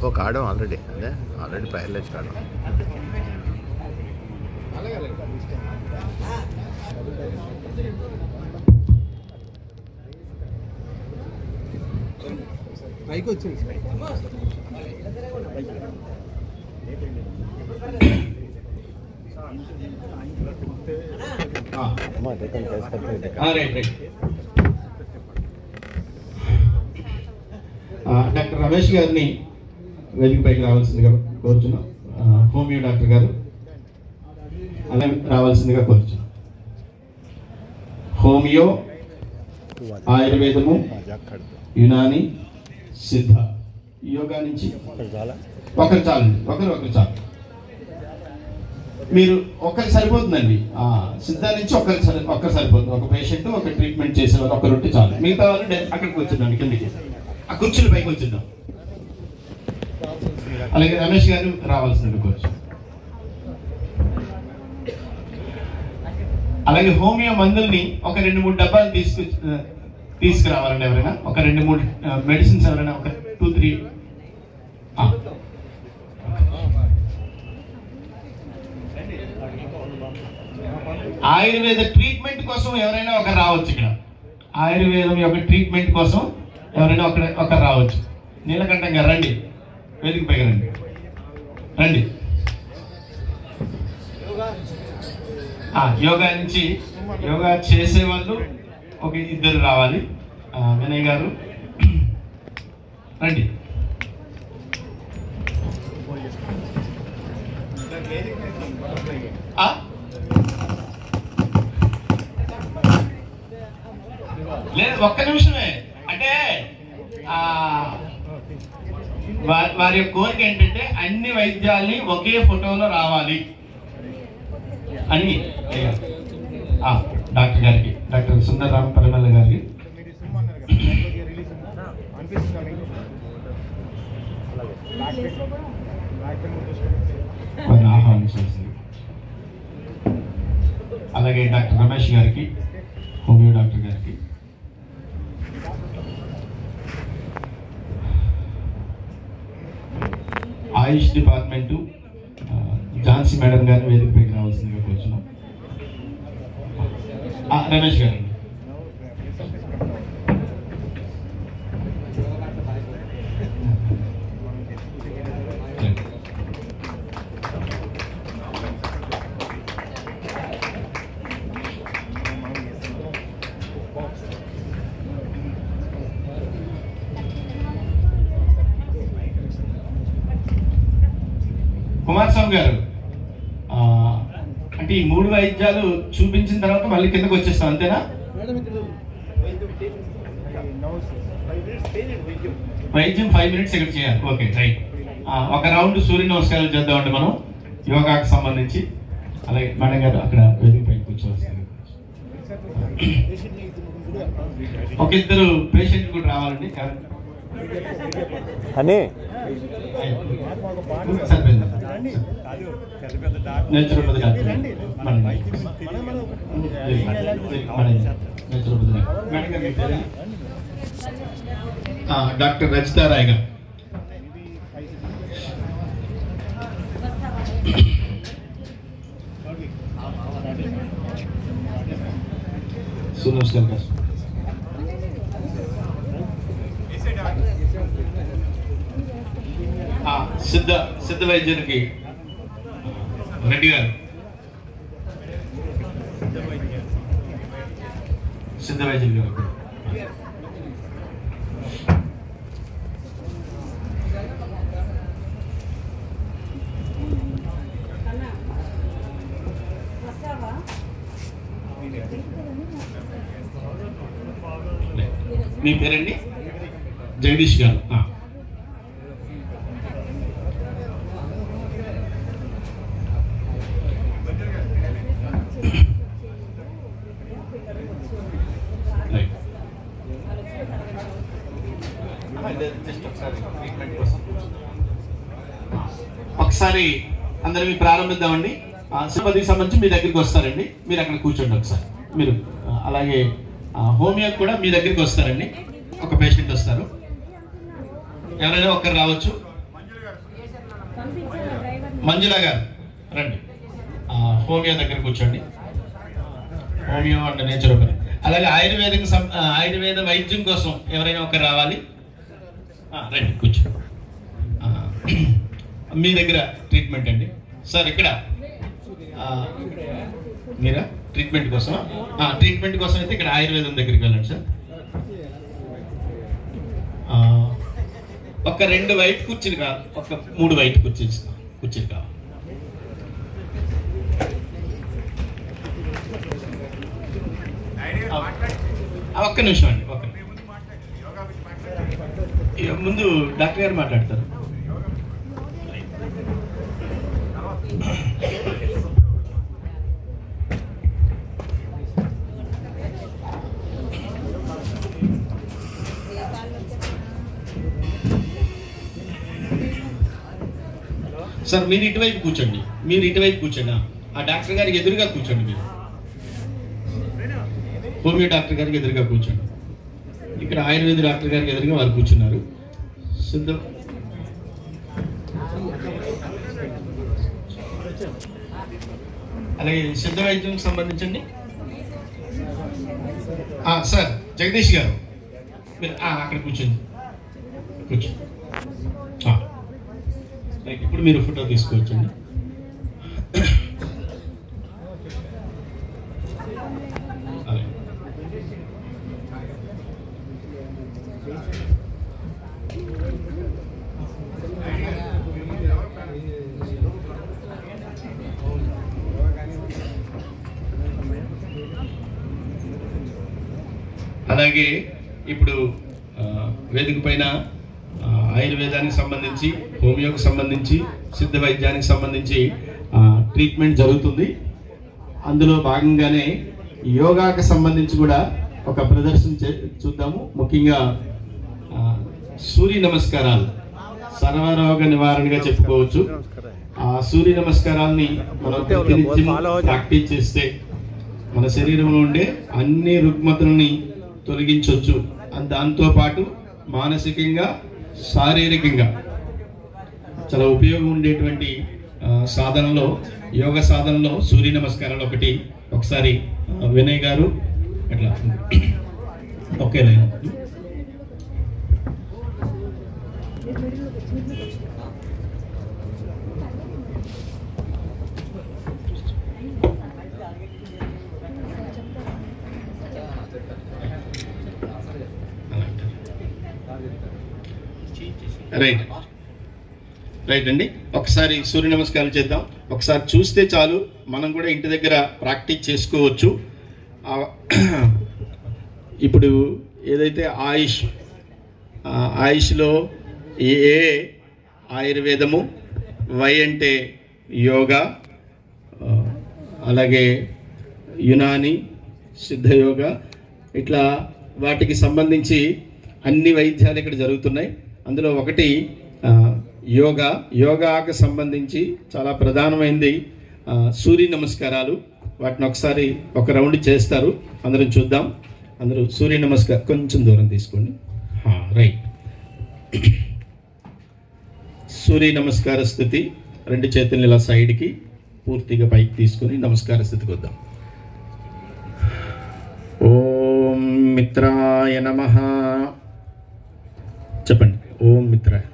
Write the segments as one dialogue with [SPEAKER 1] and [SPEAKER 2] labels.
[SPEAKER 1] ఇంకొక ఆడం ఆల్రెడీ ప్రైర్లేజ్ కాడం.
[SPEAKER 2] పైకి వచ్చింది
[SPEAKER 3] డాక్టర్ రమేష్ గారిని వేదికపైకి రావాల్సిందిగా కోరుచున్నాం. హోమియో డాక్టర్ గారు అలా రావాల్సిందిగా కోరుచున్నాం. హోమియో, ఆయుర్వేదము, యునాని, సిద్ధ, యోగా నుంచి ఒకరు చాలండి. ఒకరు చాలు. మీరు ఒకరు సరిపోతుందండి. సిద్ధ నుంచి ఒక్కరు సరిపోతుంది. ఒక పేషెంట్ ఒక ట్రీట్మెంట్ చేసేవారు ఒకరు ఉంటే చాలు. మిగతా వాళ్ళు అక్కడికి వచ్చిందండి, కిందకి ఆ కుర్చీల పైకి వచ్చిందాం. అలాగే రమేష్ గారు రావాల్సినట్టు కోరుచు. అలాగే హోమియో మందుల్ని ఒక 2-3 డబ్బాలు తీసుకురావాలండి. ఎవరైనా ఒక 2-3 మెడిసిన్స్, ఎవరైనా ఒక 2-3. ఆయుర్వేద ట్రీట్మెంట్ కోసం ఎవరైనా ఒకరు రావచ్చు. ఇక్కడ ఆయుర్వేదం యొక్క ట్రీట్మెంట్ కోసం ఎవరైనా ఒకరు రావచ్చు. నీలకంఠం గారు రండి, వేదిక పైకి రండి. యోగా నుంచి యోగా చేసే వాళ్ళు ఒక 2 రావాలి. వినయ్ గారు రండి. లేదు, ఒక్క నిమిషమే. అంటే వారి యొక్క కోరిక ఏంటంటే అన్ని వైద్యాల్ని ఒకే ఫోటోలో రావాలి అని డాక్టర్ గారికి, డాక్టర్ సుందరరామ పరిమళ గారికి ఆహ్వానించాల్సింది. అలాగే డాక్టర్ రమేష్ గారికి, హోమియో డాక్టర్ గారికి, ఆయుష్ డిపార్ట్మెంటు ఝాన్సీ మేడం గారిని వేదికపైకి రావాల్సిందిగా కూర్చున్నాం. రమేష్ గారు కుమారస్వామి గారు, అంటే ఈ 3 వైద్యాలు చూపించిన తర్వాత మళ్ళీ కిందకు వచ్చేస్తాం, అంతేనా? వైద్యం 5 మినిట్స్ ఇక్కడ చేయాలి. Okay, right. ఒక రౌండ్ సూర్య నమస్కారాలు చేద్దామండి మనం యోగాకు సంబంధించి. అలాగే మేడం గారు అక్కడ వేదిక పైకి కూర్చోవలసింది. ఒక 2 పేషెంట్ కూడా రావాలండి.
[SPEAKER 1] అని
[SPEAKER 3] డాక్టర్ రజితా రాయ్ గారు, నమస్కారం గారు. సిద్ధ వైద్యునికి రెడ్డి గారు, సిద్ధ వైద్యులు గారు, మీ పేరండి? జగదీష్ గారు. ఒకసారి అందరినీ ప్రారంభిద్దామండి. సిబ్బందికి సంబంధించి మీ దగ్గరికి వస్తారండి, మీరు అక్కడ కూర్చోండి ఒకసారి. మీరు అలాగే హోమియో కూడా మీ దగ్గరికి వస్తారండి. ఒక పేషెంట్ వస్తారు, ఎవరైనా ఒకరు రావచ్చు. మంజుల గారు రండి, హోమియో దగ్గర కూర్చోండి. Homeo and naturopathy. అలాగే ఆయుర్వేద వైద్యం కోసం ఎవరైనా ఒకరు రావాలి. రండి కూర్చో. మీ దగ్గర ట్రీట్మెంట్ అండి సార్. ఇక్కడ మీరా ట్రీట్మెంట్ కోసం? ట్రీట్మెంట్ కోసం అయితే ఇక్కడ ఆయుర్వేదం దగ్గరికి వెళ్ళండి సార్. ఒక 2 వైట్ కుర్చీలు కావాలి, ఒక 3 వైట్ కుర్చీలు కావాలి. ఒక్క నిమిషం అండి, ముందు డాక్టర్ గారు మాట్లాడతారు. సార్ మీరు ఇటువైపు కూర్చోండి, ఆ డాక్టర్ గారికి ఎదురుగా కూర్చోండి. మీరు హోమియో డాక్టర్ గారికి ఎదురుగా కూర్చోండి. ఇక్కడ ఆయుర్వేద డాక్టర్ గారికి ఎదురుగా వారు కూర్చున్నారు. సిద్ధం. అలాగే సిద్ధ వైద్యం సంబంధించండి. సార్ జగదీష్ గారు మీరు అక్కడ కూర్చోండి. ఇప్పుడు మీరు ఫోటో తీసుకోవచ్చండి. అలాగే ఇప్పుడు వేదిక పైన ఆయుర్వేదానికి సంబంధించి, హోమియోకి సంబంధించి, సిద్ధ వైద్యానికి సంబంధించి ట్రీట్మెంట్ జరుగుతుంది. అందులో భాగంగానే యోగాకి సంబంధించి కూడా ఒక ప్రదర్శన చూద్దాము. ముఖ్యంగా సూర్య నమస్కారాలు సర్వరోగ నివారణగా చెప్పుకోవచ్చు. ఆ సూర్య నమస్కారాల్ని మనం ప్రాక్టీస్ చేస్తే మన శరీరంలో ఉండే అన్ని రుగ్మతలని తొలగించవచ్చు. దాంతోపాటు మానసికంగా, శారీరకంగా చాలా ఉపయోగం ఉండేటువంటి సాధనలో, యోగ సాధనలో సూర్య నమస్కారాలు ఒకసారి వినయ్ గారు అట్లా ఓకే లైన్. రైట్ అండి. ఒకసారి సూర్య నమస్కారం చేద్దాం. ఒకసారి చూస్తే చాలు, మనం కూడా ఇంటి దగ్గర ప్రాక్టీస్ చేసుకోవచ్చు. ఇప్పుడు ఏదైతే ఆయుష్లో ఏ ఆయుర్వేదము, వై అంటే యోగా, అలాగే యునాని, సిద్ధయోగ, ఇట్లా వాటికి సంబంధించి అన్ని వైద్యాలు ఇక్కడ జరుగుతున్నాయి. అందులో ఒకటి యోగాకు సంబంధించి చాలా ప్రధానమైనది సూర్య నమస్కారాలు. వాటిని ఒకసారి ఒక రౌండ్ చేస్తారు, అందరం చూద్దాం. అందరూ సూర్య నమస్కారం కొంచెం దూరం తీసుకోండి. రైట్. సూర్య నమస్కార స్థితి. 2 చేతుల్ని ఇలా సైడ్కి పూర్తిగా పైకి తీసుకొని నమస్కార స్థితికి వద్దాం. ఓం మిత్రాయ నమః చెప్పండి. ఓం మిత్రాయ.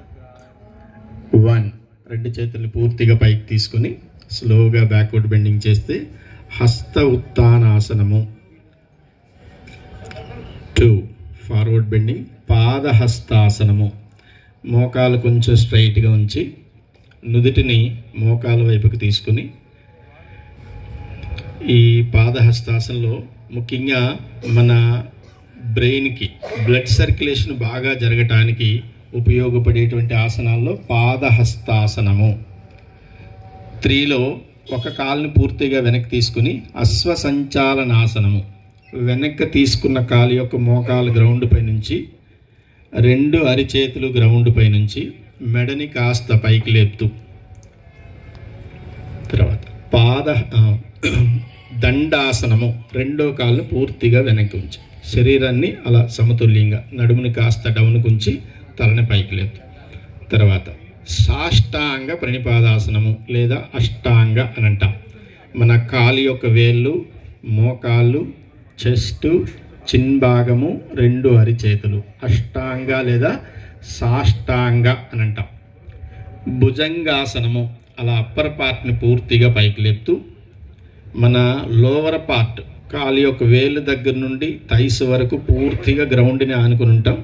[SPEAKER 3] 1. 2 చేతుల్ని పూర్తిగా పైకి తీసుకొని స్లోగా బ్యాక్వర్డ్ బెండింగ్ చేస్తే హస్త ఉత్తానాసనము. 2. Forward bending పాదహస్తాసనము. మోకాలు కొంచెం స్ట్రైట్గా ఉంచి నుదుటిని మోకాల వైపుకి తీసుకుని ఈ పాదహస్తాసనలో ముఖ్యంగా మన బ్రెయిన్కి బ్లడ్ సర్క్యులేషన్ బాగా జరగటానికి ఉపయోగపడేటువంటి ఆసనాల్లో పాదహస్తాసనము. 3లో ఒక కాలుని పూర్తిగా వెనక్కి తీసుకుని అశ్వసంచాలనాసనము. వెనక్కి తీసుకున్న కాలు యొక్క మోకాలు గ్రౌండ్ పై నుంచి, 2 అరిచేతులు గ్రౌండ్ పై నుంచి మెడని కాస్త పైకి లేపుతూ, తర్వాత దండాసనము. 2వ కాలుని పూర్తిగా వెనక్కి ఉంచి శరీరాన్ని అలా సమతుల్యంగా, నడుముని కాస్త డౌన్కి ఉంచి తలని పైకి లేపుతూ, తర్వాత సాష్టాంగ ప్రణిపాదాసనము లేదా అష్టాంగ అని అంటాం. మన కాలి యొక్క వేళ్ళు, మోకాళ్ళు, చెస్టు, చిన్భాగము, 2 అరిచేతులు అష్టాంగ లేదా సాష్టాంగ అని అంటాం. భుజంగాసనము అలా అప్పర్ పార్ట్ని పూర్తిగా పైకి లేపుతూ మన లోవర్ పార్ట్ కాలి యొక్క వేలు దగ్గర నుండి థైస్ వరకు పూర్తిగా గ్రౌండ్ని ఆనుకుని ఉంటాం.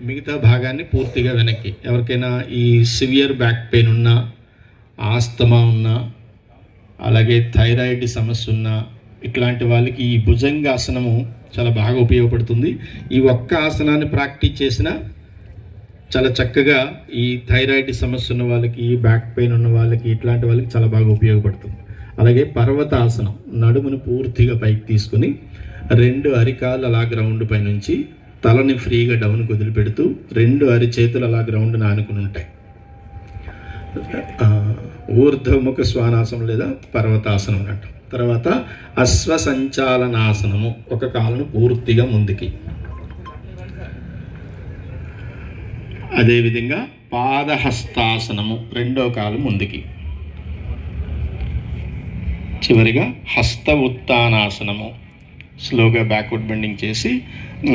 [SPEAKER 3] మిగతా భాగాన్ని పూర్తిగా వెనక్కి. ఎవరికైనా ఈ సివియర్ బ్యాక్ పెయిన్ ఉన్నా, ఆస్తమా ఉన్నా, అలాగే థైరాయిడ్ సమస్య ఉన్నా ఇట్లాంటి వాళ్ళకి ఈ భుజంగాసనము చాలా బాగా ఉపయోగపడుతుంది. ఈ ఒక్క ఆసనాన్ని ప్రాక్టీస్ చేసినా చాలా చక్కగా ఈ థైరాయిడ్ సమస్య ఉన్న వాళ్ళకి, బ్యాక్ పెయిన్ ఉన్న వాళ్ళకి, ఇట్లాంటి వాళ్ళకి చాలా బాగా ఉపయోగపడుతుంది. అలాగే పర్వతాసనం, నడుమును పూర్తిగా పైకి తీసుకుని 2 అరికాలు అలా గ్రౌండ్ పై నుంచి తలని ఫ్రీగా డౌన్కి వదిలిపెడుతూ 2 అరిచేతులు అలా గ్రౌండ్ని ఆనుకుని ఉంటాయి. ఊర్ధ్వముఖ శ్వానాసనం లేదా పర్వతాసనం అంటాం. తర్వాత అశ్వసంచాలనాసనము, ఒక కాలును పూర్తిగా ముందుకి. అదేవిధంగా పాదహస్తాసనము, 2వ కాలు ముందుకి. చివరిగా హస్త ఉత్తానాసనము, స్లోగా బ్యాక్వర్డ్ బెండింగ్ చేసి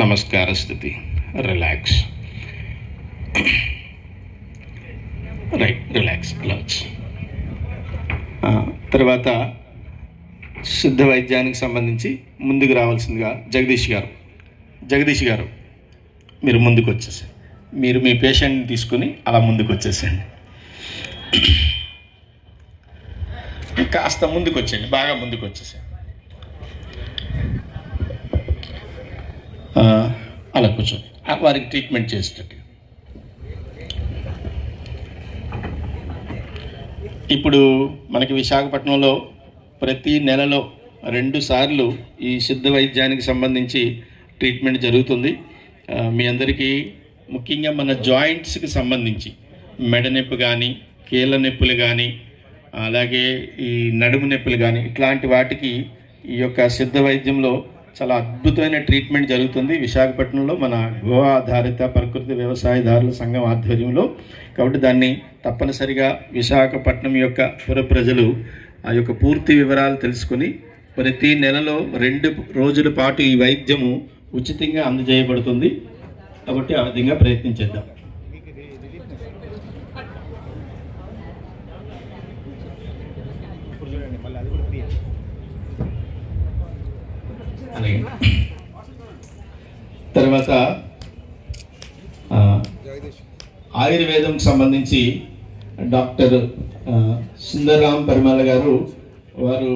[SPEAKER 3] నమస్కార స్థితి, రిలాక్స్, రైట్, రిలాక్స్, క్లోజ్. తర్వాత సిద్ధ వైద్యానికి సంబంధించి ముందుకు రావాల్సిందిగా జగదీష్ గారు మీరు ముందుకు వచ్చేసారు. మీరు మీ పేషెంట్ని తీసుకుని అలా ముందుకు వచ్చేసండి. కాస్త ముందుకు వచ్చేయండి, బాగా ముందుకు వచ్చేసండి. అలా కూర్చోండి, వారికి ట్రీట్మెంట్ చేసేటట్టు. ఇప్పుడు మనకి విశాఖపట్నంలో ప్రతి నెలలో 2 సార్లు ఈ సిద్ధ వైద్యానికి సంబంధించి ట్రీట్మెంట్ జరుగుతుంది. మీ అందరికీ ముఖ్యంగా మన జాయింట్స్కి సంబంధించి మెడ నొప్పి కానీ, కీళ్ళ నొప్పులు కానీ, అలాగే ఈ నడుము నొప్పులు కానీ, ఇట్లాంటి వాటికి ఈ యొక్క సిద్ధ వైద్యంలో చాలా అద్భుతమైన ట్రీట్మెంట్ జరుగుతుంది విశాఖపట్నంలో మన గో ఆధారిత ప్రకృతి వ్యవసాయదారుల సంఘం ఆధ్వర్యంలో. కాబట్టి దాన్ని తప్పనిసరిగా విశాఖపట్నం యొక్క పుర ప్రజలు ఆ యొక్క పూర్తి వివరాలు తెలుసుకొని ప్రతి నెలలో 2 రోజుల పాటు ఈ వైద్యము ఉచితంగా అందజేయబడుతుంది. కాబట్టి ఆ విధంగా ప్రయత్నించేద్దాం. అలాగే తర్వాత ఆయుర్వేదం సంబంధించి డాక్టర్ సుందర్రామ్ పరిమళ గారు, వారు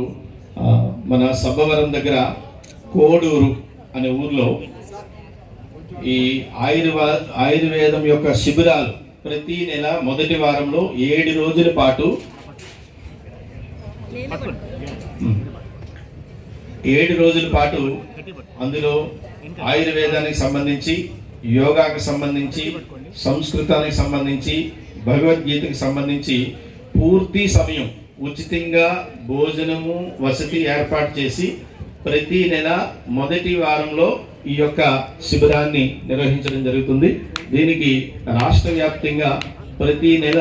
[SPEAKER 3] మన సబ్బవరం దగ్గర కోడూరు అనే ఊర్లో ఈ ఆయుర్వేదం యొక్క శిబిరాలు ప్రతి నెల మొదటి వారంలో 7 రోజుల పాటు 7 రోజుల పాటు అందులో ఆయుర్వేదానికి సంబంధించి, యోగాకు సంబంధించి, సంస్కృతానికి సంబంధించి, భగవద్గీతకి సంబంధించి పూర్తి సమయం ఉచితంగా భోజనము, వసతి ఏర్పాటు చేసి ప్రతి నెల మొదటి వారంలో ఈ యొక్క శిబిరాన్ని నిర్వహించడం జరుగుతుంది. దీనికి రాష్ట్ర వ్యాప్తంగా ప్రతి నెల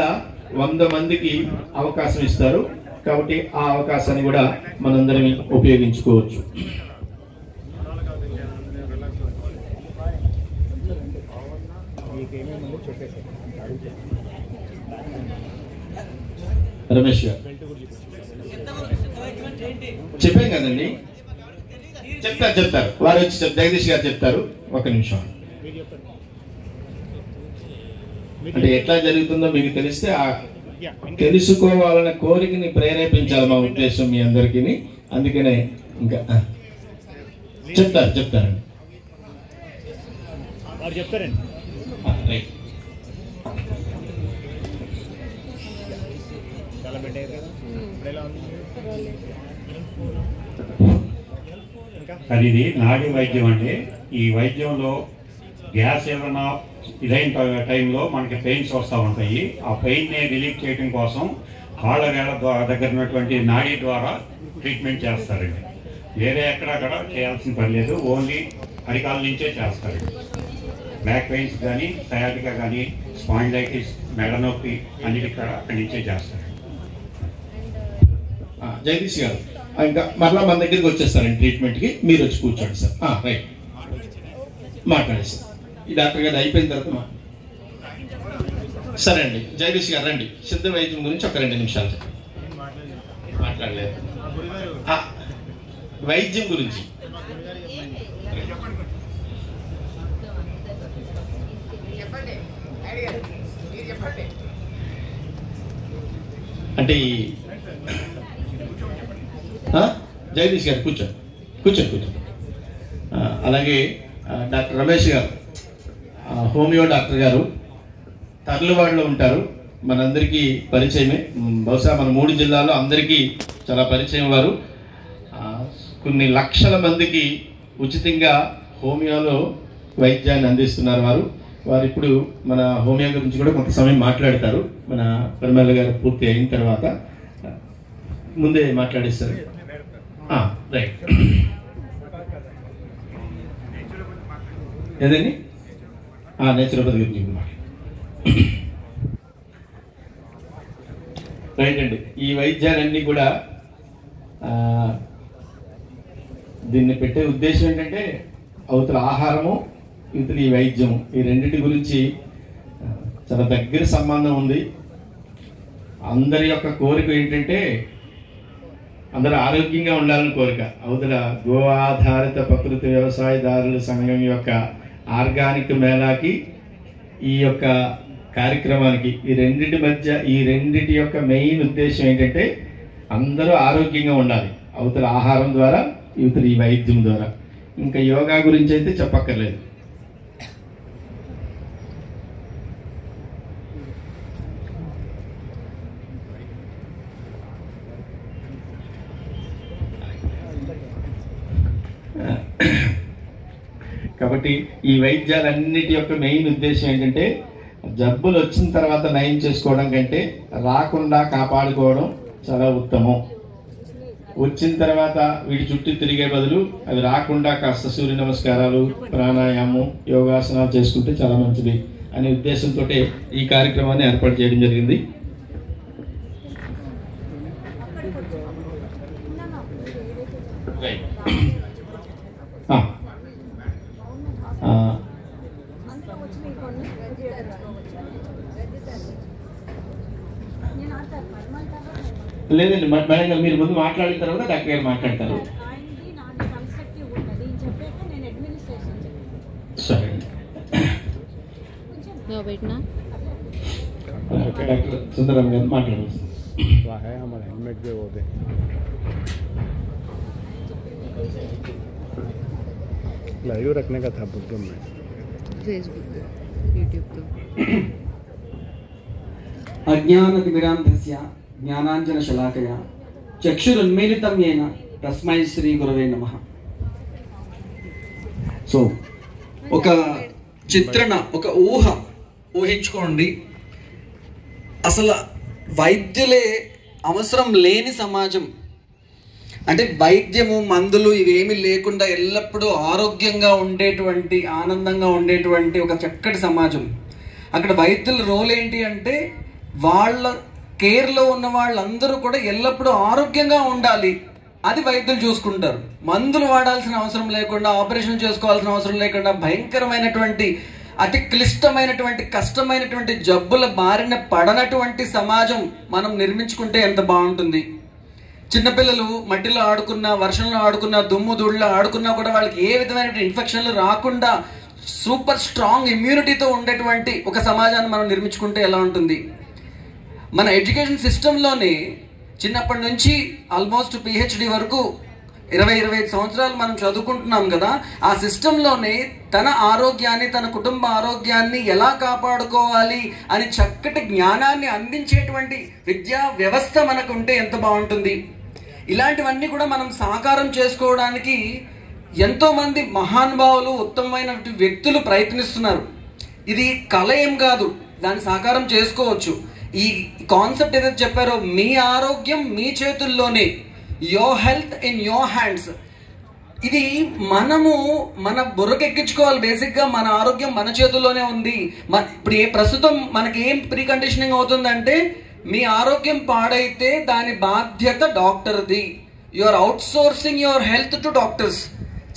[SPEAKER 3] 100 మందికి అవకాశం ఇస్తారు. కాబట్టి ఆ అవకాశాన్ని కూడా మనందరం ఉపయోగించుకోవచ్చు. రమేష్ గారు చెప్పాం కదండి, చెప్తారు వారు వచ్చి జగదీష్ గారు చెప్తారు. ఒక నిమిషం. అంటే ఎట్లా జరుగుతుందో మీకు తెలిస్తే తెలుసుకోవాలనే కోరికని ప్రేరేపించాలి మా ఉద్దేశం మీ అందరికీ. అందుకనే ఇంకా చెప్తారండి.
[SPEAKER 2] అది ఇది నాడీ వైద్యం అండి. ఈ వైద్యంలో గ్యాస్ ఏమైనా ఇదైన టైంలో మనకి పెయిన్స్ వస్తూ ఉంటాయి. ఆ పెయిన్ని రిలీఫ్ చేయడం కోసం కాళ్ళ వేళ దగ్గర ఉన్నటువంటి నాడీ ద్వారా ట్రీట్మెంట్ చేస్తారండి. వేరే ఎక్కడక్కడ చేయాల్సిన పని లేదు, ఓన్లీ అరికాల నుంచే చేస్తారండి. బ్యాక్ పెయిన్స్ కానీ, సయాటికా కానీ, స్పాండిలైటిస్ మెడ నొప్పి అన్నిటి కూడా అక్కడి నుంచే చేస్తారు.
[SPEAKER 3] జగదీష్ గారు ఇంకా మరలా మన దగ్గరికి వచ్చేస్తారండి ట్రీట్మెంట్కి, మీరు వచ్చి కూర్చోండి సార్. రైట్, మాట్లాడండి సార్. ఈ డాక్టర్ గారు అయిపోయిన తర్వాత సరే అండి. జగదీష్ గారు రండి, సిద్ధ వైద్యం గురించి ఒక 2 నిమిషాలు మాట్లాడలేదు. వైద్యం గురించి అంటే జగదీష్ గారు కూర్చోండి. అలాగే డాక్టర్ రమేష్ గారు హోమియో డాక్టర్ గారు తర్లువాడలో ఉంటారు, మనందరికీ పరిచయమే. బహుశా మన 3 జిల్లాల్లో అందరికీ చాలా పరిచయం వారు. కొన్ని లక్షల మందికి ఉచితంగా హోమియోలో వైద్యాన్ని అందిస్తున్నారు వారు ఇప్పుడు మన హోమియో గురించి కూడా కొంత సమయం మాట్లాడతారు. మన పరిమళ గారు పూర్తి అయిన తర్వాత ముందే మాట్లాడేస్తారు. రైట్, ఏదండి నేచురోపతి గురించి రైట్ అండి. ఈ వైద్యాలన్నీ కూడా దీన్ని పెట్టే ఉద్దేశం ఏంటంటే అవతల ఆహారము, ఇవతల ఈ వైద్యము, ఈ రెండింటి గురించి చాలా దగ్గర సంబంధం ఉంది. అందరి యొక్క కోరిక ఏంటంటే అందరూ ఆరోగ్యంగా ఉండాలని కోరిక. అవతల గో ఆధారిత ప్రకృతి వ్యవసాయదారుల సంఘం యొక్క ఆర్గానిక్ మేళాకి, ఈ యొక్క కార్యక్రమానికి, ఈ రెండింటి యొక్క మెయిన్ ఉద్దేశం ఏంటంటే అందరూ ఆరోగ్యంగా ఉండాలి. అవతల ఆహారం ద్వారా, ఇవతల ఈ వైద్యం ద్వారా. ఇంకా యోగా గురించి అయితే చెప్పక్కర్లేదు. కాబట్టి ఈ వైద్యాలన్నిటి యొక్క మెయిన్ ఉద్దేశం ఏంటంటే జబ్బులు వచ్చిన తర్వాత నయం చేసుకోవడం కంటే రాకుండా కాపాడుకోవడం చాలా ఉత్తమం. వచ్చిన తర్వాత వీటి చుట్టూ తిరిగే బదులు అవి రాకుండా కాస్త సూర్య నమస్కారాలు, ప్రాణాయామం, యోగాసనాలు చేసుకుంటే చాలా మంచిది అనే ఉద్దేశంతో ఈ కార్యక్రమాన్ని ఏర్పాటు చేయడం జరిగింది. లేదండి మేడం గారు, మీరు ముందు మాట్లాడిన తర్వాత డాక్టర్ గారు మాట్లాడతారు. సరే డాక్టర్ సుందరం గారు మాట్లాడవచ్చు.
[SPEAKER 1] लाइव रखने का था प्रोग्राम में,
[SPEAKER 4] फेसबुक पे, यूट्यूब पे.
[SPEAKER 5] अज्ञानतिमिरान्धस्य ज्ञानाञ्जनशलाकया चक्षुरुन्मीलितं येन तस्मै श्री गुरवे नमः. సో ఒక చిత్రణ, ఒక ఊహించుకోండి. అసలు వైద్యులే అవసరం లేని సమాజం, అంటే వైద్యము, మందులు ఇవేమీ లేకుండా ఎల్లప్పుడూ ఆరోగ్యంగా ఉండేటువంటి, ఆనందంగా ఉండేటువంటి ఒక చక్కటి సమాజం. అక్కడ వైద్యుల రోల్ ఏంటి అంటే వాళ్ళ కేర్లో ఉన్న వాళ్ళందరూ కూడా ఎల్లప్పుడూ ఆరోగ్యంగా ఉండాలి, అది వైద్యులు చూసుకుంటారు. మందులు వాడాల్సిన అవసరం లేకుండా, ఆపరేషన్ చేసుకోవాల్సిన అవసరం లేకుండా, భయంకరమైనటువంటి, అతి క్లిష్టమైనటువంటి, కష్టమైనటువంటి జబ్బుల బారిన పడనటువంటి సమాజం మనం నిర్మించుకుంటే ఎంత బాగుంటుంది. చిన్నపిల్లలు మట్టిలో ఆడుకున్నా, వర్షంలో ఆడుకున్నా, దుమ్ము ధూళిలో ఆడుకున్నా కూడా వాళ్ళకి ఏ విధమైన ఇన్ఫెక్షన్లు రాకుండా సూపర్ స్ట్రాంగ్ ఇమ్యూనిటీతో ఉండేటువంటి ఒక సమాజాన్ని మనం నిర్మించుకుంటే ఎలా ఉంటుంది. మన ఎడ్యుకేషన్ సిస్టంలోనే చిన్నప్పటి నుంచి ఆల్మోస్ట్ పిహెచ్డి వరకు 20-25 సంవత్సరాలు మనం చదువుకుంటున్నాం కదా. ఆ సిస్టంలోనే తన ఆరోగ్యాన్ని, తన కుటుంబ ఆరోగ్యాన్ని ఎలా కాపాడుకోవాలి అని చక్కటి జ్ఞానాన్ని అందించేటువంటి విద్యా వ్యవస్థ మనకు ఉంటే ఎంత బాగుంటుంది. ఇలాంటివన్నీ కూడా మనం సాకారం చేసుకోవడానికి ఎంతోమంది మహానుభావులు, ఉత్తమమైన వ్యక్తులు ప్రయత్నిస్తున్నారు. ఇది కళ ఏం కాదు, దాన్ని సాకారం చేసుకోవచ్చు. ఈ కాన్సెప్ట్ ఏదైతే చెప్పారో, మీ ఆరోగ్యం మీ చేతుల్లోనే, your health in your hands. ఇది మనము మన బుర్రకెక్కించుకోవాలి. బేసిక్గా మన ఆరోగ్యం మన చేతుల్లోనే ఉంది. ఇప్పుడు ప్రస్తుతం మనకి ఏం ప్రీ కండిషనింగ్ అవుతుందంటే, మీ ఆరోగ్యం పాడైతే దాని బాధ్యత డాక్టర్ది. You are outsourcing your health to doctors.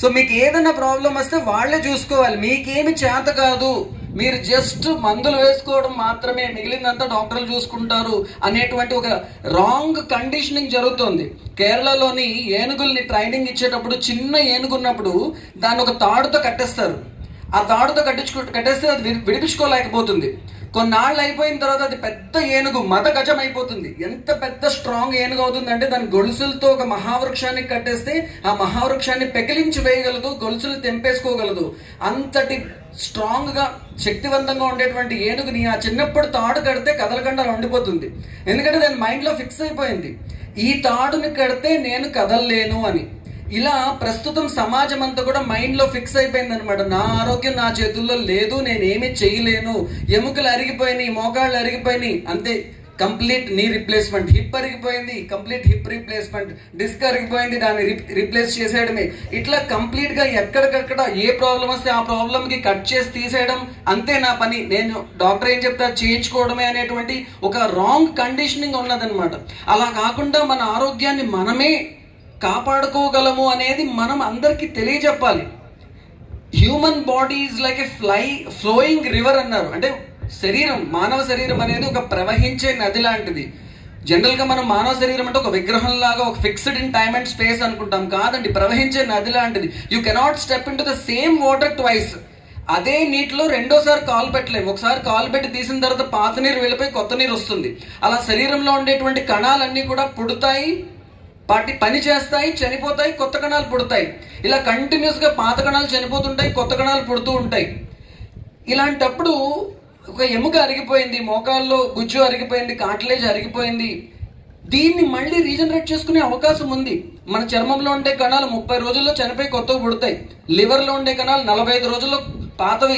[SPEAKER 5] So మీకు ఏదైనా ప్రాబ్లం వస్తే వాళ్ళే చూసుకోవాలి. మీకేమి చేత కాదు, మీరు జస్ట్ మందులు వేసుకోవడం మాత్రమే, మిగిలినంతా డాక్టర్లు చూసుకుంటారు అనేటువంటి ఒక రాంగ్ కండిషనింగ్ జరుగుతుంది. కేరళలోని ఏనుగుల్ని ట్రైనింగ్ ఇచ్చేటప్పుడు, చిన్న ఏనుగు ఉన్నప్పుడు దాన్ని ఒక తాడుతో కట్టేస్తారు. ఆ తాడుతో కట్టేస్తే అది విడిపించుకోలేకపోతుంది. కొన్నాళ్ళు అయిపోయిన తర్వాత అది పెద్ద ఏనుగు, మత గజం అయిపోతుంది. ఎంత పెద్ద స్ట్రాంగ్ ఏనుగు అవుతుందంటే, దాని గొలుసులతో ఒక మహావృక్షానికి కట్టేస్తే ఆ మహావృక్షాన్ని పెకిలించి వేయగలదు, గొలుసులు తెంపేసుకోగలదు. అంతటి స్ట్రాంగ్ గా శక్తివంతంగా ఉండేటువంటి ఏనుగుని ఆ చిన్నప్పుడు తాడు కడితే కదలకుండా ఉండిపోతుంది. ఎందుకంటే దాని మైండ్ లో ఫిక్స్ అయిపోయింది, ఈ తాడుని కడితే నేను కదలలేను అని. ఇలా ప్రస్తుతం సమాజం అంతా కూడా మైండ్ లో ఫిక్స్ అయిపోయింది అనమాట. నా ఆరోగ్యం నా చేతుల్లో లేదు, నేనేమి చేయలేను. ఎముకలు అరిగిపోయినాయి, మోకాళ్ళు అరిగిపోయినాయి, అంతే, కంప్లీట్ నీ రిప్లేస్మెంట్. హిప్ అరిగిపోయింది, కంప్లీట్ హిప్ రిప్లేస్మెంట్. డిస్క్ అరిగిపోయింది, దాన్ని రిప్లేస్ చేసేయడమే. ఇట్లా కంప్లీట్ గా ఎక్కడికక్కడ ఏ ప్రాబ్లం వస్తే ఆ ప్రాబ్లం కి కట్ చేసి తీసేయడం, అంతే నా పని, నేను డాక్టర్ ఏం చెప్తా చేయించుకోవడమే అనేటువంటి ఒక రాంగ్ కండిషనింగ్ ఉన్నదనమాట. అలా కాకుండా మన ఆరోగ్యాన్ని మనమే కాపాడుకోగలము అనేది మనం అందరికీ తెలియజెప్పాలి. Human body is like a flowing river అన్నారు. అంటే శరీరం, మానవ శరీరం అనేది ఒక ప్రవహించే నది లాంటిది. జనరల్ గా మనం మానవ శరీరం అంటే ఒక విగ్రహం లాగా, ఒక fixed in time and space అనుకుంటాం. కాదండి, ప్రవహించే నది లాంటిది. You cannot step in to the same water twice. అదే నీటిలో రెండోసారి కాలు పెట్టలేము. ఒకసారి కాలు పెట్టి తీసిన తర్వాత పాత నీరు వెళ్ళిపోయి కొత్త నీరు వస్తుంది. అలా శరీరంలో ఉండేటువంటి కణాలన్నీ కూడా పుడతాయి, పని చేస్తాయి, చనిపోతాయి, కొత్త కణాలు పుడతాయి. ఇలా కంటిన్యూస్ గా పాత కణాలు చనిపోతుంటాయి, కొత్త కణాలు పుడుతూ ఉంటాయి. ఇలాంటప్పుడు ఒక ఎముక అరిగిపోయింది, మోకాల్లో గుజ్జు అరిగిపోయింది, కార్టిలేజ్ అరిగిపోయింది, దీన్ని మళ్ళీ రీజనరేట్ చేసుకునే అవకాశం ఉంది. మన చర్మంలో ఉండే కణాలు 30 రోజుల్లో చనిపోయి కొత్తవి పుడతాయి. లివర్ లో ఉండే కణాలు 45 రోజుల్లో పాతవి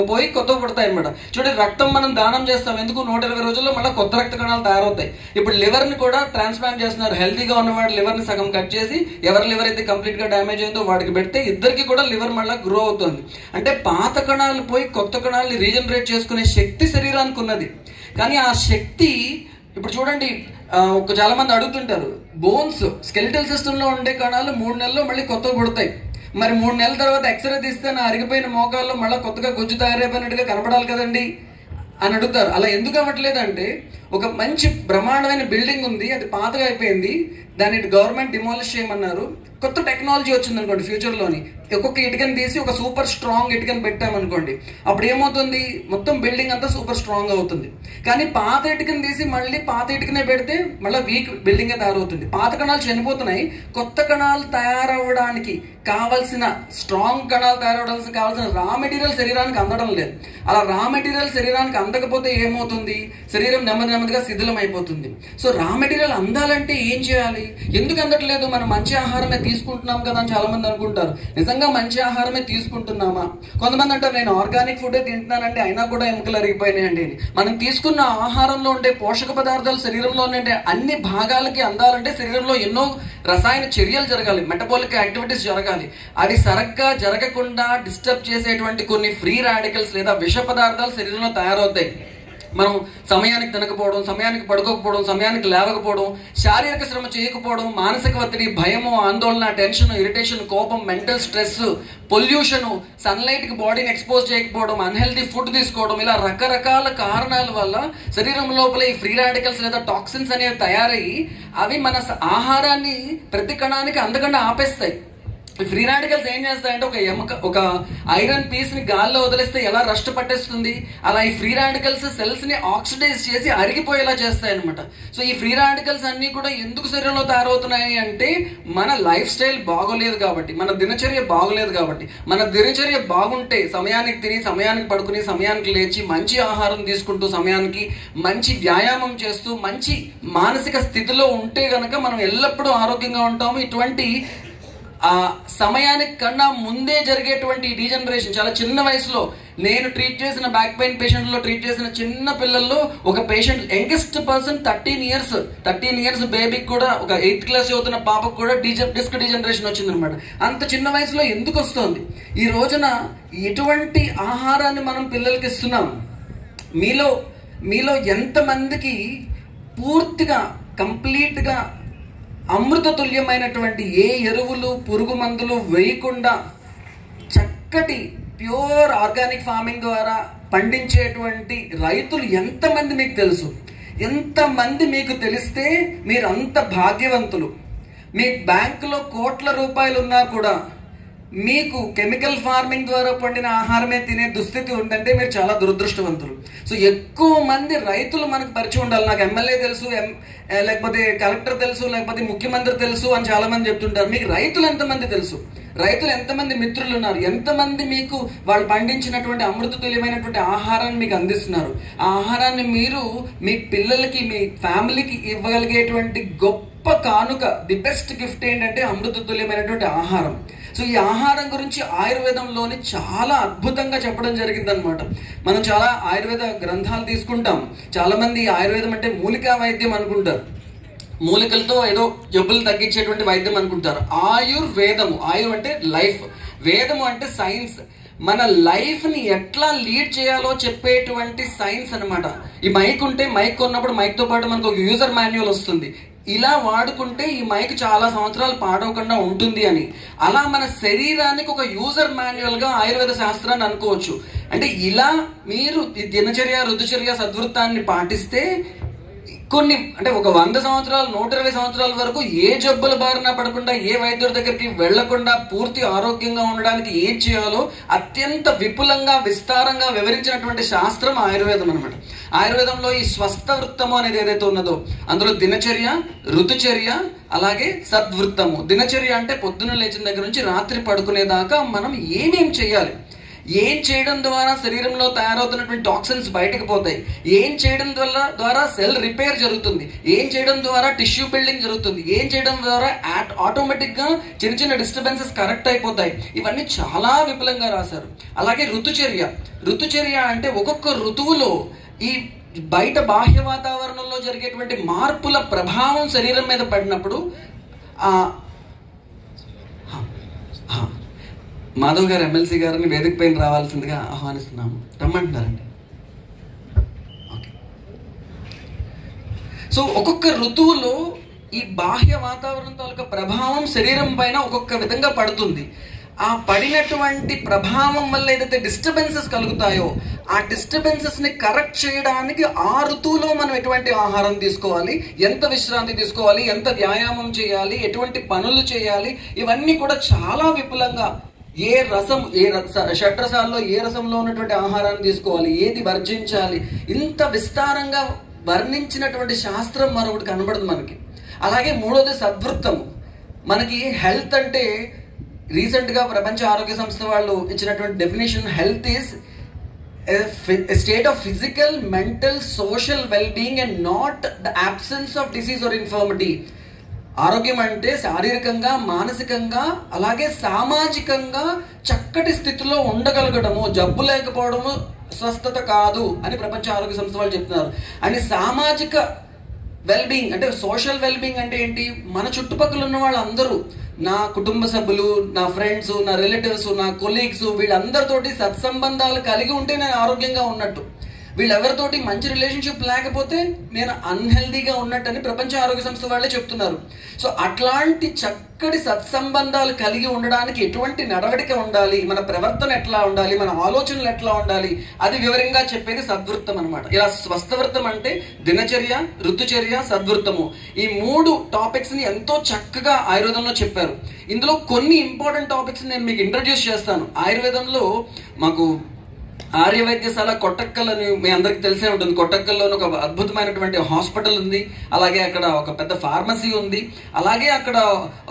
[SPEAKER 5] పోయి కొత్తవి పుడతాయి అనమాట. చూడండి, రక్తం మనం దానం చేస్తాం, ఎందుకు 120 రోజుల్లో మళ్ళీ కొత్త రక్త కణాలు తయారవుతాయి. ఇప్పుడు లివర్ ని కూడా ట్రాన్స్ప్లాంట్ చేస్తున్నారు. హెల్తీగా ఉన్నవాడు లివర్ ని సగం కట్ చేసి, ఎవరి లివర్ అయితే కంప్లీట్ గా డ్యామేజ్ అయిందో వాడికి పెడితే ఇద్దరికి కూడా లివర్ మళ్ళీ గ్రో అవుతుంది. అంటే పాత కణాలు పోయి కొత్త కణాలని రీజనరేట్ చేసుకునే శక్తి శరీరానికి ఉన్నది. కానీ ఆ శక్తి, ఇప్పుడు చూడండి, చాలా మంది అడుగుతుంటారు, బోన్స్ స్కెలిటల్ సిస్టమ్ లో ఉండే కణాలు 3 నెలల్లో మళ్ళీ కొత్తగా పుడతాయి. మరి 3 నెలల తర్వాత ఎక్స్రే తీస్తే నా అరిగిపోయిన మోకాల్లో మళ్ళీ కొత్తగా గుజ్జు తయారైపోయినట్టుగా కనపడాలి కదండి అని అడుగుతారు. అలా ఎందుకు అవ్వట్లేదంటే, ఒక మంచి బ్రహ్మాండమైన బిల్డింగ్ ఉంది, అది పాతగా అయిపోయింది, దాన్ని గవర్నమెంట్ డిమాలిష్ చేయమన్నారు. కొత్త టెక్నాలజీ వచ్చింది అనుకోండి, ఫ్యూచర్లోని ఒక్కొక్క ఇటుకని తీసి ఒక సూపర్ స్ట్రాంగ్ ఇటుకని పెట్టామనుకోండి, అప్పుడు ఏమవుతుంది, మొత్తం బిల్డింగ్ అంతా సూపర్ స్ట్రాంగ్ అవుతుంది. కానీ పాత ఇటుకని తీసి మళ్ళీ పాత ఇటుకనే పెడితే మళ్ళీ వీక్ బిల్డింగే తయారవుతుంది. పాత కణాలు చనిపోతున్నాయి, కొత్త కణాలు తయారవడానికి కావాల్సిన స్ట్రాంగ్ కణాలు తయారవడానికి కావాల్సిన రా మెటీరియల్ శరీరానికి అందడం లేదు. అలా రా మెటీరియల్ శరీరానికి అందకపోతే ఏమవుతుంది, శరీరం నెమ్మదిగా శిథిలం అయిపోతుంది. సో రా మెటీరియల్ అందాలంటే ఏం చేయాలి? ఎందుకు అందట్లేదు? మనం మంచి ఆహారమే తీసుకుంటున్నాం కదా అని చాలా మంది అనుకుంటారు. నిజంగా మంచి ఆహారమే తీసుకుంటున్నామా? కొంతమంది అంటారు, నేను ఆర్గానిక్ ఫుడే తింటున్నానంటే అయినా కూడా ఎముకలు అరిగిపోయినాయండి. మనం తీసుకున్న ఆహారంలో ఉండే పోషక పదార్థాలు శరీరంలో ఉండే అన్ని భాగాలకి అందాలంటే శరీరంలో ఎన్నో రసాయన చర్యలు జరగాలి, మెటబాలిక్ యాక్టివిటీస్ జరగాలి. అవి సరిగ్గా జరగకుండా డిస్టర్బ్ చేసేటువంటి కొన్ని ఫ్రీ రాడికల్స్ లేదా విష పదార్థాలు శరీరంలో తయారవుతాయి. మనం సమయానికి తినకపోవడం, సమయానికి పడుకోకపోవడం, సమయానికి లేవకపోవడం, శారీరక శ్రమ చేయకపోవడం, మానసిక ఒత్తిడి, భయము, ఆందోళన, టెన్షన్, ఇరిటేషన్, కోపం, మెంటల్ స్ట్రెస్, పొల్యూషన్, సన్లైట్ కి బాడీని ఎక్స్పోజ్ చేయకపోవడం, అన్హెల్తీ ఫుడ్ తీసుకోవడం, ఇలా రకరకాల కారణాల వల్ల శరీరం లోపల ఈ ఫ్రీ రాడికల్స్ లేదా టాక్సిన్స్ అనేవి తయారయ్యి అవి మన ఆహారాన్ని ప్రతి కణానికి అందకుండా ఆపేస్తాయి. ఫ్రీ రాడికల్స్ ఏం చేస్తాయంటే, ఒక ఐరన్ పీస్ ని గాల్లో వదిలేస్తే ఎలా రస్ట్ పట్టేస్తుంది, అలా ఈ ఫ్రీ రాడికల్స్ సెల్స్ ని ఆక్సిడైజ్ చేసి అరిగిపోయేలా చేస్తాయి అనమాట. సో ఈ ఫ్రీ రాడికల్స్ అన్ని కూడా ఎందుకు శరీరంలో తయారవుతున్నాయి అంటే, మన లైఫ్ స్టైల్ బాగోలేదు కాబట్టి, మన దినచర్య బాగోలేదు కాబట్టి. మన దినచర్య బాగుంటే, సమయానికి తిని, సమయానికి పడుకుని, సమయానికి లేచి, మంచి ఆహారం తీసుకుంటూ, సమయానికి మంచి వ్యాయామం చేస్తూ, మంచి మానసిక స్థితిలో ఉంటే గనక మనం ఎల్లప్పుడూ ఆరోగ్యంగా ఉంటాము. ఇటువంటి ఆ సమయానికి కన్నా ముందే జరిగేటువంటి డీజనరేషన్ చాలా చిన్న వయసులో నేను ట్రీట్ చేసిన బ్యాక్ పెయిన్ పేషెంట్లో ట్రీట్ చేసిన చిన్న పిల్లల్లో ఒక పేషెంట్ యంగెస్ట్ పర్సన్ 13 ఇయర్స్ బేబీకి కూడా, ఒక 8th క్లాస్ చదువుతున్న పాపకు కూడా డిస్క్ డీజనరేషన్ వచ్చిందనమాట. అంత చిన్న వయసులో ఎందుకు వస్తుంది? ఈ రోజున ఎటువంటి ఆహారాన్ని మనం పిల్లలకి ఇస్తున్నాం? మీలో ఎంతమందికి పూర్తిగా కంప్లీట్గా అమృతతుల్యమైనటువంటి ఏ ఎరువులు పురుగు మందులు వేయకుండా చక్కటి ప్యూర్ ఆర్గానిక్ ఫార్మింగ్ ద్వారా పండించేటువంటి రైతులు ఎంతమంది మీకు తెలుసు? ఎంతమంది మీకు తెలిస్తే మీరు అంత భాగ్యవంతులు. మీ బ్యాంకులో కోట్ల రూపాయలు ఉన్నా కూడా మీకు కెమికల్ ఫార్మింగ్ ద్వారా పండిన ఆహారమే తినే దుస్థితి ఉందంటే మీరు చాలా దురదృష్టవంతులు. సో ఎక్కువ మంది రైతులు మనకు పరిచయం ఉండాలి. నాకు ఎమ్మెల్యే తెలుసు, లేకపోతే కలెక్టర్ తెలుసు, లేకపోతే ముఖ్యమంత్రి తెలుసు అని చాలా మంది చెప్తుంటారు. మీకు రైతులు ఎంతమంది తెలుసు? రైతులు ఎంతమంది మిత్రులు ఉన్నారు? ఎంతమంది మీకు వాళ్ళు పండించినటువంటి అమృతతుల్యమైనటువంటి ఆహారాన్ని మీకు అందిస్తున్నారు? ఆ ఆహారాన్ని మీరు మీ పిల్లలకి, మీ ఫ్యామిలీకి ఇవ్వగలిగేటువంటి గొప్ప కానుక, ది బెస్ట్ గిఫ్ట్ ఏంటంటే అమృతతుల్యమైనటువంటి ఆహారం. సో ఈ ఆహారం గురించి ఆయుర్వేదంలోని చాలా అద్భుతంగా చెప్పడం జరిగిందనమాట. మనం చాలా ఆయుర్వేద గ్రంథాలు తీసుకుంటాం. చాలా మంది ఆయుర్వేదం అంటే మూలికా వైద్యం అనుకుంటారు, మూలికలతో ఏదో జబ్బులు తగ్గించేటువంటి వైద్యం అనుకుంటారు. ఆయుర్వేదము, ఆయు అంటే లైఫ్, వేదము అంటే సైన్స్. మన లైఫ్ని ఎట్లా లీడ్ చేయాలో చెప్పేటువంటి సైన్స్ అనమాట. ఈ మైక్ ఉంటే మైక్ కొన్నప్పుడు మైక్తో పాటు మనకు ఒక యూజర్ మాన్యువల్ వస్తుంది. ఇలా వాడుకుంటే ఈ మైక్ చాలా సంవత్సరాలు పాడవకుండా ఉంటుంది అని. అలా మన శరీరానికి ఒక యూజర్ మాన్యువల్గా ఆయుర్వేద శాస్త్రాన్ని అనుకోవచ్చు. అంటే ఇలా మీరు ఈ దినచర్య, ఋతుచర్య, సద్వృత్తాన్ని పాటిస్తే కొన్ని అంటే ఒక 100 సంవత్సరాలు 120 సంవత్సరాల వరకు ఏ జబ్బుల బారిన పడకుండా, ఏ వైద్యుడి దగ్గరికి వెళ్లకుండా పూర్తి ఆరోగ్యంగా ఉండడానికి ఏం చేయాలో అత్యంత విపులంగా విస్తారంగా వివరించినటువంటి శాస్త్రం ఆయుర్వేదం అనమాట. ఆయుర్వేదంలో ఈ స్వస్థ వృత్తము అనేది ఏదైతే ఉన్నదో అందులో దినచర్య, ఋతుచర్య, అలాగే సద్వృత్తము. దినచర్య అంటే పొద్దున లేచిన దగ్గర నుంచి రాత్రి పడుకునేదాకా మనం ఏమేం చేయాలి, ఏం చేయడం ద్వారా శరీరంలో తయారవుతున్నటువంటి టాక్సిన్స్ బయటకు పోతాయి, ఏం చేయడం ద్వారా సెల్ రిపేర్ జరుగుతుంది, ఏం చేయడం ద్వారా టిష్యూ బిల్డింగ్ జరుగుతుంది, ఏం చేయడం ద్వారా ఆటోమేటిక్గా చిన్న చిన్న డిస్టర్బెన్సెస్ కరెక్ట్ అయిపోతాయి. ఇవన్నీ చాలా విపులంగా రాశారు. అలాగే ఋతుచర్య అంటే ఒక్కొక్క ఋతువులో ఈ బయట బాహ్య వాతావరణంలో జరిగేటువంటి మార్పుల ప్రభావం శరీరం మీద పడినప్పుడు మాధవ్ గారు ఎమ్మెల్సీ గారిని వేదిక పైన రావాల్సిందిగా ఆహ్వానిస్తున్నాము. రమ్మంటున్నారండి. ఓకే. సో ఒక్కొక్క ఋతువులో ఈ బాహ్య వాతావరణం తాలూకా ప్రభావం శరీరం పైన ఒక్కొక్క విధంగా పడుతుంది. ఆ పడినటువంటి ప్రభావం వల్ల ఏదైతే డిస్టర్బెన్సెస్ కలుగుతాయో ఆ డిస్టర్బెన్సెస్ని కరెక్ట్ చేయడానికి ఆ ఋతువులో మనం ఎటువంటి ఆహారం తీసుకోవాలి, ఎంత విశ్రాంతి తీసుకోవాలి, ఎంత వ్యాయామం చేయాలి, ఎటువంటి పనులు చేయాలి, ఇవన్నీ కూడా చాలా విపులంగా ఏ రసం, షడ్రసాల్లో ఏ రసంలో ఉన్నటువంటి ఆహారాన్ని తీసుకోవాలి, ఏది వర్జించాలి, ఇంత విస్తారంగా వర్ణించినటువంటి శాస్త్రం మరొకటి కనబడదు మనకి. అలాగే మూడోది సద్వృత్తము. మనకి హెల్త్ అంటే రీసెంట్గా ప్రపంచ ఆరోగ్య సంస్థ వాళ్ళు ఇచ్చినటువంటి definition, health is a state of physical, mental, social well-being and not the absence of disease or infirmity. ఆరోగ్యం అంటే శారీరకంగా, మానసికంగా, అలాగే సామాజికంగా చక్కటి స్థితిలో ఉండగలగడము, జబ్బు లేకపోవడము స్వస్థత కాదు అని ప్రపంచ ఆరోగ్య సంస్థ వాళ్ళు చెప్తున్నారు. అని సామాజిక వెల్బీయింగ్ అంటే సోషల్ వెల్బీయింగ్ అంటే ఏంటి? మన చుట్టుపక్కల ఉన్న వాళ్ళందరూ, నా కుటుంబ సభ్యులు, నా ఫ్రెండ్స్, నా రిలేటివ్స్, నా కొలీగ్స్, వీళ్ళందరితోటి సత్సంబంధాలు కలిగి ఉంటే నేను ఆరోగ్యంగా ఉన్నట్టు. వీళ్ళెవరితోటి మంచి రిలేషన్షిప్ లేకపోతే నేను అన్హెల్దీగా ఉన్నట్టని ప్రపంచ ఆరోగ్య సంస్థ వాళ్ళే చెప్తున్నారు. సో అట్లాంటి చక్కటి సత్సంబంధాలు కలిగి ఉండడానికి ఎటువంటి నడవడిక ఉండాలి, మన ప్రవర్తన ఎట్లా ఉండాలి, మన ఆలోచనలు ఎట్లా ఉండాలి, అది వివరంగా చెప్పేది సద్వృత్తం అనమాట. ఇలా స్వస్థవృత్తం అంటే దినచర్య, ఋతుచర్య, సద్వృత్తము, ఈ 3 టాపిక్స్ని ఎంతో చక్కగా ఆయుర్వేదంలో చెప్పారు. ఇందులో కొన్ని ఇంపార్టెంట్ టాపిక్స్ నేను మీకు ఇంట్రడ్యూస్ చేస్తాను. ఆయుర్వేదంలో మాకు ఆర్య వైద్యశాల కొట్టక్కల్ అని మీ అందరికి తెలిసే ఉంటుంది. కొట్టక్కల్లో ఒక అద్భుతమైనటువంటి హాస్పిటల్ ఉంది, అలాగే అక్కడ ఒక పెద్ద ఫార్మసీ ఉంది, అలాగే అక్కడ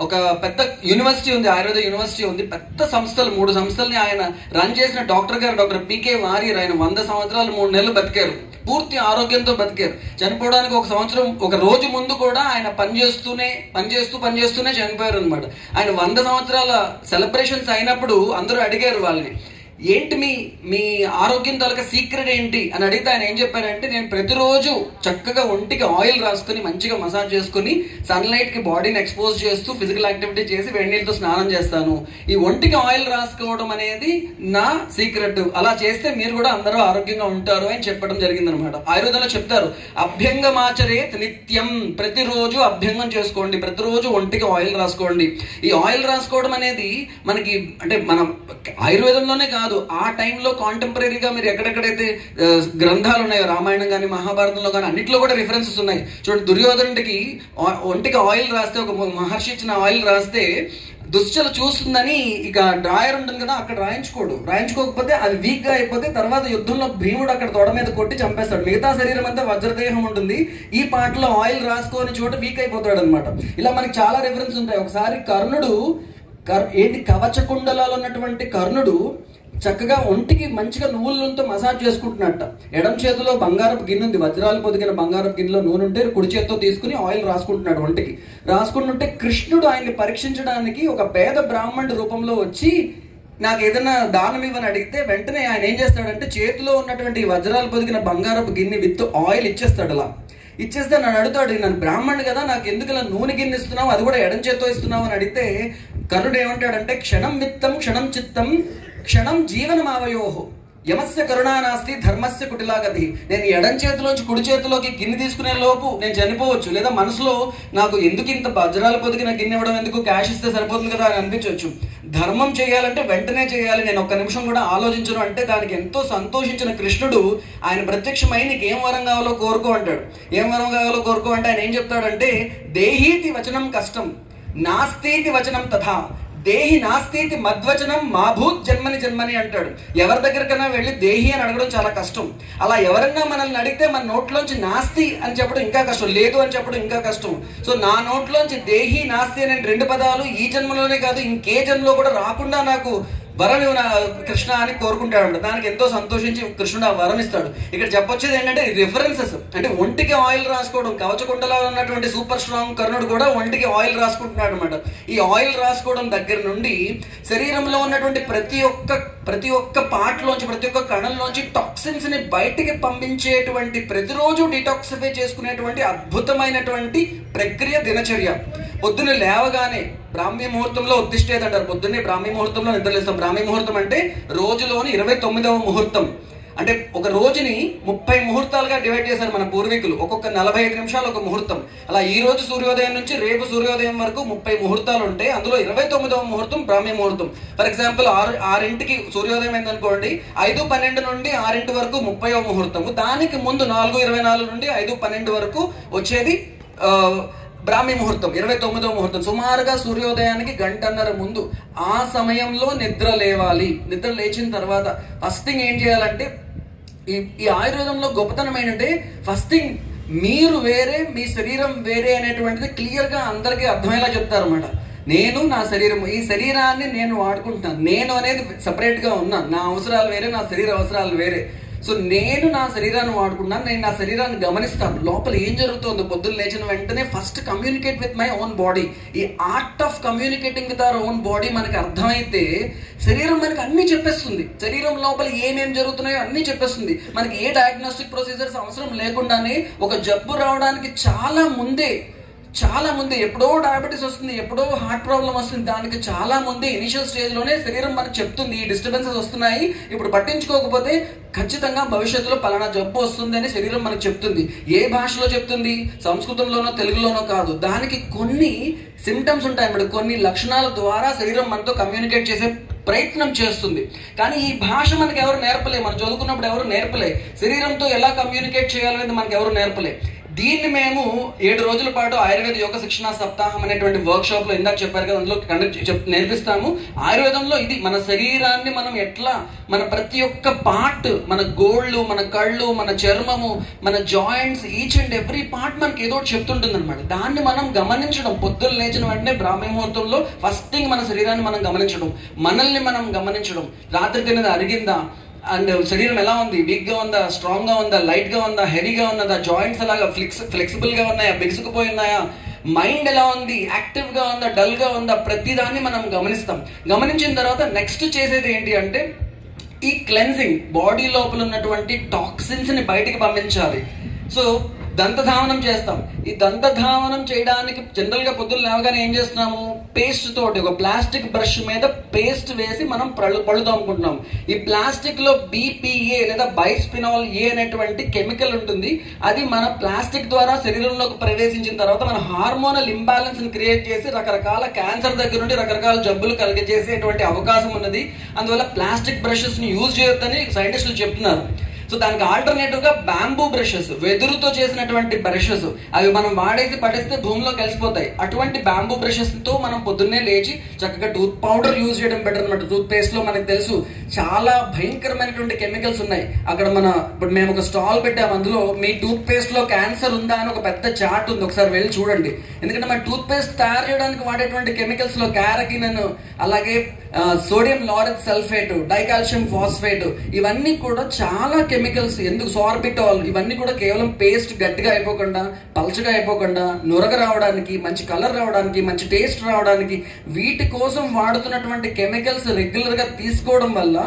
[SPEAKER 5] ఒక పెద్ద యూనివర్సిటీ ఉంది, ఆయుర్వేద యూనివర్సిటీ ఉంది. పెద్ద సంస్థలు, 3 సంస్థల్ని ఆయన రన్ చేసిన డాక్టర్ గారు డాక్టర్ పికే వారియర్. ఆయన 100 సంవత్సరాలు 3 నెలలు బతికారు. పూర్తి ఆరోగ్యంతో బతికారు. చనిపోవడానికి 1 సంవత్సరం 1 రోజు ముందు కూడా ఆయన పనిచేస్తూనే చనిపోయారు అనమాట. ఆయన 100 సంవత్సరాల సెలబ్రేషన్స్ అయినప్పుడు అందరూ అడిగారు వాళ్ళని, ఏంటి మీ ఆరోగ్యం తాలూకా సీక్రెట్ ఏంటి అని అడిగితే ఆయన ఏం చెప్పారంటే, నేను ప్రతిరోజు చక్కగా ఒంటికి ఆయిల్ రాసుకుని మంచిగా మసాజ్ చేసుకుని సన్లైట్ కి బాడీని ఎక్స్పోజ్ చేస్తూ ఫిజికల్ యాక్టివిటీ చేసి వేడి నీళ్ళతో స్నానం చేస్తాను. ఈ ఒంటికి ఆయిల్ రాసుకోవడం అనేది నా సీక్రెట్. అలా చేస్తే మీరు కూడా అందరూ ఆరోగ్యంగా ఉంటారు అని చెప్పడం జరిగింది అనమాట. ఆయుర్వేదంలో చెప్తారు, అభ్యంగమాచరేత్ నిత్యం, ప్రతిరోజు అభ్యంగం చేసుకోండి, ప్రతిరోజు ఒంటికి ఆయిల్ రాసుకోండి. ఈ ఆయిల్ రాసుకోవడం అనేది మనకి అంటే మనం ఆయుర్వేదంలోనే కాదు, ఆ టైంలో కాంటెంపరీగా మీరు ఎక్కడెక్కడైతే గ్రంథాలు ఉన్నాయో, రామాయణం కానీ మహాభారతంలో కానీ అన్నింటిలో కూడా రిఫరెన్సెస్ ఉన్నాయి. చూడండి, దుర్యోధనుడికి ఒంటికి ఆయిల్ రాస్తే, ఒక మహర్షి ఇచ్చిన ఆయిల్ రాస్తే దుశ్చల చూస్తుందని ఇక డ్రాయర్ ఉంటుంది కదా, అక్కడ రాయించుకోకపోతే అది వీక్ గా అయిపోతే తర్వాత యుద్ధంలో భీముడు అక్కడ తొడ మీద కొట్టి చంపేస్తాడు. మిగతా శరీరం అంతా వజ్రదేహం ఉంటుంది, ఈ పాటలో ఆయిల్ రాసుకోని చోట వీక్ అయిపోతాడు అనమాట. ఇలా మనకి చాలా రిఫరెన్స్ ఉంటాయి. ఒకసారి కర్ణుడు కవచకుండలాలు ఉన్నటువంటి కర్ణుడు చక్కగా ఒంటికి మంచిగా నువ్వుల నూనెతో మసాజ్ చేసుకుంటున్నట్ట. ఎడం చేతిలో బంగారపు గిన్నె ఉంది, వజ్రాలు పొదిగిన బంగారపు గిన్నెలో నూనె ఉంటే కుడి చేతితో తీసుకుని ఆయిల్ రాసుకుంటున్నాడు ఒంటికి. రాసుకుంటుంటే కృష్ణుడు ఆయన్ని పరీక్షించడానికి ఒక పేద బ్రాహ్మణుడి రూపంలో వచ్చి నాకు ఏదైనా దానం ఇవ్వని అడిగితే వెంటనే ఆయన ఏం చేస్తాడంటే చేతిలో ఉన్నటువంటి వజ్రాలు పొదిగిన బంగారపు గిన్నె విత్ ఆయిల్ ఇచ్చేస్తాడు. అలా ఇచ్చేస్తే నన్ను అడుగుతాడు, నన్ను బ్రాహ్మణుడు కదా, నాకు ఎందుకు ఇలా నూనె గిన్నె ఇస్తున్నావు, అది కూడా ఎడం చేత్తో ఇస్తున్నావు అని అడిగితే కర్ణుడు ఏమంటాడంటే, క్షణం విత్తం క్షణం చిత్తం క్షణం జీవనమావయోహో యమస్య కరుణా నాస్తి ధర్మస్య కుటిలాగతి. నేను ఎడం చేతిలోంచి కుడి చేతిలోకి గిన్నె తీసుకునే లోపు నేను చనిపోవచ్చు, లేదా మనసులో నాకు ఎందుకు ఇంత వజ్రాల పొదిగిన గిన్నె ఇవ్వడం ఎందుకు, క్యాష్ ఇస్తే సరిపోతుంది కదా అని అనిపించవచ్చు. ధర్మం చేయాలంటే వెంటనే చేయాలి, నేను 1 నిమిషం కూడా ఆలోచించను అంటే దానికి ఎంతో సంతోషించిన కృష్ణుడు ఆయన ప్రత్యక్షమై నీకు ఏం వరం కావాలో కోరుకో అంటాడు. ఏం వరం కావాలో కోరుకో అంటే ఆయన ఏం చెప్తాడంటే, దేహీతి వచనం కష్టం నాస్తీతి వచనం తథా దేహి నాస్తీతి మద్వచనం మాభూత్ జన్మని అంటాడు. ఎవరి దగ్గరకైనా వెళ్ళి దేహి అని అడగడం చాలా కష్టం. అలా ఎవరన్నా మనల్ని అడిగితే మన నోట్లోంచి నాస్తి అని చెప్పడం ఇంకా కష్టం, లేదు అని చెప్పడం ఇంకా కష్టం. సో నా నోట్లోంచి దేహి నాస్తి అనే 2 పదాలు ఈ జన్మలోనే కాదు ఇంకే జన్మలో కూడా రాకుండా నాకు వరం కృష్ణ అని కోరుకుంటాడు. దానికి ఎంతో సంతోషించి కృష్ణుడు ఆ వరం ఇస్తాడు. ఇక్కడ చెప్పొచ్చేది ఏంటంటే రిఫరెన్సెస్, అంటే ఒంటికి ఆయిల్ రాసుకోవడం. కవచకుండలో ఉన్నటువంటి సూపర్ స్ట్రాంగ్ కర్ణుడు కూడా ఒంటికి ఆయిల్ రాసుకుంటున్నాడు అనమాట. ఈ ఆయిల్ రాసుకోవడం దగ్గర నుండి శరీరంలో ఉన్నటువంటి ప్రతి ఒక్క పార్ట్లోంచి, ప్రతి ఒక్క కణంలోంచి టాక్సిన్స్ ని బయటికి పంపించేటువంటి, ప్రతిరోజు డిటాక్సిఫై చేసుకునేటువంటి అద్భుతమైనటువంటి ప్రక్రియ దినచర్య. పొద్దున్న లేవగానే బ్రాహ్మీ ముహూర్తంలో ఉత్తిష్టేది అంటారు. పొద్దున్నే బ్రాహ్మీ ముహూర్తంలో నిద్రలేస్తాం. బ్రాహ్మీ ముహూర్తం అంటే రోజులోని 29వ ముహూర్తం. అంటే ఒక రోజుని 30 ముహూర్తాలుగా డివైడ్ చేశారు మన పూర్వీకులు. ఒక్కొక్క 45 నిమిషాలు ఒక ముహూర్తం. అలా ఈ రోజు సూర్యోదయం నుంచి రేపు సూర్యోదయం వరకు 30 ముహూర్తాలు ఉంటాయి. అందులో 29వ ముహూర్తం బ్రాహ్మీ ముహూర్తం. ఫర్ ఎగ్జాంపుల్ 6ంటికి సూర్యోదయం అయిందనుకోండి, 5:12 నుండి 6 వరకు 30వ ముహూర్తము. దానికి ముందు 4:24 నుండి 5:12 వరకు వచ్చేది బ్రాహ్మీ ముహూర్తం, 29వ ముహూర్తం. సుమారుగా సూర్యోదయానికి 1.5 గంటల ముందు ఆ సమయంలో నిద్ర లేవాలి. నిద్ర లేచిన తర్వాత ఫస్ట్ థింగ్ ఏం చేయాలంటే, ఈ ఆయుర్వేదంలో గొప్పతనం ఏంటంటే ఫస్ట్ థింగ్ మీరు వేరే, మీ శరీరం వేరే అనేటువంటిది క్లియర్ గా అందరికీ అర్థమయ్యేలా చెప్తారు అన్నమాట. నేను నా శరీరం, ఈ శరీరాన్ని నేను వాడుకుంటున్నాను. నేను అనేది సపరేట్ గా ఉన్నాను. నా అవసరాలు వేరే, నా శరీర అవసరాలు వేరే. సో నేను నా శరీరాన్ని వాడుకున్నాను, నేను నా శరీరాన్ని గమనిస్తాను. లోపల ఏం జరుగుతుందో పొద్దున్న లేచిన వెంటనే first communicate with my own body. ఈ art of communicating with our own body మనకి అర్థమైతే శరీరం మనకి అన్ని చెప్పేస్తుంది. శరీరం లోపల ఏమేం జరుగుతున్నాయో అన్ని చెప్పేస్తుంది. మనకి ఏ డయాగ్నోస్టిక్ ప్రొసీజర్స్ అవసరం లేకుండానే ఒక జబ్బు రావడానికి చాలా ముందే ఎప్పుడో డయాబెటీస్ వస్తుంది, ఎప్పుడో హార్ట్ ప్రాబ్లం వస్తుంది, దానికి చాలా ముందే ఇనిషియల్ స్టేజ్ లోనే శరీరం మనకు చెప్తుంది ఈ డిస్టర్బెన్సెస్ వస్తున్నాయి, ఇప్పుడు పట్టించుకోకపోతే ఖచ్చితంగా భవిష్యత్తులో పలానా జబ్బు వస్తుంది అని శరీరం మనకు చెప్తుంది. ఏ భాషలో చెప్తుంది? సంస్కృతంలోనో తెలుగులోనో కాదు. దానికి కొన్ని సిమ్టమ్స్ ఉంటాయి అన్నమాట. కొన్ని లక్షణాల ద్వారా శరీరం మనతో కమ్యూనికేట్ చేసే ప్రయత్నం చేస్తుంది. కానీ ఈ భాష మనకు ఎవరు నేర్పలే. మనం చదువుకున్నప్పుడు ఎవరు నేర్పలే. శరీరంతో ఎలా కమ్యూనికేట్ చేయాలనేది మనకు ఎవరు నేర్పలే. దీన్ని మేము 7 రోజుల పాటు ఆయుర్వేద యోగ శిక్షణ సప్తాహం అనేటువంటి వర్క్ షాప్ లో ఇందాక చెప్పారు కదా, అందులో నేర్పిస్తాము. ఆయుర్వేదంలో ఇది మన శరీరాన్ని మనం ఎట్లా, మన ప్రతి ఒక్క పార్ట్, మన గోళ్ళు, మన కళ్ళు, మన చర్మము, మన joints, each and every part మనకి ఏదో చెప్తుంటుంది అనమాట. దాన్ని మనం గమనించడం, పొద్దున్న లేచిన వెంటనే బ్రాహ్మీ ముహూర్తంలో ఫస్ట్ థింగ్ మన శరీరాన్ని మనం గమనించడం, మనల్ని మనం గమనించడం. రాత్రి తిన్నది అరిగిందా, అండ్ శరీరం ఎలా ఉంది, వీక్గా ఉందా, స్ట్రాంగ్గా ఉందా, లైట్గా ఉందా, హెవీగా ఉన్నదా, జాయింట్స్ అలాగా ఫ్లెక్సిబుల్గా ఉన్నాయా, బిగుసుకుపోయి ఉన్నాయా, మైండ్ ఎలా ఉంది, యాక్టివ్గా ఉందా, డల్గా ఉందా, ప్రతిదాన్ని మనం గమనిస్తాం. గమనించిన తర్వాత నెక్స్ట్ చేసేది ఏంటి అంటే ఈ క్లెన్సింగ్, బాడీ లోపల ఉన్నటువంటి టాక్సిన్స్ని బయటికి పంపించాలి. సో దంతధావనం చేస్తాం. ఈ దంతధావనం చేయడానికి జనరల్గా పొద్దున్న లేవగానే ఏం చేస్తున్నాము, పేస్ట్ తోటి ఒక ప్లాస్టిక్ బ్రష్ మీద పేస్ట్ వేసి మనం పళ్ళు తోముకుంటున్నాం. ఈ ప్లాస్టిక్ లో BPA లేదా బైస్పినాల్ ఏ అనేటువంటి కెమికల్ ఉంటుంది. అది మన ప్లాస్టిక్ ద్వారా శరీరంలోకి ప్రవేశించిన తర్వాత మన హార్మోనల్ ఇంబ్యాలెన్స్ ని క్రియేట్ చేసి రకరకాల క్యాన్సర్ దగ్గర నుండి రకరకాల జబ్బులు కలిగజేసేటువంటి అవకాశం ఉన్నది. అందువల్ల ప్లాస్టిక్ బ్రషెస్ ని యూజ్ చేయొద్దని సైంటిస్టులు చెప్తున్నారు. సో దానికి ఆల్టర్నేటివ్ గా బ్యాంబూ బ్రషెస్, వెదురుతో చేసినటువంటి బ్రషెస్, అవి మనం వాడేసి పడేస్తే భూమిలో కలిసిపోతాయి. అటువంటి బ్యాంబూ బ్రషెస్ తో మనం పొద్దున్నే లేచి చక్కగా టూత్ పౌడర్ యూజ్ చేయడం బెటర్ అనమాట. టూత్ పేస్ట్ లో మనకు తెలుసు చాలా భయంకరమైనటువంటి కెమికల్స్ ఉన్నాయి. అక్కడ ఇప్పుడు మేము ఒక స్టాల్ పెట్టాము, అందులో మీ టూత్ పేస్ట్ లో క్యాన్సర్ ఉందా అని ఒక పెద్ద చార్ట్ ఉంది, ఒకసారి వెళ్ళి చూడండి. ఎందుకంటే మన టూత్ పేస్ట్ తయారు చేయడానికి వాడేటువంటి కెమికల్స్ లో క్యారకిన్, అలాగే sodium laureth sulphate, dicalcium phosphate, ఇవన్నీ కూడా చాలా కెమికల్స్. ఎందుకు సార్బిటాల్, ఇవన్నీ కూడా కేవలం పేస్ట్ గట్టిగా అయిపోకుండా, పల్చగా అయిపోకుండా, నురగ రావడానికి, మంచి కలర్ రావడానికి, మంచి టేస్ట్ రావడానికి, వీటి కోసం వాడుతున్నటువంటి కెమికల్స్ రెగ్యులర్ గా తీసుకోవడం వల్ల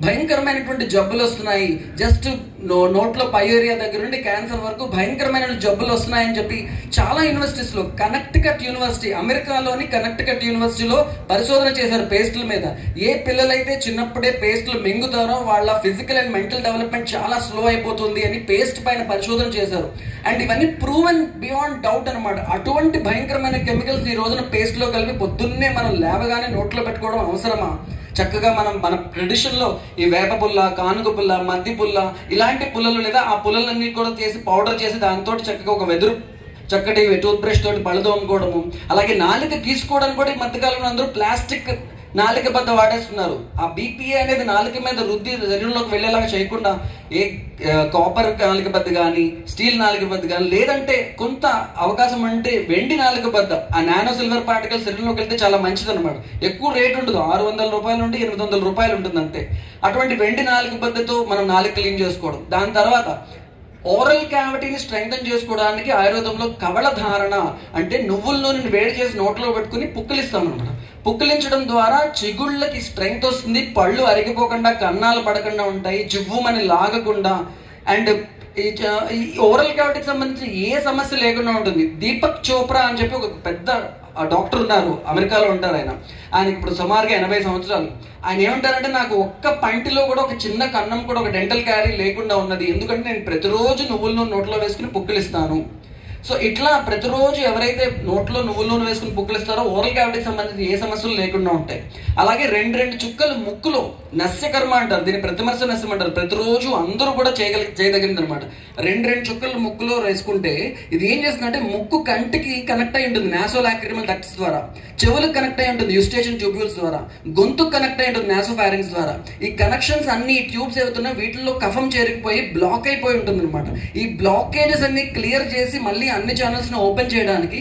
[SPEAKER 5] భయంకరమైనటువంటి జబ్బులు వస్తున్నాయి. జస్ట్ నోట్లో పై ఏరియా దగ్గర నుండి క్యాన్సర్ వరకు భయంకరమైన జబ్బులు వస్తున్నాయని చెప్పి చాలా యూనివర్సిటీస్ లో, కనెక్టికట్ యూనివర్సిటీ, అమెరికాలోని కనెక్టికట్ యూనివర్సిటీలో పరిశోధన చేశారు పేస్టుల మీద. ఏ పిల్లలైతే చిన్నప్పుడే పేస్టులు మింగుతారో వాళ్ళ ఫిజికల్ అండ్ మెంటల్ డెవలప్మెంట్ చాలా స్లో అయిపోతుంది అని పేస్ట్ పైన పరిశోధన చేశారు. అండ్ ఇవన్నీ ప్రూవెన్ బియాండ్ డౌట్ అనమాట. అటువంటి భయంకరమైన కెమికల్స్ ఈ రోజున పేస్ట్ లో కలిపి పొద్దున్నే మనం లేవగానే నోట్లో పెట్టుకోవడం అవసరమా? చక్కగా మన ట్రెడిషన్ లో ఈ వేప పుల్ల, కానుగ పుల్ల, మద్ది పుల్ల, ఇలాంటి పుల్లలు లేదా ఆ పుల్లలన్నీ కూడా చేసి పౌడర్ చేసి దాంతో చక్కగా ఒక వెదురు చక్కటి టూత్ బ్రష్ తోటి పళ్ళు తోముకోవడము. అలాగే నాలుక గీసుకోవడానికి కూడా ఈ మధ్యకాలంలో అందరూ ప్లాస్టిక్ నాలుక బద్ద వాడేస్తున్నారు. ఆ BPA అనేది నాలుక మీద రుద్ది శరీరంలోకి వెళ్ళేలాగా చేయకుండా ఏ కాపర్ నాలుక బద్ద కానీ, స్టీల్ నాలుక బద్ద కానీ, లేదంటే కొంత అవకాశం అంటే వెండి నాలుక బద్ద, ఆ నానో సిల్వర్ పార్టికల్ శరీరంలోకి వెళ్తే చాలా మంచిది అనమాట. ఎక్కువ రేట్ ఉంటుంది, 600 రూపాయల నుండి 800 రూపాయలు ఉంటుంది అంతే. అటువంటి వెండి నాలుక బద్దతో మనం నాలుక క్లీన్ చేసుకోవడం. దాని తర్వాత ఓరల్ క్యావిటీని స్ట్రెంగ్తన్ చేసుకోవడానికి ఆయుర్వేదంలో కవళ ధారణ అంటే నువ్వుల నూనెని వేడి చేసి నోట్లో పెట్టుకుని పుక్కిలిస్తాం అనమాట. పుక్కిలించడం ద్వారా చిగుళ్ళకి స్ట్రెంగ్త్ వస్తుంది, పళ్ళు అరిగిపోకుండా, కన్నాలు పడకుండా ఉంటాయి, జివ్వుమని లాగకుండా. అండ్ ఈ ఓరల్ క్యావిటీకి సంబంధించి ఏ సమస్య లేకుండా ఉంటుంది. దీపక్ చోప్రా అని చెప్పి ఒక పెద్ద డాక్టర్ ఉన్నారు, అమెరికాలో ఉంటారు. ఆయనకి ఇప్పుడు సుమారుగా 80 సంవత్సరాలు. ఆయన ఏమంటారంటే, నాకు ఒక్క పంటిలో కూడా ఒక చిన్న కన్నం కూడా ఒక డెంటల్ క్యారీ లేకుండా ఉన్నది, ఎందుకంటే నేను ప్రతిరోజు నువ్వుల నూనె నోట్లో వేసుకుని పుక్కిలిస్తాను. సో ఇట్లా ప్రతిరోజు ఎవరైతే నోట్లో నువ్వుల నూనె వేసుకుని పుక్కిలిస్తారో ఓరల్ క్యావిటీకి సంబంధించి ఏ సమస్యలు లేకుండా ఉంటాయి. అలాగే 2 చుక్కలు ముక్కులో నస్యకర్మ అంటారు, దీన్ని ప్రతిమర్శ నస్యం అంటారు. ప్రతిరోజు అందరూ కూడా చేయదగినది అనమాట. 2 చుక్కలు ముక్కులో వేసుకుంటే ఇది ఏం చేస్తుందంటే ముక్కు కంటికి కనెక్ట్ అయి ఉంటుంది నాసోలాక్రిమల్ డక్ట్స్ ద్వారా, చెవులకు కనెక్ట్ అయి ఉంటుంది యూస్టేషన్ ట్యూబ్యూల్స్ ద్వారా, గొంతుకు కనెక్ట్ అయి ఉంటుంది నాసోఫారింగ్స్ ద్వారా. ఈ కనెక్షన్స్ అన్ని ట్యూబ్స్ ఏవుతున్నాయి, వీటిలో కఫం చేరిపోయి బ్లాక్ అయిపోయి ఉంటుంది అనమాట. ఈ బ్లాకేజెస్ అన్ని క్లియర్ చేసి మళ్ళీ అన్ని ఛానల్స్ ని ఓపెన్ చేయడానికి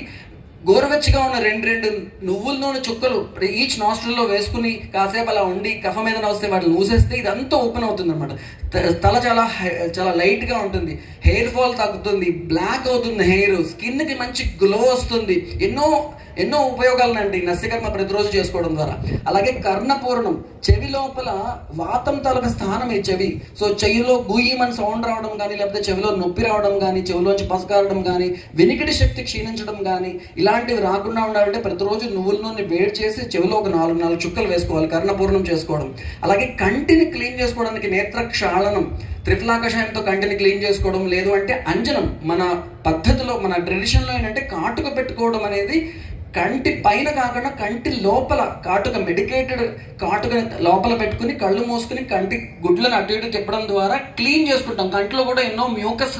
[SPEAKER 5] గోరువెచ్చగా ఉన్న 2 నువ్వుల నూనె చుక్కలు ఈచ్ నాస్ట్రిల్లో వేసుకుని కాసేపు అలా ఉండి కఫం మీద వస్తే వాటిని మూసేస్తే ఇదంతా ఓపెన్ అవుతుంది అనమాట. తల చాలా లైట్ గా ఉంటుంది, హెయిర్ ఫాల్ తగ్గుతుంది, బ్లాక్ అవుతుంది హెయిర్, స్కిన్ కి మంచి గ్లో వస్తుంది. ఎన్నో ఉపయోగాలనండి నస్యకర్మ ప్రతిరోజు చేసుకోవడం ద్వారా. అలాగే కర్ణపూర్ణం, చెవి లోపల వాతం తాలూక స్థానం ఈ చెవి. సో చెవిలో గుయ్యమని సౌండ్ రావడం కానీ, లేకపోతే చెవిలో నొప్పి రావడం కానీ, చెవిలోంచి పసకారడం కానీ, వినికిడి శక్తి క్షీణించడం కానీ, ఇలాంటివి రాకుండా ఉండాలంటే ప్రతిరోజు నువ్వుల నూనె వేడి చేసి చెవిలో ఒక 4 చుక్కలు వేసుకోవాలి, కర్ణపూర్ణం చేసుకోవడం. అలాగే కంటిని క్లీన్ చేసుకోవడానికి నేత్ర క్షాళనం, త్రిఫలాకషాయంతో కంటిని క్లీన్ చేసుకోవడం. లేదు అంటే అంజనం, మన పద్ధతిలో మన ట్రెడిషన్లో ఏంటంటే కాటుక పెట్టుకోవడం అనేది కంటి పైన కాకుండా కంటి లోపల కాటుక, మెడికేటెడ్ కాటుక లోపల పెట్టుకుని కళ్ళు మూసుకుని కంటి గుడ్లను అటు ఇటు తిప్పడం ద్వారా క్లీన్ చేసుకుంటాం. కంటిలో కూడా ఎన్నో మ్యూకస్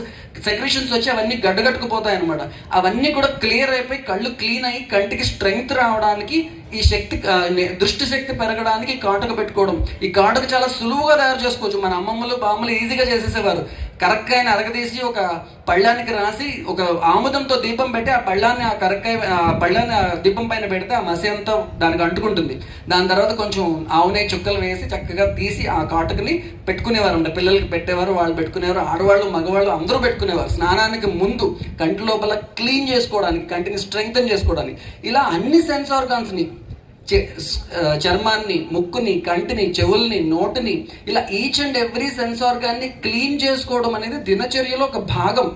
[SPEAKER 5] సెక్రెషన్స్ వచ్చి అవన్నీ గడ్డగట్టుకుపోతాయి అనమాట. అవన్నీ కూడా క్లియర్ అయిపోయి కళ్ళు క్లీన్ అయ్యి కంటికి స్ట్రెంగ్త్ రావడానికి, ఈ శక్తి దృష్టి శక్తి పెరగడానికి కాటుక పెట్టుకోవడం. ఈ కాటుక చాలా సులువుగా తయారు చేసుకోవచ్చు. మన అమ్మమ్మలు బామ్మలు ఈజీగా చేసేసేవారు. కరక్కాయని అరగదీసి ఒక పళ్ళానికి రాసి ఒక ఆముదంతో దీపం పెట్టి ఆ పళ్ళాన్ని ఆ పళ్ళాన్ని దీపం పైన పెడితే ఆ మసి అంతా దానికి అంటుకుంటుంది. దాని తర్వాత కొంచెం ఆవునే చుక్కలు వేసి చక్కగా తీసి ఆ కాటుకుని పెట్టుకునేవారు అంట. పిల్లలకి పెట్టేవారు, వాళ్ళు పెట్టుకునేవారు, ఆడవాళ్ళు మగవాళ్ళు అందరూ పెట్టుకునేవారు. స్నానానికి ముందు కంటి లోపల క్లీన్ చేసుకోవడానికి, కంటిని స్ట్రెంగ్తన్ చేసుకోవడానికి. ఇలా అన్ని సెన్స్ ఆర్గాన్స్ని, చర్మాన్ని, ముక్కుని, కంటిని, చెవుల్ని, నోటిని, ఇలా ఈచ్ అండ్ ఎవ్రీ సెన్స్ ఆర్గాన్ని క్లీన్ చేసుకోవడం అనేది దినచర్యలో ఒక భాగం.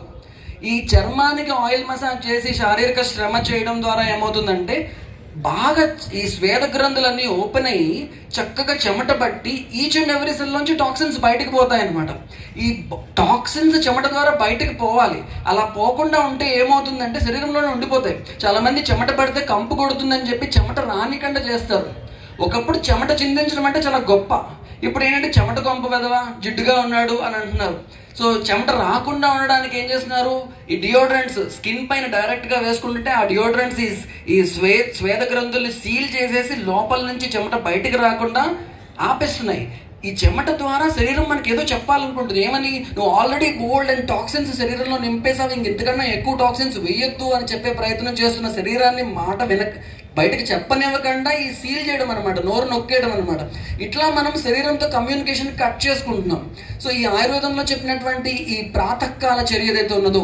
[SPEAKER 5] ఈ చర్మానికి ఆయిల్ మసాజ్ చేసి శారీరక శ్రమ చేయడం ద్వారా ఏమవుతుందంటే బాగా ఈ స్వేద గ్రంథులన్నీ ఓపెన్ అయ్యి చక్కగా చెమట పట్టి ఈచ్ అండ్ ఎవ్రీ సెల్ నుంచి టాక్సిన్స్ బయటకు పోతాయి అన్నమాట. ఈ టాక్సిన్స్ చెమట ద్వారా బయటకు పోవాలి. అలా పోకుండా ఉంటే ఏమవుతుందంటే శరీరంలోనే ఉండిపోతాయి. చాలా మంది చెమట పడితే కంపు కొడుతుందని చెప్పి చెమట రానికుండా చేస్తారు. ఒకప్పుడు చెమట చిందించడం అంటే చాలా గొప్ప. ఇప్పుడు ఏంటంటే చెమట కొంప వెదవా, జిడ్డుగా ఉన్నాడు అని అంటున్నారు. సో చెమట రాకుండా ఉండడానికి ఏం చేస్తున్నారు, ఈ డియోడ్రెంట్స్ స్కిన్ పైన డైరెక్ట్గా వేసుకుంటుంటే ఆ డియోడ్రెంట్స్ ఈ స్వేద గ్రంథుల్ని సీల్ చేసేసి లోపల నుంచి చెమట బయటకు రాకుండా ఆపేస్తున్నాయి. ఈ చెమట ద్వారా శరీరం మనకి ఏదో చెప్పాలనుకుంటుంది. ఏమని, నువ్వు ఆల్రెడీ గోల్డ్ అండ్ టాక్సిన్స్ శరీరంలో నింపేసావు, ఇంకెంతకన్నా ఎక్కువ టాక్సిన్స్ వేయొద్దు అని చెప్పే ప్రయత్నం చేస్తున్న శరీరాన్ని మాట బయటకు చెప్పనివ్వకుండా ఈ సీల్ చేయడం అనమాట, నోరు నొక్కేయడం అనమాట. ఇట్లా మనం శరీరంతో కమ్యూనికేషన్ కట్ చేసుకుంటున్నాం. సో ఈ ఆయుర్వేదంలో చెప్పినటువంటి ఈ ప్రాతకాల చర్య ఏదైతే ఉన్నదో,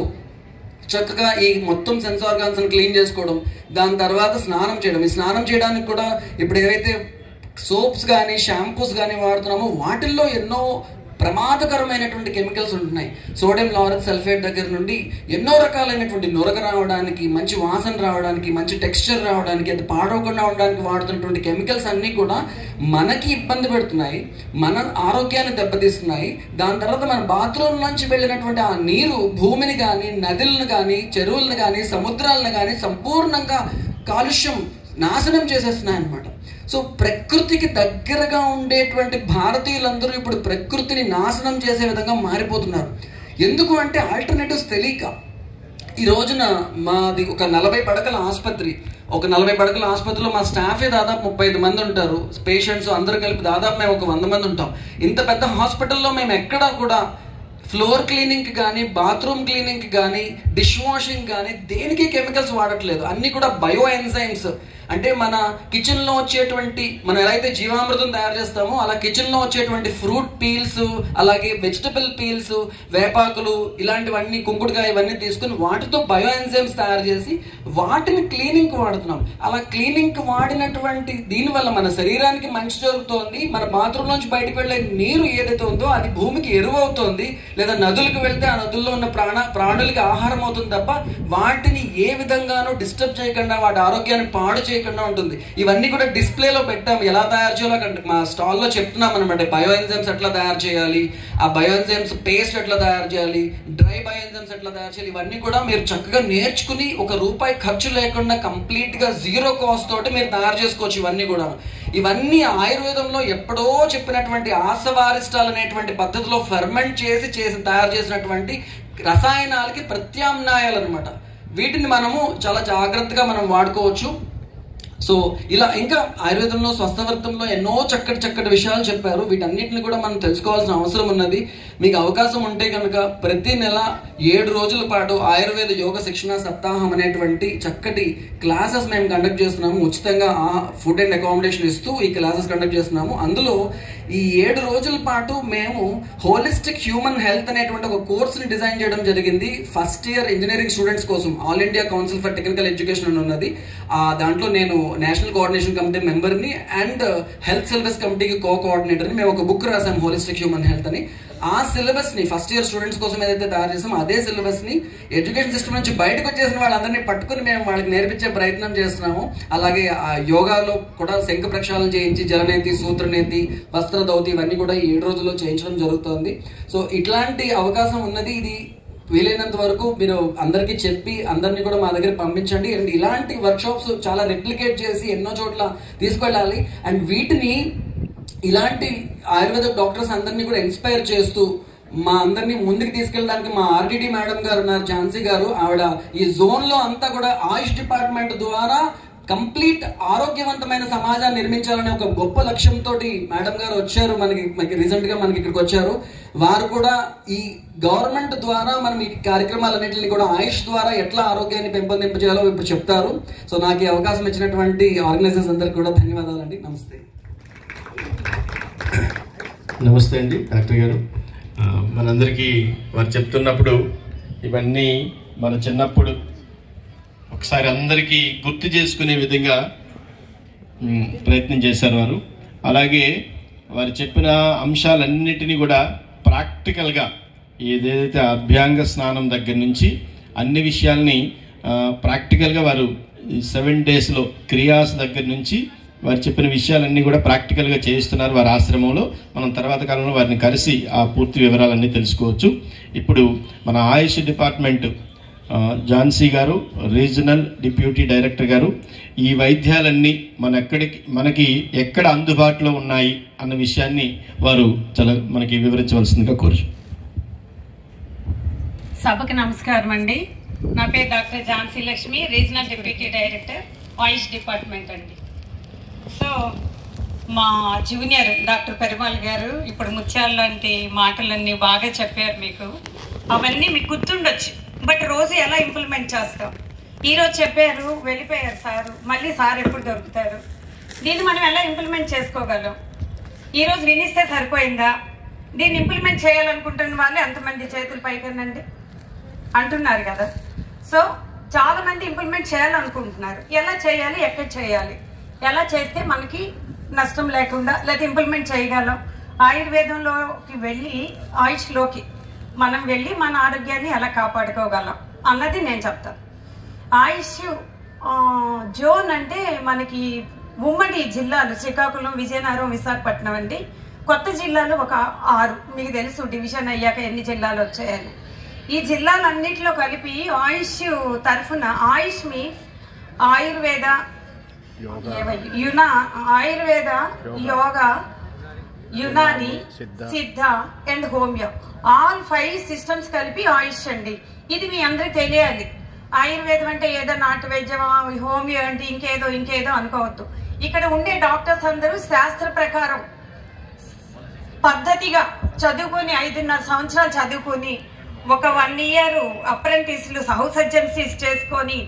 [SPEAKER 5] చక్కగా ఈ మొత్తం సెన్స్ ఆర్గాన్స్ని క్లీన్ చేసుకోవడం, దాని తర్వాత స్నానం చేయడం. ఈ స్నానం చేయడానికి కూడా ఇప్పుడు ఏవైతే సోప్స్ కానీ షాంపూస్ కానీ వాడుతున్నామో వాటిల్లో ఎన్నో ప్రమాదకరమైనటువంటి కెమికల్స్ ఉంటున్నాయి. సోడియం లారెత్ సల్ఫేట్ దగ్గర నుండి ఎన్నో రకాలైనటువంటి నొరగ రావడానికి, మంచి వాసన రావడానికి, మంచి టెక్స్చర్ రావడానికి, అది పాడవకుండా ఉండడానికి వాడుతున్నటువంటి కెమికల్స్ అన్నీ కూడా మనకి ఇబ్బంది పెడుతున్నాయి, మన ఆరోగ్యాన్ని దెబ్బతీస్తున్నాయి. దాని తర్వాత మన బాత్రూమ్ నుంచి వెళ్ళినటువంటి ఆ నీరు భూమిని కానీ, నదులను కానీ, చెరువులను కానీ, సముద్రాలను కానీ సంపూర్ణంగా కాలుష్యం, నాశనం చేసేస్తున్నాయి అన్నమాట. సో ప్రకృతికి దగ్గరగా ఉండేటువంటి భారతీయులందరూ ఇప్పుడు ప్రకృతిని నాశనం చేసే విధంగా మారిపోతున్నారు. ఎందుకు అంటే ఆల్టర్నేటివ్స్ తెలియక. ఈ రోజున మాది ఒక 40 పడకల ఆసుపత్రి. ఒక 40 పడకల ఆసుపత్రిలో మా స్టాఫే దాదాపు 35 మంది ఉంటారు. పేషెంట్స్ అందరూ కలిపి దాదాపు మేము ఒక 100 మంది ఉంటాం. ఇంత పెద్ద హాస్పిటల్లో మేము ఎక్కడా కూడా ఫ్లోర్ క్లీనింగ్కి కానీ, బాత్రూమ్ క్లీనింగ్కి కానీ, డిష్ వాషింగ్ కానీ దేనికి కెమికల్స్ వాడట్లేదు. అన్నీ కూడా బయో ఎంజైమ్స్. అంటే మన కిచెన్లో వచ్చేటువంటి, మనం ఎలా అయితే జీవామృతం తయారు చేస్తామో అలా కిచెన్లో వచ్చేటువంటి ఫ్రూట్ పీల్స్, అలాగే వెజిటబుల్ పీల్స్, వేపాకులు, ఇలాంటివన్నీ, కుంకుడుకాయ, ఇవన్నీ తీసుకుని వాటితో బయో ఎంజైమ్స్ తయారు చేసి వాటిని క్లీనింగ్కి వాడుతున్నాం. అలా క్లీనింగ్కి వాడినటువంటి దీనివల్ల మన శరీరానికి మంచి జరుగుతోంది. మన బాత్రూమ్ నుంచి బయటకు వెళ్ళే నీరు ఏదైతే ఉందో అది భూమికి ఎరువు అవుతోంది, లేదా నదులకు వెళ్తే ఆ నదుల్లో ఉన్న ప్రాణులకి ఆహారం అవుతుంది తప్ప వాటిని ఏ విధంగానూ డిస్టర్బ్ చేయకుండా, వాటి ఆరోగ్యాన్ని పాడు చేయకుండా ఉంటుంది. ఇవన్నీ కూడా డిస్ప్లేలో పెట్టాం, ఎలా తయారు చేయాలో మా స్టాల్లో చెప్తున్నాం అనమాట. బయో ఎంజైమ్స్ ఎట్లా తయారు చేయాలి, ఆ బయో ఎంజైమ్స్ పేస్ట్ ఎట్లా తయారు చేయాలి, డ్రై బయో ఎంజైమ్స్ ఎట్లా తయారు చేయాలి, ఇవన్నీ కూడా మీరు చక్కగా నేర్చుకుని ₹1 ఖర్చు లేకుండా కంప్లీట్గా 0 కాస్ట్ తోటి మీరు తయారు చేసుకోవచ్చు. ఇవన్నీ ఆయుర్వేదంలో ఎప్పుడో చెప్పినటువంటి ఆసవారిష్టాలు అనేటువంటి పద్ధతిలో ఫెర్మెంట్ చేసి తయారు చేసినటువంటి రసాయనాలకి ప్రత్యామ్నాయాలు అనమాట. వీటిని మనము చాలా జాగ్రత్తగా మనం వాడుకోవచ్చు. సో ఇలా ఇంకా ఆయుర్వేదంలో, స్వస్థవర్తంలో ఎన్నో చక్కటి విషయాలు చెప్పారు. వీటన్నిటిని కూడా మనం తెలుసుకోవాల్సిన అవసరం ఉన్నది. మీకు అవకాశం ఉంటే కనుక ప్రతి నెల 7 రోజుల పాటు ఆయుర్వేద యోగ శిక్షణ సప్తాహం అనేటువంటి చక్కటి క్లాసెస్ మేము కండక్ట్ చేస్తున్నాము. ఉచితంగా ఫుడ్ అండ్ అకామిడేషన్ ఇస్తూ ఈ క్లాసెస్ కండక్ట్ చేస్తున్నాము. అందులో ఈ 7 రోజుల పాటు మేము హోలిస్టిక్ హ్యూమన్ హెల్త్ అనేటువంటి ఒక కోర్సుని డిజైన్ చేయడం జరిగింది. ఫస్ట్ ఇయర్ ఇంజనీరింగ్ స్టూడెంట్స్ కోసం all India council for technical education అని ఉన్నది. దాంట్లో నేను నేషనల్ కోఆర్డినేషన్ కమిటీ మెంబర్ని అండ్ హెల్త్ సిలబస్ కమిటీకి కోఆర్డినేటర్ని. మేము ఒక బుక్ రాసాం, హోలిస్టిక్ హ్యూమన్ హెల్త్ అని. ఆ సిలబస్ని ఫస్ట్ ఇయర్ స్టూడెంట్స్ కోసం ఏదైతే తయారు చేసామో అదే సిలబస్ని ఎడ్యుకేషన్ సిస్టమ్ నుంచి బయటకు వచ్చేసిన వాళ్ళందరినీ పట్టుకుని మేము వాళ్ళకి నేర్పించే ప్రయత్నం చేస్తున్నాము. అలాగే ఆ యోగాలో కూడా శంఖ ప్రక్షాళన చేయించి జలనేతి, సూత్రనేతి, వస్త్రదౌతి ఇవన్నీ కూడా 7 రోజుల్లో చేయించడం జరుగుతుంది. సో ఇట్లాంటి అవకాశం ఉన్నది. ఇది వీలైనంత వరకు మీరు అందరికీ చెప్పి అందరినీ కూడా మా దగ్గర పంపించండి. అండ్ ఇలాంటి వర్క్షాప్స్ చాలా రెప్లికేట్ చేసి ఎన్నో చోట్ల తీసుకెళ్ళాలి. అండ్ వీటిని ఇలాంటి ఆయుర్వేద డాక్టర్స్ అందరినీ కూడా ఇన్స్పైర్ చేస్తూ మా అందరినీ ముందుకు తీసుకెళ్ళడానికి మా ఆర్డిడి మేడం గారు ఉన్నారు, ఝాన్సీ గారు. ఆవిడ ఈ జోన్లో అంతా కూడా ఆయుష్ డిపార్ట్మెంట్ ద్వారా కంప్లీట్ ఆరోగ్యవంతమైన సమాజాన్ని నిర్మించాలనే ఒక గొప్ప లక్ష్యంతో మేడం గారు వచ్చారు. మనకి రీసెంట్ గా మనకి ఇక్కడికి వచ్చారు. వారు కూడా ఈ గవర్నమెంట్ ద్వారా మనం ఈ కార్యక్రమాలన్నింటినీ కూడా ఆయుష్ ద్వారా ఎట్లా ఆరోగ్యాన్ని పెంపొందింపజేయాలో ఇప్పుడు చెప్తారు. సో నాకు ఈ అవకాశం ఇచ్చినటువంటి ఆర్గనైజర్స్ అందరికి కూడా ధన్యవాదాలండి. నమస్తే.
[SPEAKER 3] నమస్తే అండి డాక్టర్ గారు. మనందరికీ వారు చెప్తున్నప్పుడు ఇవన్నీ మన చిన్నప్పుడు ఒకసారి అందరికీ గుర్తు చేసుకునే విధంగా ప్రయత్నం చేశారు వారు. అలాగే వారు చెప్పిన అంశాలన్నిటినీ కూడా ప్రాక్టికల్గా ఏదైతే అభ్యాంగ స్నానం దగ్గర నుంచి అన్ని విషయాల్ని ప్రాక్టికల్గా వారు 7 daysలో క్రియాస్ దగ్గర నుంచి వారు చెప్పిన విషయాలన్నీ కూడా ప్రాక్టికల్గా చేయిస్తున్నారు వారి ఆశ్రమంలో. మనం తర్వాత కాలంలో వారిని కలిసి ఆ పూర్తి వివరాలన్నీ తెలుసుకోవచ్చు. ఇప్పుడు మన ఆయుష్ డిపార్ట్మెంట్ ఝాన్సీ గారు, రీజనల్ డిప్యూటీ డైరెక్టర్ గారు, ఈ వైద్యాలన్నీ మనకి ఎక్కడ అందుబాటులో ఉన్నాయి అన్న విషయాన్ని వారు మనకి వివరించవలసిందిగా కోరు.
[SPEAKER 6] సభకు నమస్కారం అండి. నా పేరు doctor Jhansi Lakshmi, regional deputy director AYUSH department అండి. సో మా జూనియర్ డాక్టర్ పెరుమాల్ గారు ఇప్పుడు ముత్యాల లాంటి మాటలన్నీ బాగా చెప్పారు. మీకు అవన్నీ మీకు గుర్తుండొచ్చు, బట్ రోజు ఎలా ఇంప్లిమెంట్ చేస్తాం. ఈరోజు చెప్పారు, వెళ్ళిపోయారు సారు, మళ్ళీ సార్ ఎప్పుడు దొరుకుతారు? దీన్ని మనం ఎలా ఇంప్లిమెంట్ చేసుకోగలం? ఈరోజు వినిస్తే సరిపోయిందా? దీన్ని ఇంప్లిమెంట్ చేయాలనుకుంటున్న వాళ్ళు ఎంతమంది చేతులు పైకనండి అంటున్నారు కదా. సో చాలామంది ఇంప్లిమెంట్ చేయాలనుకుంటున్నారు. ఎలా చేయాలి, ఎక్కడ చేయాలి, ఎలా చేస్తే మనకి నష్టం లేకుండా లేదా ఇంప్లిమెంట్ చేయగలం, ఆయుర్వేదంలోకి వెళ్ళి ఆయుష్లోకి మనం వెళ్ళి మన ఆరోగ్యాన్ని ఎలా కాపాడుకోగలం అన్నది నేను చెప్తాను. ఆయుష్ జోన్ అంటే మనకి ఉమ్మడి జిల్లాలు శ్రీకాకుళం, విజయనగరం, విశాఖపట్నం అండి. కొత్త జిల్లాలు ఒక 6. మీకు తెలుసు డివిజన్ అయ్యాక ఎన్ని జిల్లాలు వచ్చాయని. ఈ జిల్లాలన్నింటిలో కలిపి ఆయుష్ తరఫున ఆయుష్ మీన్స్ ఆయుర్వేద, ఆయుర్వేద, యోగా, యునాని, సిద్ధ అండ్ హోమియో, ఆల్ 5 systems కలిపి ఆయుష్ అండి. ఇది మీ అందరికి తెలియాలి. ఆయుర్వేదం అంటే ఏదో నాటు వైద్యం, హోమియో అంటే ఇంకేదో అనుకోవద్దు. ఇక్కడ ఉండే డాక్టర్స్ అందరూ శాస్త్ర ప్రకారం పద్ధతిగా చదువుకొని 5.5 సంవత్సరాలు చదువుకొని ఒక 1 year అప్రెంటిస్లు హౌస్ సర్జన్సీస్ చేసుకొని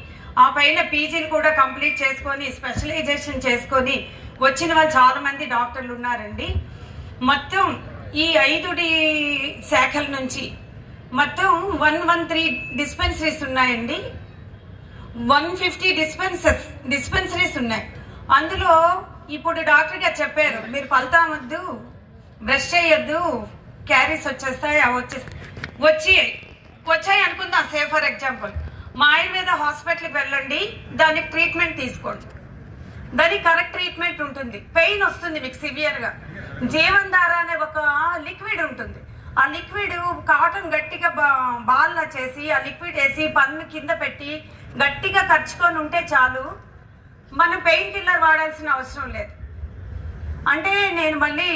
[SPEAKER 6] ఆ పైన పీజీలు కూడా కంప్లీట్ చేసుకొని స్పెషలైజేషన్ చేసుకొని వచ్చిన వాళ్ళు చాలా మంది డాక్టర్లు ఉన్నారండి. మొత్తం ఈ 5 శాఖల నుంచి మొత్తం 113 డిస్పెన్సరీస్ ఉన్నాయండి. 150 డిస్పెన్సరీస్ ఉన్నాయి. అందులో ఇప్పుడు డాక్టర్ గారు చెప్పారు, మీరు పల్తామొద్దు, బ్రష్ చేయొద్దు, క్యారీస్ వచ్చేస్తాయి, అవి వచ్చాయి అనుకుందాం. సే ఫర్ ఎగ్జాంపుల్ మా ఆయుర్వేద హాస్పిటల్కి వెళ్ళండి, దానికి ట్రీట్మెంట్ తీసుకోండి, దానికి కరెక్ట్ ట్రీట్మెంట్ ఉంటుంది. పెయిన్ వస్తుంది మీకు సివియర్గా, జీవన్ధార అనే ఒక లిక్విడ్ ఉంటుంది. ఆ లిక్విడ్ కాటన్ గట్టిగా బాల్లా చేసి ఆ లిక్విడ్ వేసి పన్ను కింద పెట్టి గట్టిగా ఖర్చుకొని ఉంటే చాలు, మనం పెయిన్ కిల్లర్ వాడాల్సిన అవసరం లేదు. అంటే నేను మళ్ళీ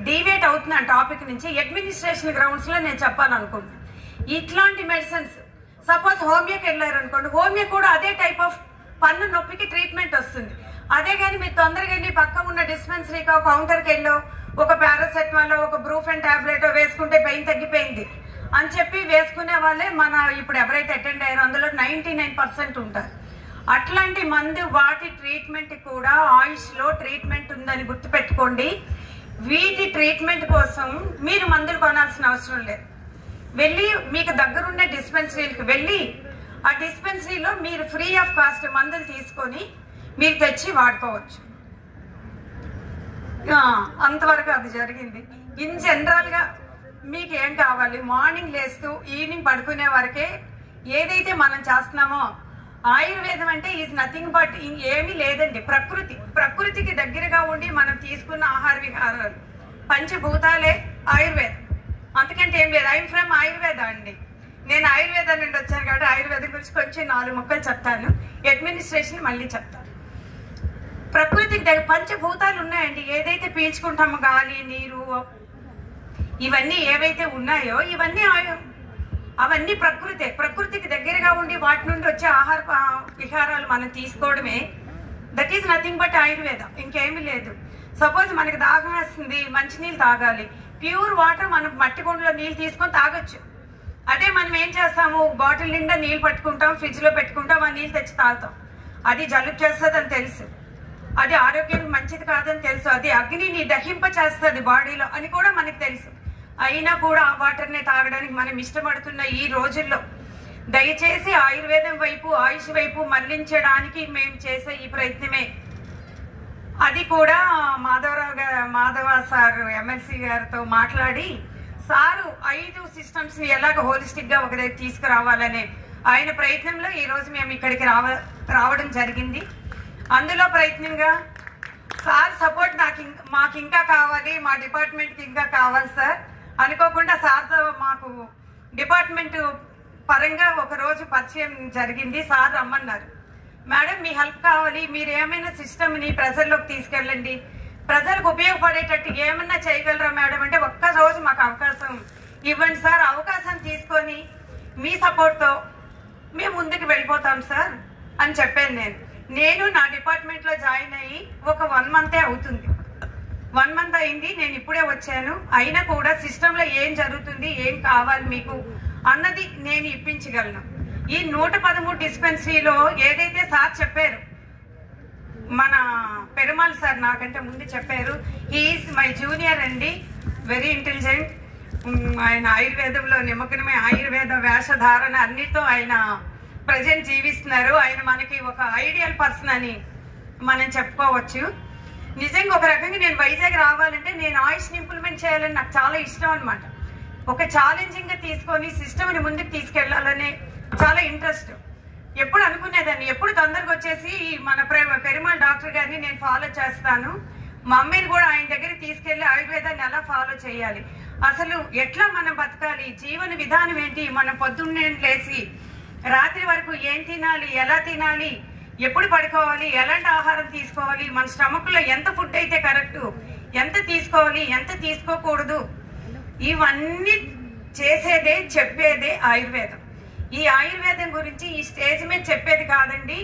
[SPEAKER 6] డీవేట్ అవుతున్నాను టాపిక్ నుంచి. అడ్మినిస్ట్రేషన్ గ్రౌండ్స్లో నేను చెప్పాలనుకుంటున్నాను. ఇట్లాంటి మెడిసిన్స్ సపోజ్ హోమియోకి వెళ్ళారు అనుకోండి, హోమియో కూడా అదే టైప్ ఆఫ్ పన్ను నొప్పికి ట్రీట్మెంట్ వస్తుంది. అదే కానీ మీరు తొందరగా వెళ్ళి పక్క ఉన్న డిస్పెన్సరీకి కౌంటర్కి వెళ్ళో ఒక పారాసెటమాల్, ఒక బ్రూఫెన్ టాబ్లెట్ వేసుకుంటే పెయిన్ తగ్గిపోయింది అని చెప్పి వేసుకునే వాళ్ళే మన ఇప్పుడు ఎవరైతే అటెండ్ అయ్యారో అందులో 99% ఉంటారు. అట్లాంటి మందు వాటి ట్రీట్మెంట్ కూడా ఆయుష్లో ట్రీట్మెంట్ ఉందని గుర్తుపెట్టుకోండి. వీటి ట్రీట్మెంట్ కోసం మీరు మందులు కొనాల్సిన అవసరం లేదు. వెళ్ళి మీకు దగ్గరుండే డిస్పెన్సరీలకు వెళ్ళి ఆ డిస్పెన్సరీలో మీరు ఫ్రీ ఆఫ్ కాస్ట్ మందులు తీసుకొని మీరు తెచ్చి వాడుకోవచ్చు. అంతవరకు అది జరిగింది. ఇన్ జనరల్గా మీకు ఏం కావాలి, మార్నింగ్ లేస్తూ ఈవినింగ్ పడుకునే వరకే ఏదైతే మనం చేస్తున్నామో ఆయుర్వేదం అంటే ఈజ్ నథింగ్ బట్ ఏమీ లేదండి. ప్రకృతికి దగ్గరగా ఉండి మనం తీసుకున్న ఆహార విహారాలు పంచభూతాలే ఆయుర్వేదం, అంతకంటే ఏం లేదు. ఐఎమ్ ఫ్రమ్ ఆయుర్వేద అండి. నేను ఆయుర్వేదం నుండి వచ్చాను కాబట్టి ఆయుర్వేదం గురించి కొంచెం 4 ముక్కలు చెప్తాను. అడ్మినిస్ట్రేషన్ మళ్ళీ చెప్తాను. ప్రకృతికి దగ్గర పంచభూతాలు ఉన్నాయండి. ఏదైతే పీల్చుకుంటామో గాలి, నీరు, ఇవన్నీ ఏవైతే ఉన్నాయో ఇవన్నీ అవన్నీ ప్రకృతికి దగ్గరగా ఉండి వాటి నుండి వచ్చే ఆహార విహారాలు మనం తీసుకోవడమే that is nothing but Ayurveda, ఇంకేమీ లేదు. సపోజ్ మనకి దాహం వేస్తుంది, మంచినీళ్ళు తాగాలి, ప్యూర్ వాటర్ మనం మట్టి కుండలో నీళ్ళు తీసుకొని తాగొచ్చు. అదే మనం ఏం చేస్తాము, బాటిల్ నిండా నీళ్ళు పట్టుకుంటాం, ఫ్రిడ్జ్లో పెట్టుకుంటాం, ఆ నీళ్ళు తెచ్చి తాగుతాం. అది జలుబు చేస్తుంది అని తెలుసు, అది ఆరోగ్యానికి మంచిది కాదని తెలుసు, అది అగ్నిని దహింప చేస్తుంది బాడీలో అని కూడా మనకు తెలుసు. అయినా కూడా ఆ వాటర్నే తాగడానికి మనం ఇష్టపడుతున్న ఈ రోజుల్లో దయచేసి ఆయుర్వేదం వైపు, ఆయుష్ వైపు మళ్లించడానికి మేము చేసే ఈ ప్రయత్నమే. అది కూడా మాధవ సార్ ఎమ్మెల్సీ గారితో మాట్లాడి సారు 5 సిస్టమ్స్ని ఎలాగ హోలిస్టిక్గా ఒక దగ్గర తీసుకురావాలనే ఆయన ప్రయత్నంలో ఈరోజు మేము ఇక్కడికి రావడం జరిగింది. అందులో ప్రయత్నంగా సార్ సపోర్ట్ మాకు ఇంకా కావాలి, మా డిపార్ట్మెంట్కి ఇంకా కావాలి సార్ అనుకోకుండా సార్తో మాకు డిపార్ట్మెంట్ పరంగా ఒకరోజు పరిచయం జరిగింది. సార్ రమ్మన్నారు, మేడం మీ హెల్ప్ కావాలి, మీరు ఏమైనా సిస్టమ్ని ప్రజల్లోకి తీసుకెళ్ళండి, ప్రజలకు ఉపయోగపడేటట్టు ఏమన్నా చేయగలరా మేడం అంటే, ఒక్కరోజు మాకు అవకాశం ఇవ్వండి సార్, అవకాశం తీసుకొని మీ సపోర్ట్తో మేము ముందుకు వెళ్ళిపోతాం సార్ అని చెప్పాను. నేను నా డిపార్ట్మెంట్లో జాయిన్ అయ్యి ఒక 1 మంతే అవుతుంది. 1 మంత్ అయింది, నేను ఇప్పుడే వచ్చాను. అయినా కూడా సిస్టంలో ఏం జరుగుతుంది, ఏం కావాలి మీకు అన్నది నేను ఇప్పించగలను. ఈ 113 డిస్పెన్సరీలో ఏదైతే సార్ చెప్పారు, మన పెరుమాల్ సార్ నాకంటే ముందు చెప్పారు, హీఈస్ మై జూనియర్ అండి, వెరీ ఇంటెలిజెంట్. ఆయన ఆయుర్వేదంలో నిమగ్నమే, ఆయుర్వేద వేషధారణ అన్నిటితో ఆయన ప్రజెంట్ జీవిస్తున్నారు. ఆయన మనకి ఒక ఐడియల్ పర్సన్ అని మనం చెప్పుకోవచ్చు. నిజంగా ఒక రకంగా నేను వైజాగ్ రావాలంటే నేను ఆయుష్ని ఇంప్లిమెంట్ చేయాలని నాకు చాలా ఇష్టం అనమాట. ఒక ఛాలెంజింగ్గా తీసుకొని సిస్టమ్ని ముందుకు తీసుకెళ్లాలనే చాలా ఇంట్రెస్ట్. ఎప్పుడు అనుకునేదాన్ని, ఎప్పుడు తొందరగా వచ్చేసి మన పెరుమాళ్ డాక్టర్ గారిని నేను ఫాలో చేస్తాను, మా అమ్మని కూడా ఆయన దగ్గరికి తీసుకెళ్లి ఆయుర్వేదాన్ని ఎలా ఫాలో చేయాలి, అసలు ఎట్లా మనం బతకాలి, జీవన విధానం ఏంటి, మనం పొద్దున్నే లేచి రాత్రి వరకు ఏం తినాలి, ఎలా తినాలి, ఎప్పుడు పడుకోవాలి, ఎలాంటి ఆహారం తీసుకోవాలి, మన స్టమక్లో ఎంత ఫుడ్ అయితే కరెక్ట్, ఎంత తీసుకోవాలి, ఎంత తీసుకోకూడదు, ఇవన్నీ చేసేదే చెప్పేదే ఆయుర్వేదం. ఈ ఆయుర్వేదం గురించి ఈ స్టేజ్ మీద చెప్పేది కాదండి,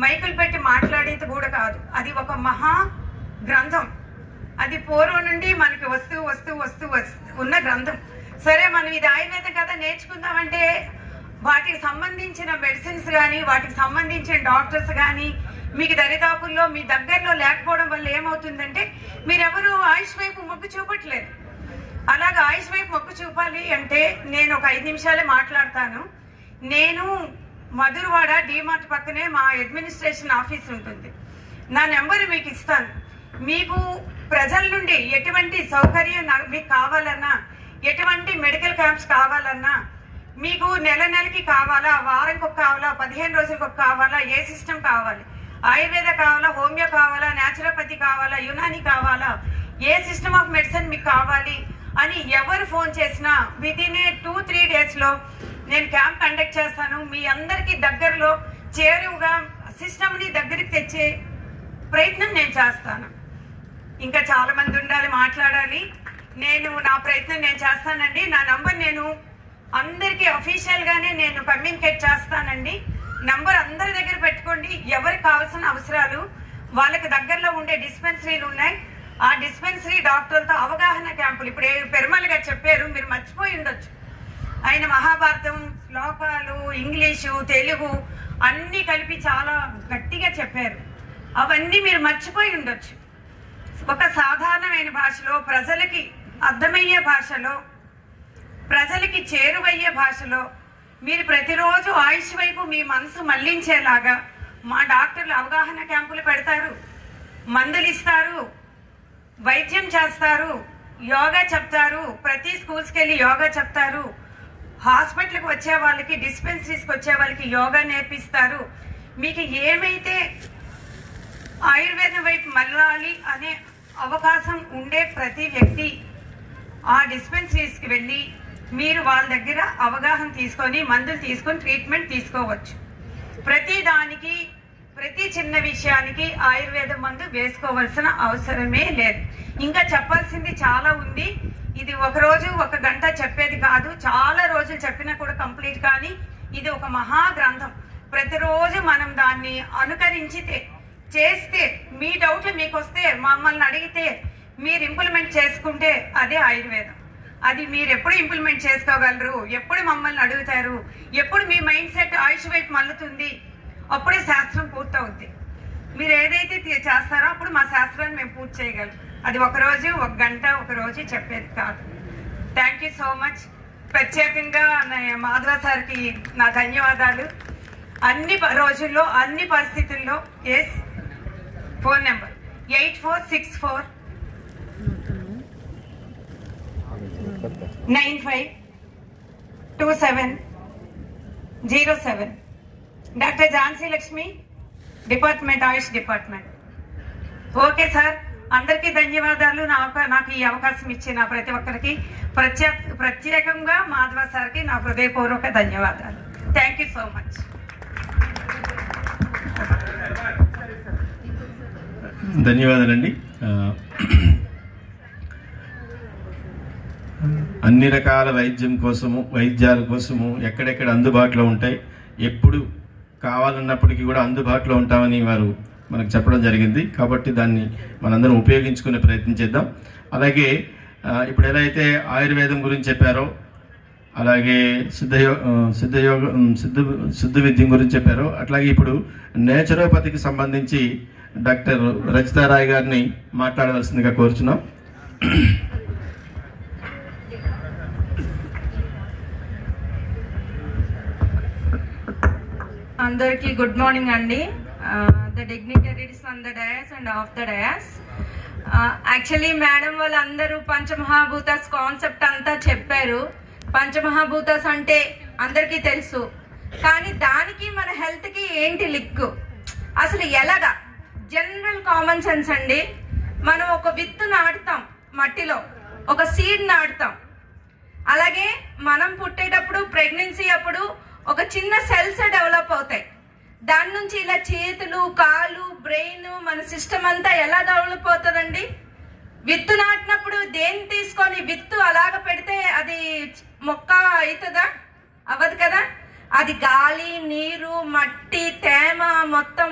[SPEAKER 6] మైకులు పెట్టి మాట్లాడేది కూడా కాదు. అది ఒక మహా గ్రంథం. అది పూర్వం నుండి మనకి వస్తూ ఉన్న గ్రంథం. సరే మనం ఇది ఆయుర్వేదం కదా నేర్చుకుందామంటే వాటికి సంబంధించిన మెడిసిన్స్ కానీ, వాటికి సంబంధించిన డాక్టర్స్ కానీ మీకు దరిదాపుల్లో మీ దగ్గరలో లేకపోవడం వల్ల ఏమవుతుందంటే మీరెవరు ఆయుష్ వైపు మొగ్గు చూపట్లేదు. అలాగే ఆయుష్ వైపు మొగ్గు చూపాలి అంటే నేను ఒక 5 నిమిషాలే మాట్లాడతాను. నేను మధురవాడ డిమార్ట్ పక్కనే మా అడ్మినిస్ట్రేషన్ ఆఫీస్ ఉంటుంది. నా నెంబర్ మీకు ఇస్తాను. మీకు ప్రజల నుండి ఎటువంటి సౌకర్యం మీకు కావాలన్నా, ఎటువంటి మెడికల్ క్యాంప్స్ కావాలన్నా, మీకు నెలకి కావాలా, వారంకి ఒక కావాలా, 15 రోజులకు ఒక కావాలా, ఏ సిస్టమ్ కావాలి, ఆయుర్వేద కావాలా, హోమియో కావాలా, న్యాచురోపతి కావాలా, యునాని కావాలా, ఏ సిస్టమ్ ఆఫ్ మెడిసిన్ మీకు కావాలి అని ఎవరు ఫోన్ చేసినా విదిన్ 2-3 డేస్లో నేను క్యాంప్ కండక్ట్ చేస్తాను. మీ అందరికీ దగ్గరలో చేరువుగా సిస్టమ్ని దగ్గరికి తెచ్చే ప్రయత్నం నేను చేస్తాను. ఇంకా చాలా మంది ఉండాలి, మాట్లాడాలి. నా ప్రయత్నం నేను చేస్తానండి. నా నంబర్ నేను అందరికీ అఫీషియల్గానే నేను కమ్యూనికేట్ చేస్తానండి. నంబర్ అందరి దగ్గర పెట్టుకోండి. ఎవరికి కావాల్సిన అవసరాలు వాళ్ళకి దగ్గరలో ఉండే డిస్పెన్సరీలు ఉన్నాయి. ఆ డిస్పెన్సరీ డాక్టర్లతో అవగాహన క్యాంపులు, ఇప్పుడు పెరుమాళ్ గారు చెప్పారు, మీరు మర్చిపోయి ఉండొచ్చు, ఆయన మహాభారతం శ్లోకాలు, ఇంగ్లీషు, తెలుగు అన్నీ కలిపి చాలా గట్టిగా చెప్పారు. అవన్నీ మీరు మర్చిపోయి ఉండొచ్చు. ఒక సాధారణమైన భాషలో, ప్రజలకి అర్థమయ్యే భాషలో, ప్రజలకి చేరువయ్యే భాషలో మీరు ప్రతిరోజు ఆయుష్ వైపు మీ మనసు మళ్లించేలాగా మా డాక్టర్లు అవగాహన క్యాంపులు పెడతారు, మందులు ఇస్తారు, వైద్యం చేస్తారు, యోగా చెప్తారు, ప్రతి స్కూల్స్కి వెళ్ళి యోగా చెప్తారు, హాస్పిటల్కి వచ్చే వాళ్ళకి, డిస్పెన్సరీస్కి వచ్చే వాళ్ళకి యోగా నేర్పిస్తారు. మీకు ఏమైతే ఆయుర్వేదం వైపు మళ్ళాలి అనే అవకాశం ఉండే ప్రతి వ్యక్తి ఆ డిస్పెన్సరీస్కి వెళ్ళి మీరు వాళ్ళ దగ్గర అవగాహన తీసుకొని మందులు తీసుకొని ట్రీట్మెంట్ తీసుకోవచ్చు. ప్రతి దానికి, ప్రతి చిన్న విషయానికి ఆయుర్వేద మందు వేసుకోవాల్సిన అవసరమే లేదు. ఇంకా చెప్పాల్సింది చాలా ఉంది. ఇది ఒక రోజు ఒక గంట చెప్పేది కాదు, చాలా రోజులు చెప్పినా కూడా కంప్లీట్ కానీ ఇది ఒక మహా గ్రంథం. ప్రతిరోజు మనం దాన్ని అనుకరించితే చేస్తే మీ డౌట్లు మీకు వస్తే మమ్మల్ని అడిగితే మీరు ఇంప్లిమెంట్ చేసుకుంటే అదే ఆయుర్వేదం. అది మీరు ఎప్పుడు ఇంప్లిమెంట్ చేసుకోగలరు, ఎప్పుడు మమ్మల్ని అడుగుతారు, ఎప్పుడు మీ మైండ్ సెట్ ఆయుష్ వైపు మల్లుతుంది, అప్పుడే శాస్త్రం పూర్తవుద్ది. మీరు ఏదైతే చేస్తారో అప్పుడు మా శాస్త్రాన్ని మేము పూర్తి చేయగలం. అది ఒకరోజు, ఒక గంట, ఒక రోజు చెప్పేది కాదు. Thank you so much. ప్రత్యేకంగా మాధవ సార్కి నా ధన్యవాదాలు. అన్ని రోజుల్లో, అన్ని పరిస్థితుల్లో. Yes, phone number 8464952707. Doctor Jhansi Lakshmi, department, AYUSH department. Okay sir, అందరికీ ధన్యవాదాలు. నాకు ఈ అవకాశం ఇచ్చిన ప్రతి ఒక్కరికి ప్రత్యేకంగా మాధవ సార్కి నా హృదయపూర్వక ధన్యవాదాలు. Thank you so much.
[SPEAKER 7] ధన్యవాదాలండి. అన్ని రకాల వైద్యాల కోసము ఎక్కడెక్కడ అందుబాటులో ఉంటాయి, ఎప్పుడు కావాలన్నప్పటికీ కూడా అందుబాటులో ఉంటామని వారు మనకు చెప్పడం జరిగింది. కాబట్టి దాన్ని మనందరం ఉపయోగించుకునే ప్రయత్నం చేద్దాం. అలాగే ఇప్పుడు ఎలా అయితే ఆయుర్వేదం గురించి చెప్పారో, అలాగే శుద్ధ విద్యం గురించి చెప్పారో, అట్లాగే ఇప్పుడు నేచురోపతికి సంబంధించి డాక్టర్ రచితారాయ్ గారిని మాట్లాడవలసిందిగా కోరుచున్నాం.
[SPEAKER 8] అందరికీ గుడ్ మార్నింగ్ అండి. The dignitaries on the dais and of the dais. Actually madam వాళ్ళందరూ పంచమహాభూతాస్ కాన్సెప్ట్ అంతా చెప్పారు. పంచమహాభూతాస్ అంటే అందరికీ తెలుసు, కానీ దానికి మన హెల్త్కి ఏంటి లింక్, అసలు ఎలాగా? జనరల్ కామన్ సెన్స్ అండి. మనం ఒక విత్తు నాటుతాం మట్టిలో, ఒక సీడ్ నాటుతాం. అలాగే మనం పుట్టేటప్పుడు, ప్రెగ్నెన్సీ అప్పుడు ఒక చిన్న సెల్స్ డెవలప్ అవుతాయి. దాని నుంచి ఇలా చేతులు, కాళ్ళు, బ్రెయిన్, మన సిస్టమ్ అంతా ఎలా డెవలప్ అవుతుందండి? విత్తు నాటినప్పుడు దేన్ని తీసుకొని విత్తు అలాగ పెడితే అది మొక్క అవుతుందా? అవ్వదు కదా. అది గాలి, నీరు, మట్టి, తేమ, మొత్తం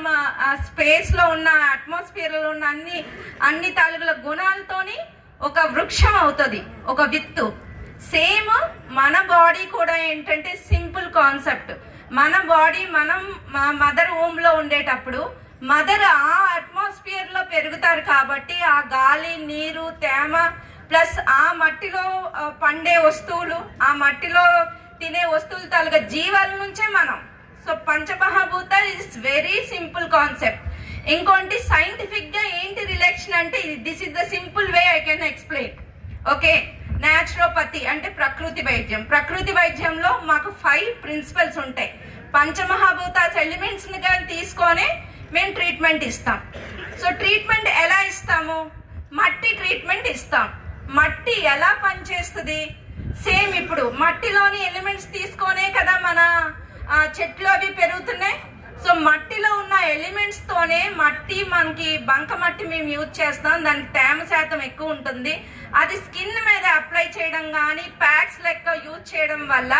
[SPEAKER 8] స్పేస్ లో ఉన్న, అట్మాస్ఫియర్ లో ఉన్న అన్ని తాలూకుల గుణాలతోని ఒక వృక్షం అవుతుంది, ఒక విత్తు. సేమ్ మన బాడీ కూడా ఏంటంటే సింపుల్ కాన్సెప్ట్. మన బాడీ మనం మదర్ హోమ్ లో ఉండేటప్పుడు మదర్ ఆ అట్మాస్ఫియర్ లో పెరుగుతారు కాబట్టి ఆ గాలి, నీరు, తేమ ప్లస్ ఆ మట్టిలో పండే వస్తువులు, ఆ మట్టిలో తినే వస్తువులు తాలూకా జీవాల నుంచే మనం. సో పంచమహాభూత ఇస్ వెరీ సింపుల్ కాన్సెప్ట్. ఇంకోటి సైంటిఫిక్ గా ఏంటి రిలేషన్ అంటే, this is the simple way I can explain. Okay, naturopathy అంటే ప్రకృతి వైద్యం. ప్రకృతి వైద్యంలో మాకు 5 ప్రిన్సిపల్స్ ఉంటాయి. పంచమహాభూతాస్ ఎలిమెంట్స్ ని కానీ తీసుకొని మేము ట్రీట్మెంట్ ఇస్తాం. సో ట్రీట్మెంట్ ఎలా ఇస్తాము? మట్టి ట్రీట్మెంట్ ఇస్తాం. మట్టి ఎలా పనిచేస్తుంది? సేమ్ ఇప్పుడు మట్టిలోని ఎలిమెంట్స్ తీసుకొనే కదా మన చెట్లు అవి పెరుగుతున్నాయి. సో మట్టిలో ఉన్న ఎలిమెంట్స్ తోనే మట్టి, మనకి బంక మట్టి మేము యూజ్ చేస్తాం. దానికి తేమ శాతం ఎక్కువ ఉంటుంది. అది స్కిన్ మీద అప్లై చేయడం కానీ ప్యాక్స్ లెక్క యూజ్ చేయడం వల్ల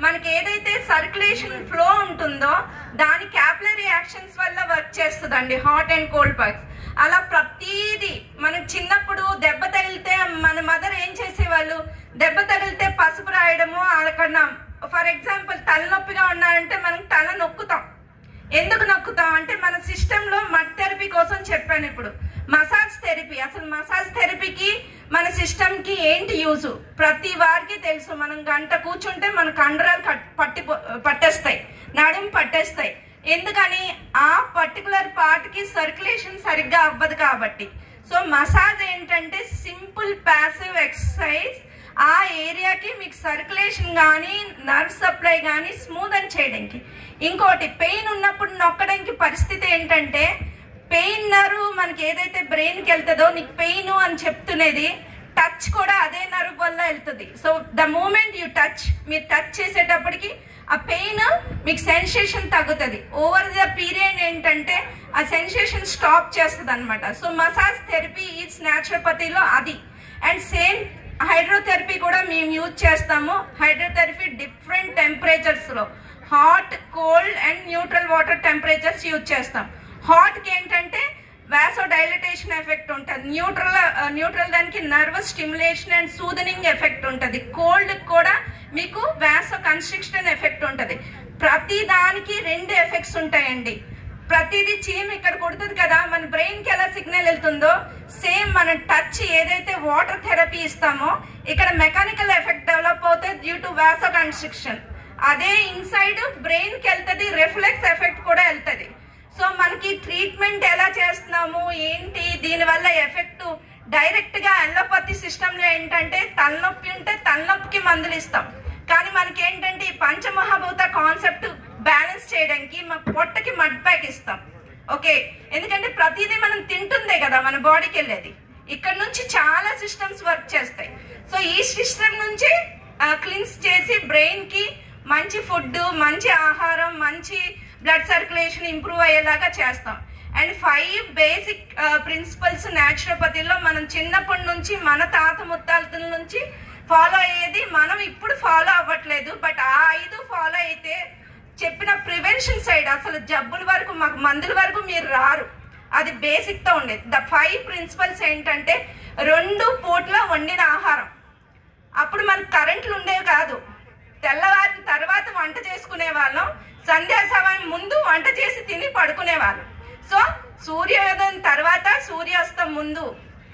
[SPEAKER 8] మనకి ఏదైతే సర్క్యులేషన్ ఫ్లో ఉంటుందో దాని క్యాపిలరీ యాక్షన్స్ వల్ల వర్క్ చేస్తుందండి, హాట్ అండ్ కోల్డ్ ప్యాక్స్. అలా ప్రతిదీ మనకు చిన్నప్పుడు దెబ్బ తగిలితే మన మదర్ ఏం చేసేవాళ్ళు, దెబ్బ తగిలితే పసుపు రాయడము. అక్కడ ఫర్ ఎగ్జాంపుల్ తలనొప్పిగా ఉన్నారంటే మనం తల నొక్కుతాం. ఎందుకు నొక్కుతాం అంటే మన సిస్టమ్ లో మడ్ థెరపీ కోసం చెప్పాను. ఇప్పుడు మసాజ్ థెరపీ, అసలు మసాజ్ థెరపీకి మన సిస్టమ్ కి ఏంటి యూజ్ ప్రతి వారికి తెలుసు. మనం గంట కూర్చుంటే మన కండరాలు పట్టేస్తాయి, నడుము పట్టేస్తాయి. ఎందుకని? ఆ పర్టికులర్ పార్ట్ కి సర్క్యులేషన్ సరిగ్గా అవ్వదు కాబట్టి. సో మసాజ్ ఏంటంటే సింపుల్ ప్యాసివ్ ఎక్సర్సైజ్. ఆ ఏరియాకి మీకు సర్క్యులేషన్ కానీ నర్వ్ సప్లై కానీ స్మూత్ అని చేయడానికి. ఇంకోటి, పెయిన్ ఉన్నప్పుడు నొక్కడానికి పరిస్థితి ఏంటంటే, పెయిన్ నర్వ్ మనకి ఏదైతే బ్రెయిన్కి వెళ్తుందో నీకు పెయిన్ అని చెప్తున్నది, టచ్ కూడా అదే నర్వ్ వల్ల వెళ్తుంది. So the moment you touch, మీరు టచ్ చేసేటప్పటికి ఆ పెయిన్ మీకు సెన్సేషన్ తగ్గుతుంది. ఓవర్ ద పీరియడ్ ఏంటంటే ఆ సెన్సేషన్ స్టాప్ చేస్తుంది అనమాట. సో మసాజ్ థెరపీ ఈజ్ న్యాచురోపతిలో అది. అండ్ సేమ్ హైడ్రోథెరపీ కూడా మేము యూజ్ చేస్తాము. హైడ్రోథెరపీ డిఫరెంట్ టెంపరేచర్స్ లో, hot, cold and neutral water temperatures use చేస్తాం. హాట్కి ఏంటంటే వాసో డైలటేషన్ ఎఫెక్ట్ ఉంటుంది, న్యూట్రల్ దానికి nervous stimulation and soothing effect ఉంటుంది. కోల్డ్ కూడా మీకు వాసో కన్స్ట్రిక్షన్ ఎఫెక్ట్ ఉంటుంది. ప్రతి దానికి 2 ఎఫెక్ట్స్ ఉంటాయండి. ప్రతిదీ చీమ్ ఇక్కడ కొడుతుంది కదా, మన బ్రెయిన్కి ఎలా సిగ్నల్ వెళ్తుందో సేమ్ మనం టచ్ ఏదైతే వాటర్ థెరపీ ఇస్తామో ఇక్కడ మెకానికల్ ఎఫెక్ట్ డెవలప్ అవుతుంది డ్యూ టు వాసో కన్స్ట్రిక్షన్. అదే ఇన్సైడ్ బ్రెయిన్కి వెళ్తుంది, రిఫ్లెక్స్ ఎఫెక్ట్ కూడా వెళ్తుంది. సో మనకి ట్రీట్మెంట్ ఎలా చేస్తున్నాము ఏంటి, దీనివల్ల ఎఫెక్ట్ డైరెక్ట్గా అలోపతి సిస్టంలో ఏంటంటే తలనొప్పి ఉంటే తలనొప్పికి మందులు ఇస్తాం. కానీ మనకి ఏంటంటే ఈ పంచమహాభూత కాన్సెప్ట్ బ్యాలెన్స్ చేయడానికి మా పొట్టకి మడ్ ప్యాక్ ఇస్తాం. ఓకే, ఎందుకంటే ప్రతిదీ మనం తింటుందే కదా మన బాడీకి వెళ్ళేది. ఇక్కడ నుంచి చాలా సిస్టమ్స్ వర్క్ చేస్తాయి. సో ఈ సిస్టమ్ నుంచి క్లీన్స్ చేసి బ్రెయిన్కి మంచి ఫుడ్, మంచి ఆహారం, మంచి బ్లడ్ సర్క్యులేషన్ ఇంప్రూవ్ అయ్యేలాగా చేస్తాం. అండ్ 5 బేసిక్ ప్రిన్సిపల్స్ న్యాచురోపతిలో మనం చిన్నప్పటి నుంచి మన తాత ముత్తాతల నుంచి ఫాలో అయ్యేది మనం ఇప్పుడు ఫాలో అవ్వట్లేదు. బట్ ఆ 5 ఫాలో అయితే చెప్పిన ప్రివెన్షన్ సైడ్ అసలు జబ్బుల వరకు మాకు మందుల వరకు మీరు రారు. అది బేసిక్తో ఉండేది. ద 5 ప్రిన్సిపల్స్ ఏంటంటే 2 పూట్ల వండిన ఆహారం. అప్పుడు మనకు కరెంట్లు ఉండేవి కాదు. తెల్లవారిన తర్వాత వంట చేసుకునే వాళ్ళం, సంధ్యా సమయం ముందు వంట చేసి తిని పడుకునే వాళ్ళం. సో సూర్యోదయం తర్వాత సూర్యాస్తం ముందు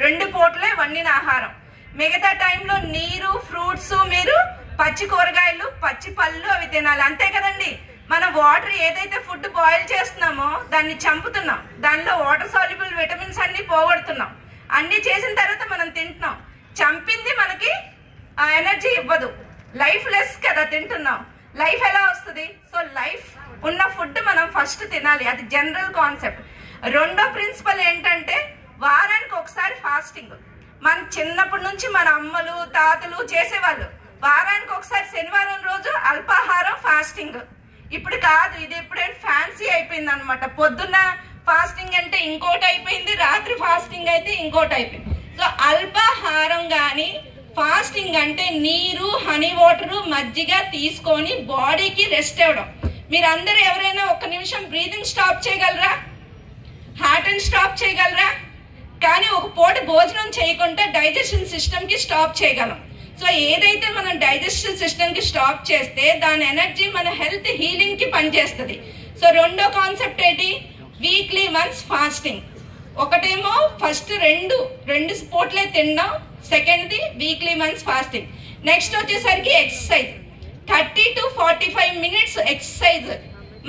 [SPEAKER 8] 2 పూటలే వండిన ఆహారం. మిగతా టైంలో నీరు, ఫ్రూట్స్, మీరు పచ్చి కూరగాయలు, పచ్చి పళ్ళు అవి తినాలి. అంతే కదండి. మనం వాటర్ ఏదైతే ఫుడ్ బాయిల్ చేస్తున్నామో దాన్ని చంపుతున్నాం, దానిలో వాటర్ సాల్యుబుల్ విటమిన్స్ అన్ని పోగొడుతున్నాం. అన్ని చేసిన తర్వాత మనం తింటున్నాం. చంపింది మనకి ఎనర్జీ ఇవ్వదు. లైఫ్ లెస్ కదా తింటున్నాం. లైఫ్ ఎలా వస్తుంది? సో లైఫ్ ఉన్న ఫుడ్ మనం ఫస్ట్ తినాలి. అది జనరల్ కాన్సెప్ట్. 2వ ప్రిన్సిపల్ ఏంటంటే వారానికి ఒకసారి ఫాస్టింగ్. మన చిన్నప్పటి నుంచి మన అమ్మలు తాతలు చేసేవాళ్ళు. వారానికి ఒకసారి శనివారం రోజు అల్పాహారం ఫాస్టింగ్. ఇప్పుడు కాదు, ఇది ఎప్పుడైనా ఫ్యాన్సీ అయిపోయింది అనమాట. పొద్దున్న ఫాస్టింగ్ అంటే ఇంకోటి అయిపోయింది, రాత్రి ఫాస్టింగ్ అయితే ఇంకోటి అయిపోయింది. సో అల్పాహారం కానీ ఫాస్టింగ్ అంటే నీరు, హనీ వాటర్, మజ్జిగ తీసుకొని బాడీకి రెస్ట్ ఇవ్వడం. మీరందరూ ఎవరైనా 1 నిమిషం బ్రీతింగ్ స్టాప్ చేయగలరా? హార్ట్ అండ్ స్టాప్ చేయగలరా? కానీ ఒక పూట భోజనం చేయకుండా డైజెషన్ సిస్టమ్కి స్టాప్ చేయగలం. సో ఏదైతే మనం డైజెషన్ సిస్టమ్కి స్టాప్ చేస్తే దాని ఎనర్జీ మన హెల్త్ హీలింగ్కి పనిచేస్తుంది. సో 2వ కాన్సెప్ట్ ఏంటి? Weekly once fasting. ఒకటేమో ఫస్ట్ 2 పూటలే తినడం, సెకండ్ది వీక్లీ వన్స్ ఫాస్టింగ్. నెక్స్ట్ వచ్చేసరికి ఎక్సర్సైజ్. 30 to 45 minutes exercise.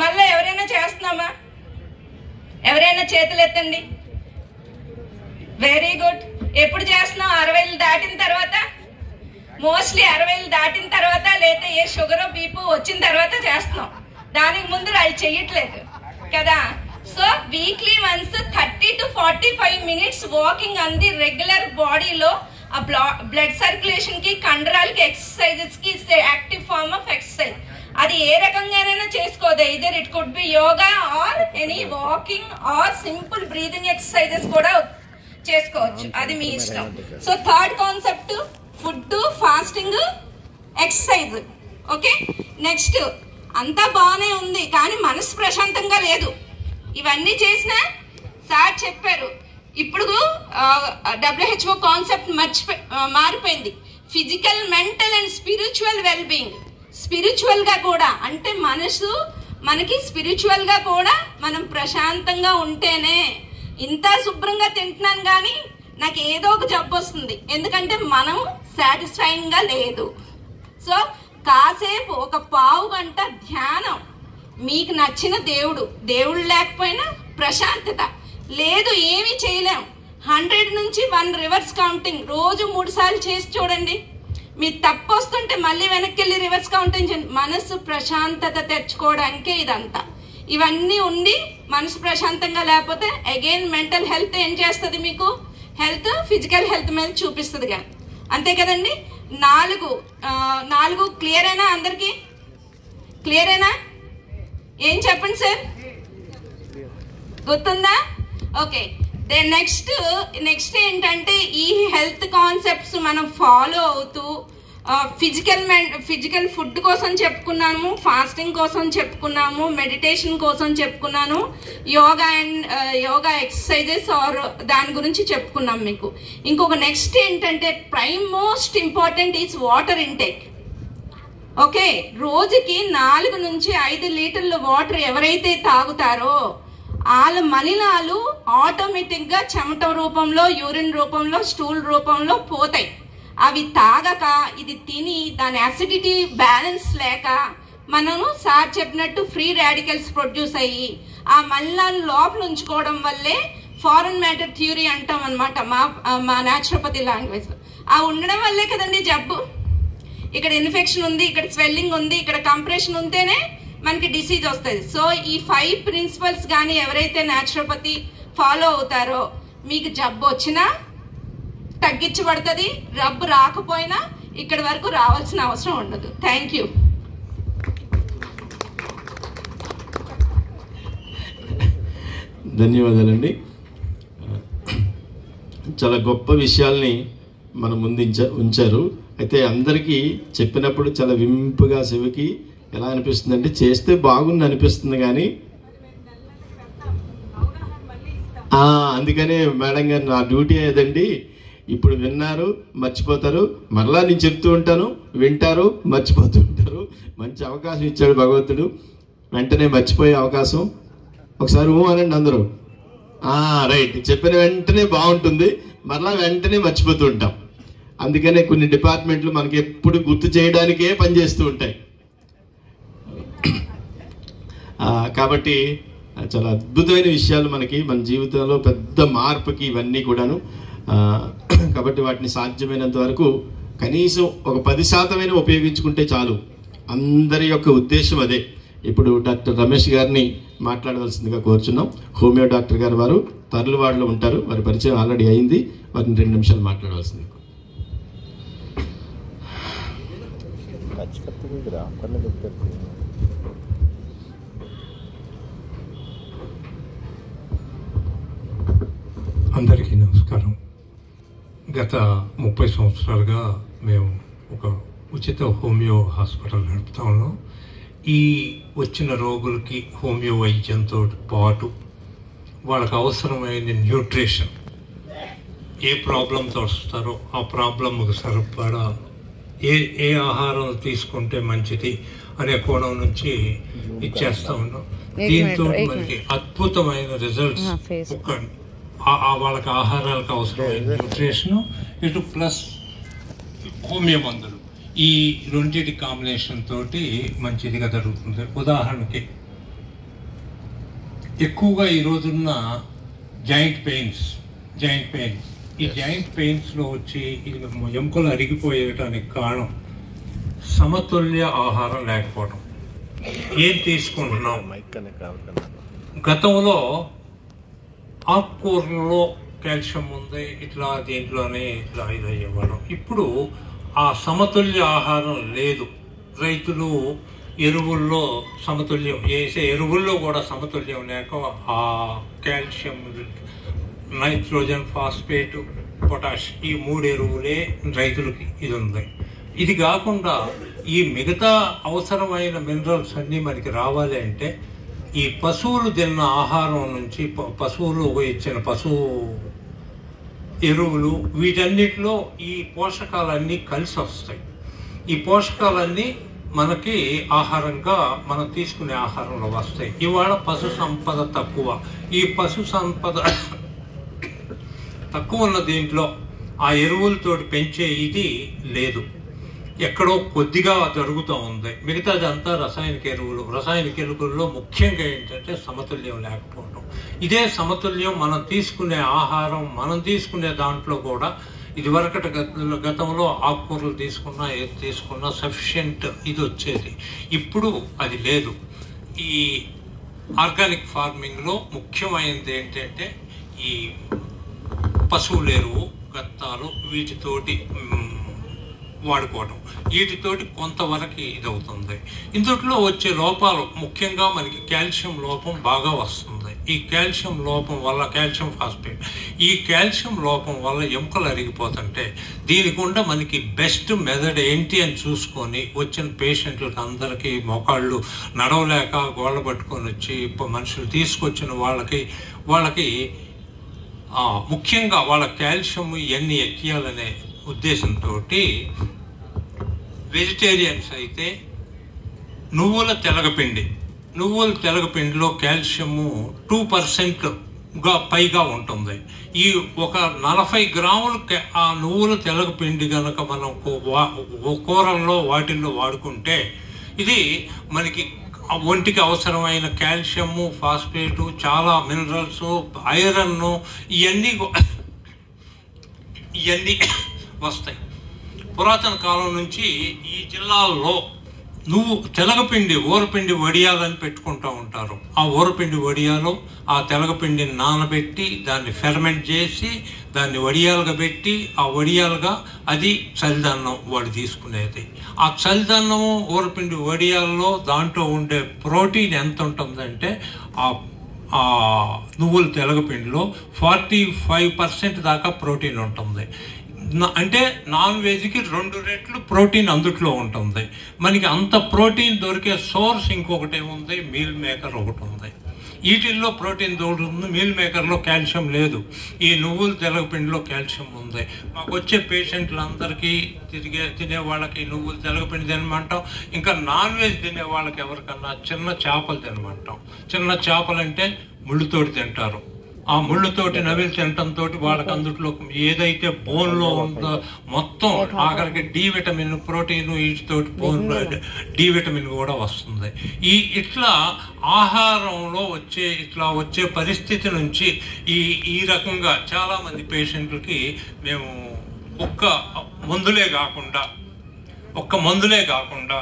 [SPEAKER 8] మళ్ళీ ఎవరైనా చేస్తున్నామా? ఎవరైనా చేతులు ఎత్తండి. Very good. ఎప్పుడు చేస్తున్నాం? 60 దాటిన తర్వాత. మోస్ట్లీ 60 దాటిన తర్వాత, లేదా ఏ షుగర్ బీపీ వచ్చిన తర్వాత చేస్తున్నాం. దానికి ముందు అవి చెయ్యట్లేదు కదా. So weekly once 30 to 45 minutes walking అంది రెగ్యులర్ బాడీలో ఆ బ్లడ్ సర్క్యులేషన్ కి, కండరాలకి, ఎక్సర్సైజెస్ కి యాక్టివ్ ఫార్మ్ ఆఫ్ ఎక్సర్సైజ్. అది ఏ రకంగానైనా చేసుకోదు. Either it could be yoga or any walking or simple breathing exercises కూడా చేసుకోవచ్చు. అది మీ ఇష్టం. So 3rd concept food, fasting, exercise. Okay, next అంతా బాగానే ఉంది కానీ మనసు ప్రశాంతంగా లేదు. ఇవన్నీ చేసినా సార్ చెప్పారు. ఇప్పుడు WHO కాన్సెప్ట్ మారిపోయింది. Physical, mental and spiritual wellbeing. స్పిరిచువల్గా కూడా అంటే మనకి స్పిరిచువల్గా కూడా మనం ప్రశాంతంగా ఉంటేనే. ఇంత శుభ్రంగా తింటున్నాను కానీ నాకు ఏదో ఒక జబ్బు వస్తుంది, ఎందుకంటే మనం సాటిస్ఫైయింగ్గా లేదు. సో కాసేపు ఒక పావు గంట ధ్యానం, మీకు నచ్చిన దేవుడు లేకపోయినా ప్రశాంతత లేదు, ఏమీ చేయలేం. 100 నుంచి 1 రివర్స్ కౌంటింగ్ రోజు 3 సార్లు చేసి చూడండి. మీ తప్పు వస్తుంటే మళ్ళీ వెనక్కి వెళ్ళి రివర్స్ కౌంటింగ్ చేయండి. మనసు ప్రశాంతత తెచ్చుకోవడానికే ఇదంతా. ఇవన్నీ ఉండి మనసు ప్రశాంతంగా లేకపోతే అగైన్ మెంటల్ హెల్త్ ఏం చేస్తుంది? మీకు హెల్త్, ఫిజికల్ హెల్త్ మీద చూపిస్తుంది కానీ. అంతే కదండి. 4 క్లియరేనా? అందరికీ క్లియరేనా? ఏం చెప్పండి సార్, గుర్తుందా? ఓకే. దెన్ నెక్స్ట్ ఏంటంటే ఈ హెల్త్ కాన్సెప్ట్స్ మనం ఫాలో అవుతూ ఫిజికల్ ఫుడ్ కోసం చెప్పుకున్నాము, ఫాస్టింగ్ కోసం చెప్పుకున్నాము, మెడిటేషన్ కోసం చెప్పుకున్నాను, యోగా ఎక్సర్సైజెస్ ఆర్ దాని గురించి చెప్పుకున్నాం మీకు. ఇంకొక నెక్స్ట్ ఏంటంటే prime most important is water intake. Okay, రోజుకి 4 నుంచి 5 లీటర్ల వాటర్ ఎవరైతే తాగుతారో వాళ్ళ మలినాలు ఆటోమేటిక్గా చెమట రూపంలో, యూరిన్ రూపంలో, స్టూల్ రూపంలో పోతాయి. అవి తాగక ఇది తిని దాని అసిడిటీ బ్యాలెన్స్ లేక మనము సార్ చెప్పినట్టు ఫ్రీ రాడికల్స్ ప్రొడ్యూస్ అయ్యి ఆ మలినాలు లోపల ఉంచుకోవడం వల్లే ఫారెన్ మ్యాటర్ థియరీ అంటాం అనమాట మా న్యాచురోపతి లాంగ్వేజ్. ఆ ఉండడం వల్లే కదండి జబ్బు. ఇక్కడ ఇన్ఫెక్షన్ ఉంది, ఇక్కడ స్వెల్లింగ్ ఉంది, ఇక్కడ కంప్రెషన్ ఉంటేనే మనకి డిసీజ్ వస్తుంది. సో ఈ 5 ప్రిన్సిపల్స్ కానీ ఎవరైతే న్యాచురోపతి ఫాలో అవుతారో మీకు జబ్బు వచ్చినా తగ్గించబడుతుంది, రబ్బు రాకపోయినా ఇక్కడి వరకు రావాల్సిన అవసరం ఉండదు. Thank you.
[SPEAKER 7] ధన్యవాదాలండి. చాలా గొప్ప విషయాల్ని మన ముందు ఉంచారు. అయితే అందరికీ చెప్పినప్పుడు చాలా వింపుగా చెవికి ఎలా అనిపిస్తుంది అంటే చేస్తే బాగుంది అనిపిస్తుంది, కానీ అందుకనే మేడం గారు నా డ్యూటీ ఏదండి, ఇప్పుడు విన్నారు మర్చిపోతారు, మరలా నేను చెప్తూ ఉంటాను, వింటారు మర్చిపోతూ ఉంటారు. మంచి అవకాశం ఇచ్చాడు భగవంతుడు, వెంటనే మర్చిపోయే అవకాశం. ఒకసారి అనండి అందరూ. రైట్, చెప్పిన వెంటనే బాగుంటుంది, మరలా వెంటనే మర్చిపోతూ ఉంటాం. అందుకనే కొన్ని డిపార్ట్మెంట్లు మనకి ఎప్పుడు గుర్తు చేయడానికే పనిచేస్తూ ఉంటాయి. కాబట్టి చాలా అద్భుతమైన విషయాలు మనకి మన జీవితంలో పెద్ద మార్పుకి ఇవన్నీ కూడాను. కాబట్టి వాటిని సాధ్యమైనంత వరకు కనీసం ఒక 10% ఉపయోగించుకుంటే చాలు. అందరి యొక్క ఉద్దేశం అదే. ఇప్పుడు డాక్టర్ రమేష్ గారిని మాట్లాడవలసిందిగా కోరుచున్నాం. హోమియో డాక్టర్ గారు వారు తర్లువాడలో ఉంటారు, వారి పరిచయం ఆల్రెడీ అయింది, వారిని 2 నిమిషాలు మాట్లాడవలసింది.
[SPEAKER 9] అందరికీ నమస్కారం. గత 30 సంవత్సరాలుగా మేము ఒక ఉచిత హోమియో హాస్పిటల్ నడుపుతా ఉన్నాం. ఈ వచ్చిన రోగులకి హోమియో వైద్యంతో పాటు వాళ్ళకి అవసరమైన న్యూట్రిషన్, ఏ ప్రాబ్లంతో వస్తారో ఆ ప్రాబ్లంకు సరిపడా ఏ ఆహారం తీసుకుంటే మంచిది అనే కోణం నుంచి ఇచ్చేస్తూ ఉన్నాం. దీంతో మనకి అద్భుతమైన రిజల్ట్స్, వాళ్ళకి ఆహారాలకు అవసరమైన న్యూట్రిషన్, ఇటు ప్లస్ హోమియో మందులు, ఈ రెండింటి కాంబినేషన్ తోటి మంచిదిగా జరుగుతుంది. ఉదాహరణకి ఎక్కువగా ఈ రోజున్న జాయింట్ పెయిన్స్, ఈ జాయింట్ పెయిన్స్లో వచ్చి ఎముకలు అరిగిపోయేటానికి కారణం సమతుల్య ఆహారం లేకపోవడం. ఏం తీసుకుంటున్నాం? గతంలో ఆకుకూరలలో కాల్షియం ఉంది, ఇట్లా దీంట్లోనే ఇట్లా ఇది ఇవ్వడం. ఇప్పుడు ఆ సమతుల్య ఆహారం లేదు. రైతులు ఎరువుల్లో సమతుల్యం వేసే ఎరువుల్లో కూడా సమతుల్యం లేక ఆ కాల్షియం, నైట్రోజన్, ఫాస్ఫేట్, పొటాష్, ఈ 3 ఎరువులే రైతులకి ఇది ఉంది. ఇది కాకుండా ఈ మిగతా అవసరమైన మినరల్స్ అన్నీ మనకి రావాలి అంటే ఈ పశువులు తిన్న ఆహారం నుంచి, పశువులు ఇచ్చిన పశువు ఎరువులు, వీటన్నిటిలో ఈ పోషకాలన్నీ కలిసి వస్తాయి. ఈ పోషకాలన్నీ మనకి ఆహారంగా మనం తీసుకునే ఆహారంలో వస్తాయి. ఇవాళ పశు సంపద తక్కువ. ఈ పశు సంపద తక్కువ ఉన్న దీంట్లో ఆ ఎరువులతోటి పెంచే ఇది లేదు, ఎక్కడో కొద్దిగా జరుగుతూ ఉంది. మిగతాదంతా రసాయనిక ఎరువులు. రసాయనిక ఎరువుల్లో ముఖ్యంగా ఏంటంటే సమతుల్యం లేకపోవడం. ఇదే సమతుల్యం మనం తీసుకునే ఆహారం, మనం తీసుకునే దాంట్లో కూడా ఇదివరకటి గతంలో ఆకుకూరలు తీసుకున్నా, ఏది తీసుకున్నా సఫిషియెంట్ ఇది వచ్చేది. ఇప్పుడు అది లేదు. ఈ ఆర్గానిక్ ఫార్మింగ్లో ముఖ్యమైనది ఏంటంటే ఈ పశువుల ఎరువు, గత్తాలు, వీటితోటి వాడుకోవడం. వీటితోటి కొంతవరకు ఇదవుతుంది. ఇందులో వచ్చే లోపాలు ముఖ్యంగా మనకి కాల్షియం లోపం బాగా వస్తుంది. ఈ కాల్షియం లోపం వల్ల, కాల్షియం ఫాస్ఫేట్, ఈ కాల్షియం లోపం వల్ల ఎముకలు అరిగిపోతుంటే దీనికి ఉండ మనకి బెస్ట్ మెథడ్ ఏంటి అని చూసుకొని వచ్చిన పేషెంట్లకు అందరికీ మోకాళ్ళు నడవలేక గోళ్ళ పట్టుకొని వచ్చి మనుషులు తీసుకొచ్చిన వాళ్ళకి ముఖ్యంగా వాళ్ళ కాల్షియం ఇవన్నీ ఎక్కియాలనే ఉద్దేశంతో వెజిటేరియన్స్ అయితే నువ్వుల తెలగపిండిలో కాల్షియము 2% పైగా ఉంటుంది. ఈ ఒక 40 గ్రాములు ఆ నువ్వుల తెలగపిండి కనుక మనం కూరల్లో వాటిల్లో వాడుకుంటే ఇది మనకి ఒంటికి అవసరమైన కాల్షియము, ఫాస్ఫేటు, చాలా మినరల్స్, ఐరన్ ఇవన్నీ వస్తాయి. పురాతన కాలం నుంచి ఈ జిల్లాల్లో తెలగపిండి, ఊరపిండి వడియాలని పెట్టుకుంటూ ఉంటారు. ఆ ఊరపిండి వడియాలు ఆ తెలగపిండిని నానబెట్టి దాన్ని ఫెర్మెంట్ చేసి దాన్ని వడియాలుగా పెట్టి ఆ వడియాలుగా అది చలిదన్నం వాడు తీసుకునేది. ఆ చలిదన్నము ఊరపిండి వడియాల్లో దాంట్లో ఉండే ప్రోటీన్ ఎంత ఉంటుందంటే ఆ నువ్వుల తెలగపిండిలో 45% దాకా ప్రోటీన్ ఉంటుంది. అంటే నాన్ వెజ్కి 2 రెట్లు ప్రోటీన్ అందుట్లో ఉంటుంది. మనకి అంత ప్రోటీన్ దొరికే సోర్స్ ఇంకొకటి ఏముంది, మీల్ మేకర్ ఒకటి ఉంది. వీటిల్లో ప్రోటీన్ దొరుకుతుంది, మీల్ మేకర్లో కాల్షియం లేదు. ఈ నువ్వుల తెలగపిండిలో కాల్షియం ఉంది. మాకు వచ్చే పేషెంట్లందరికీ తినే వాళ్ళకి నువ్వులు తెలగపిండి తినమంటాం. ఇంకా నాన్ వెజ్ తినే వాళ్ళకి ఎవరికన్నా చిన్న చేపలు తినమంటాం. చిన్న చేపలు అంటే ముళ్ళుతోటి తింటారు. ఆ ముళ్ళుతోటి నవిలి తినటంతో వాళ్ళకి అందుట్లో ఏదైతే బోన్లో ఉందో మొత్తం ఆఖరికి డి విటమిన్, ప్రోటీన్, వీటితోటి బోన్ డి విటమిన్ కూడా వస్తుంది. ఇట్లా ఆహారంలో వచ్చే పరిస్థితి నుంచి ఈ రకంగా చాలామంది పేషెంట్లకి మేము ఒక్క మందులే కాకుండా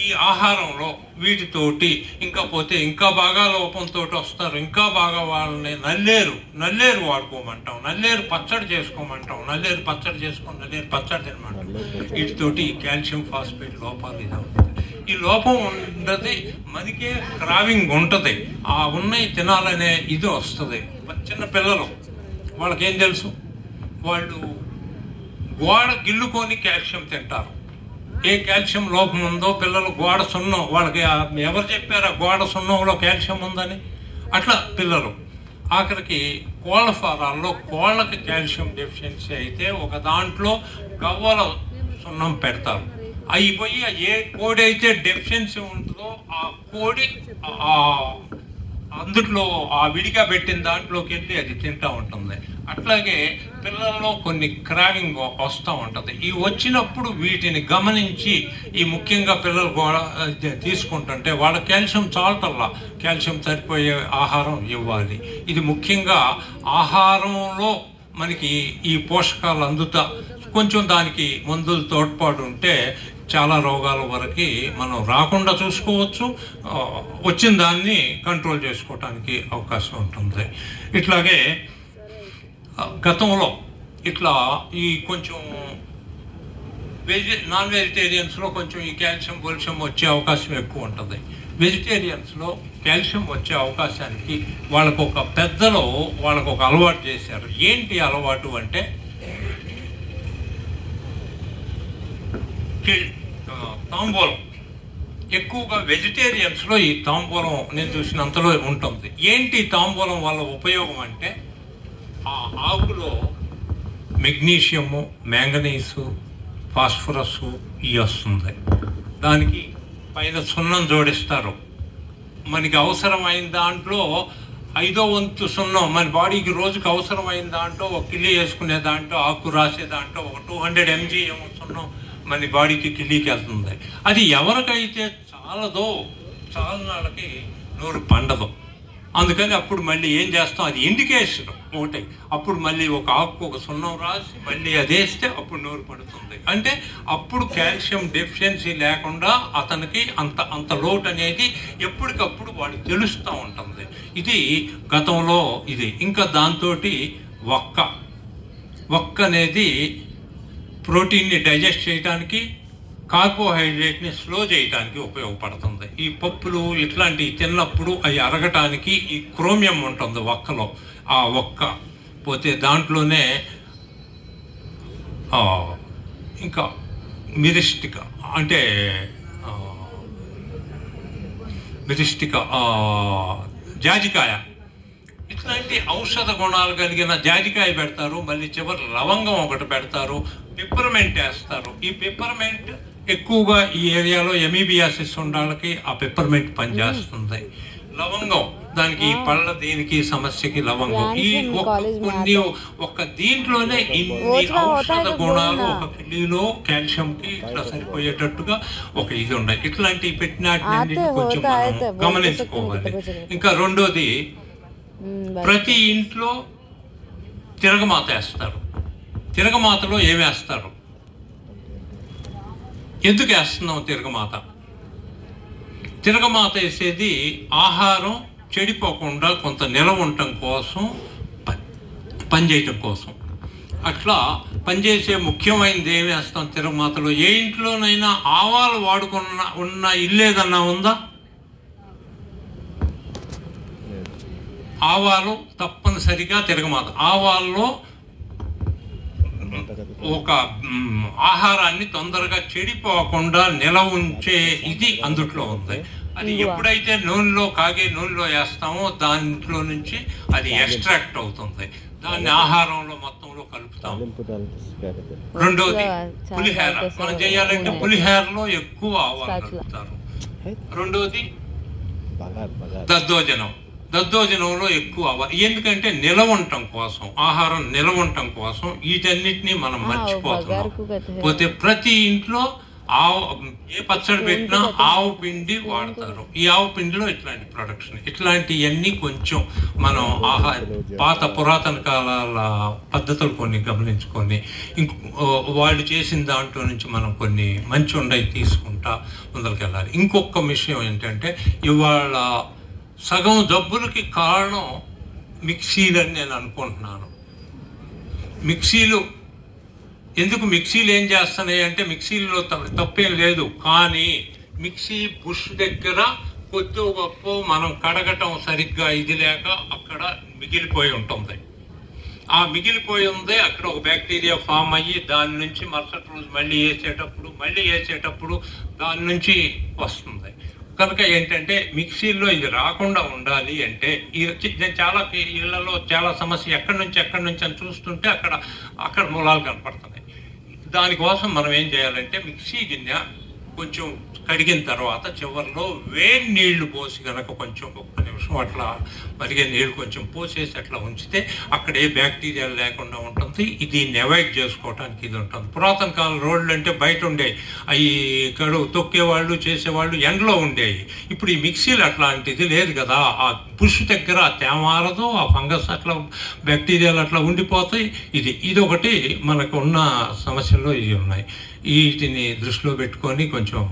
[SPEAKER 9] ఈ ఆహారంలో వీటితోటి ఇంకా పోతే ఇంకా బాగా లోపంతో వస్తారు. ఇంకా బాగా వాళ్ళని నల్లేరు వాడుకోమంటాం, నల్లేరు పచ్చడి చేసుకోమంటాం, నల్లేరు పచ్చడి తినమంటాం. వీటితోటి కాల్షియం ఫాస్ఫేట్ లోపాలు ఇది ఉంటుంది. ఈ లోపం ఉండదు, మనకే క్రావింగ్ ఉంటుంది. ఆ ఉన్నవి తినాలనే ఇది వస్తుంది. చిన్న పిల్లలు వాళ్ళకేం తెలుసు, వాళ్ళు గోడ గిల్లుకొని కాల్షియం తింటారు. ఏ కాల్షియం లోపం ఉందో పిల్లలు గోడ సున్నం, వాళ్ళకి ఎవరు చెప్పారు ఆ గోడ సున్నంలో కాల్షియం ఉందని? అట్లా పిల్లలు ఆఖరికి కోళ్ళ ఫారాల్లో కోళ్ళకి కాల్షియం డెఫిషియన్సీ అయితే ఒక దాంట్లో గవ్వల సున్నం పెడతారు. అయిపోయి ఏ కోడి అయితే డెఫిషియన్సీ ఉంటుందో ఆ కోడి అందుట్లో ఆ విడిగా పెట్టిన దాంట్లోకి వెళ్ళి అది తింటూ ఉంటుంది. అట్లాగే పిల్లల్లో కొన్ని క్రావింగ్ వస్తూ ఉంటుంది. ఈ వచ్చినప్పుడు వీటిని గమనించి ఈ ముఖ్యంగా పిల్లలు కూడా తీసుకుంటుంటే వాళ్ళ కాల్షియం చాలటల్లా కాల్షియం సరిపోయే ఆహారం ఇవ్వాలి. ఇది ముఖ్యంగా ఆహారంలో మనకి ఈ పోషకాలు అందుతా కొంచెం దానికి మందులు తోడ్పాటు ఉంటే చాలా రోగాల వరకు మనం రాకుండా చూసుకోవచ్చు, వచ్చిన దాన్ని కంట్రోల్ చేసుకోవటానికి అవకాశం ఉంటుంది. ఇట్లాగే గతంలో ఇట్లా ఈ కొంచెం నాన్ వెజిటేరియన్స్లో కొంచెం ఈ కాల్షియం వచ్చే అవకాశం ఎక్కువ ఉంటుంది. వెజిటేరియన్స్లో కాల్షియం వచ్చే అవకాశానికి వాళ్ళకు ఒక అలవాటు చేశారు. ఏంటి అలవాటు అంటే తాంబూలం. ఎక్కువగా వెజిటేరియన్స్లో ఈ తాంబూలం నేను చూసినంతలో ఉంటుంది. ఏంటి తాంబూలం వల్ల ఉపయోగం అంటే ఆ ఆకులో మెగ్నీషియము, మ్యాంగనీసు, ఫాస్ఫరస్ ఇవి వస్తుంది. దానికి పైన సున్నం జోడిస్తారు. మనకి అవసరమైన దాంట్లో 5వ వంతు సున్నం మన బాడీకి రోజుకి అవసరమైన దాంట్లో ఒక కిల్లీ వేసుకునే దాంట్లో ఆకు రాసే దాంట్లో ఒక 200 mg ఏమో సున్నం మన బాడీకి కిల్లీకి వెళ్తుంది. అది ఎవరికైతే చాలనాళ్ళకి నోరు పండదు. అందుకని అప్పుడు మళ్ళీ ఏం చేస్తాం, అది ఇండికేషన్ ఒకటి. అప్పుడు మళ్ళీ ఒక ఆకు ఒక సున్నం రాసి మళ్ళీ అది వేస్తే అప్పుడు నోరు పడుతుంది. అంటే అప్పుడు కాల్షియం డెఫిషియన్సీ లేకుండా అతనికి అంత లోటు అనేది ఎప్పటికప్పుడు వాడికి తెలుస్తూ ఉంటుంది. ఇది గతంలో ఇది. ఇంకా దాంతో వక్క అనేది ప్రోటీన్ని డైజెస్ట్ చేయడానికి, కార్బోహైడ్రేట్ని స్లో చేయడానికి ఉపయోగపడుతుంది. ఈ పప్పులు ఇట్లాంటివి తిన్నప్పుడు అవి అరగటానికి ఈ క్రోమియం ఉంటుంది ఒక్కలో. ఆ ఒక్క పోతే దాంట్లోనే ఇంకా మిరిస్టిక అంటే జాజికాయ, ఇట్లాంటి ఔషధ గుణాలు కలిగిన జాజికాయ పెడతారు. మళ్ళీ చివరి లవంగం ఒకటి పెడతారు, పిప్పర్మెంట్ వేస్తారు. ఈ పిప్పర్మెంట్ ఎక్కువగా ఈ ఏరియాలో ఎమీబియాసిస్ ఉండాలకి ఆ పిప్పర్మెంట్ పనిచేస్తుంది. లవంగం దానికి పళ్ళ దీనికి సమస్యకి లవంగం. ఈ ఒక్క దీంట్లోనే ఇన్ని ఔషధ గుణాలు ఒక కిలోలో కాల్షియంకి ఇట్లా సరిపోయేటట్టుగా ఒక ఇది ఉన్నాయి. ఇట్లాంటివి పెట్టినట్టు కొంచెం మనం గమనించుకోవాలి. ఇంకా రెండోది, ప్రతి ఇంట్లో తిరగమాత వేస్తారు. తిరగమాతలో ఏమేస్తారు? ఎందుకు వేస్తున్నాం తిరగమాత? తిరగమాత వేసేది ఆహారం చెడిపోకుండా కొంత నిలవ ఉండటం కోసం, పనిచేయటం కోసం. అట్లా పనిచేసే ముఖ్యమైనది ఏమి వేస్తాం తిరగమాతలో? ఏ ఇంట్లోనైనా ఆవాలు ఉన్న ఇల్లు ఏదన్నా ఉందా? ఆవాలు తప్పనిసరిగా తిరగమాత. ఆవాల్లో ఒక ఆహారాన్ని తొందరగా చెడిపోకుండా నిలవ ఉంచే ఇది అందుట్లో ఉంది. అది ఎప్పుడైతే కాగే నూనెలో వేస్తామో దాంట్లో నుంచి అది ఎక్స్ట్రాక్ట్ అవుతుంది. దాన్ని ఆహారంలో మొత్తంలో కలుపుతాం. రెండోది పులిహోర. మనం చేయాలంటే పులిహోరలో ఎక్కువ ఆవాలు కలుపుతారు. రెండోది దద్దోజనం. దద్దోజనంలో ఎక్కువ ఆవాలు. ఎందుకంటే నిలవంటం కోసం, ఆహారం నిలవంటం కోసం వీటన్నిటిని మనం మర్చిపోతున్నాం. పోతే ప్రతి ఇంట్లో ఏ పచ్చడి పెట్టినా ఆవు పిండి వాడతారు. ఈ ఆవు పిండిలో ఇట్లాంటి ప్రొడక్షన్, ఇట్లాంటివన్నీ కొంచెం మనం పాత పురాతన కాలాల పద్ధతులు కొన్ని గమనించుకొని వాళ్ళు చేసిన దాంట్లో నుంచి మనం కొన్ని మంచి ఉండయి తీసుకుంటా ముందరికెళ్ళాలి. ఇంకొక విషయం ఏంటంటే, ఇవాళ సగం జబ్బులకి కారణం మిక్సీలు అని నేను అనుకుంటున్నాను. ఎందుకు మిక్సీలు ఏం చేస్తున్నాయి అంటే, మిక్సీలో తప్పేం లేదు, కానీ మిక్సీ బుష్ దగ్గర కొద్ది గొప్ప మనం కడగటం సరిగ్గా ఇది లేక అక్కడ మిగిలిపోయి ఉంటుంది. ఆ మిగిలిపోయి ఉంది అక్కడ ఒక బ్యాక్టీరియా ఫామ్ అయ్యి దాని నుంచి మరుసటి రోజు మళ్ళీ వేసేటప్పుడు దాని నుంచి వస్తుంది. కనుక ఏంటంటే మిక్సీల్లో ఇది రాకుండా ఉండాలి అంటే, నేను చాలా ఇళ్లలో చాలా సమస్య ఎక్కడి నుంచి అని చూస్తుంటే అక్కడ మూలాలు కనపడుతున్నాయి. దానికోసం మనం ఏం చేయాలంటే, మిక్సీ గిన్నె కొంచెం కడిగిన తర్వాత చివరిలో వేడి నీళ్లు పోసి కనుక కొంచెం 1 నిమిషం అట్లా మరిగే నీళ్ళు కొంచెం పోసేసి అట్లా ఉంచితే అక్కడ ఏ బ్యాక్టీరియాలు లేకుండా ఉంటుంది. దీన్ని అవాయిడ్ చేసుకోవడానికి ఇది ఉంటుంది. పురాతన కాలం రోడ్లు అంటే బయట ఉండేవి, అవి తొక్కేవాళ్ళు చేసేవాళ్ళు ఎండలో ఉండేవి. ఇప్పుడు ఈ మిక్సీలు అట్లాంటిది లేదు కదా. ఆ పుష్ దగ్గర తేమారదు, ఆ ఫంగస్ అట్లా బ్యాక్టీరియాలు అట్లా ఉండిపోతాయి. ఇది ఒకటి మనకు ఉన్న సమస్యల్లో ఇవి ఉన్నాయి. వీటిని దృష్టిలో పెట్టుకొని కొంచెం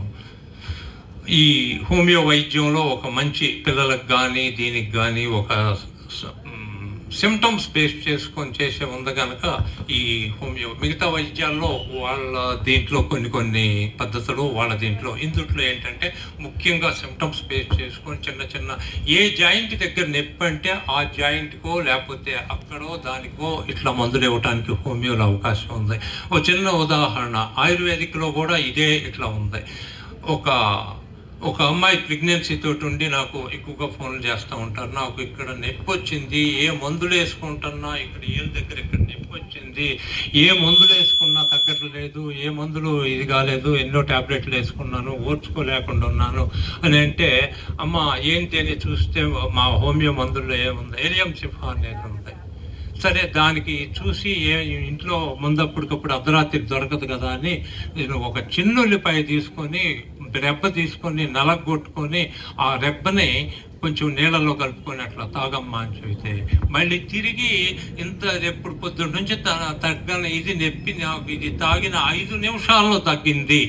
[SPEAKER 9] ఈ హోమియో వైద్యంలో ఒక మంచి పిల్లలకు కానీ దీనికి కానీ ఒక సిమ్టమ్స్ బేస్ చేసుకొని చేసే ఉంది కనుక ఈ హోమియో మిగతా వైద్యాల్లో వాళ్ళ దీంట్లో కొన్ని పద్ధతులు వాళ్ళ ఇందుట్లో ఏంటంటే ముఖ్యంగా సిమ్టమ్స్ బేస్ చేసుకొని చిన్న ఏ జాయింట్ దగ్గర నొప్పి అంటే ఆ జాయింట్కో లేకపోతే అక్కడో దానికో ఇట్లా మందులు ఇవ్వడానికి హోమియోలో అవకాశం ఉంది. ఒక చిన్న ఉదాహరణ, ఆయుర్వేదిక్లో కూడా ఇదే ఇట్లా ఉంది. ఒక అమ్మాయి ప్రెగ్నెన్సీ తోటి ఉండి నాకు ఎక్కువగా ఫోన్లు చేస్తూ ఉంటారు. నాకు ఇక్కడ నొప్పి వచ్చింది, ఏ మందులు వేసుకుంటున్నా ఇక్కడ ఏళ్ళ దగ్గర ఇక్కడ నొప్పి వచ్చింది, ఏ మందులు వేసుకున్నా తగ్గట్లేదు, ఏ మందులు ఇది కాలేదు, ఎన్నో ట్యాబ్లెట్లు వేసుకున్నాను, ఓర్చుకోలేకుండా ఉన్నాను అని అంటే, అమ్మ ఏంటి అని చూస్తే మా హోమియో మందుల్లో ఏముంది, ఏలియం సిఫా అనేది ఉంది. సరే, దానికి చూసి ఇంట్లో ముందప్పటికప్పుడు అర్ధరాత్రి దొరకదు కదా అని నేను ఒక చిన్న ఉల్లిపాయ తీసుకొని రెబ్బ తీసుకొని నలగొట్టుకొని ఆ రెబ్బని కొంచెం నీళ్ళలో కలుపుకొని అట్లా తాగమ్మా అని చెబితే మళ్ళీ తిరిగి ఎప్పుడు పొద్దున్న నుంచి తగ్గని ఇది నొప్పి నాకు ఇది తాగిన 5 నిమిషాల్లో తగ్గింది.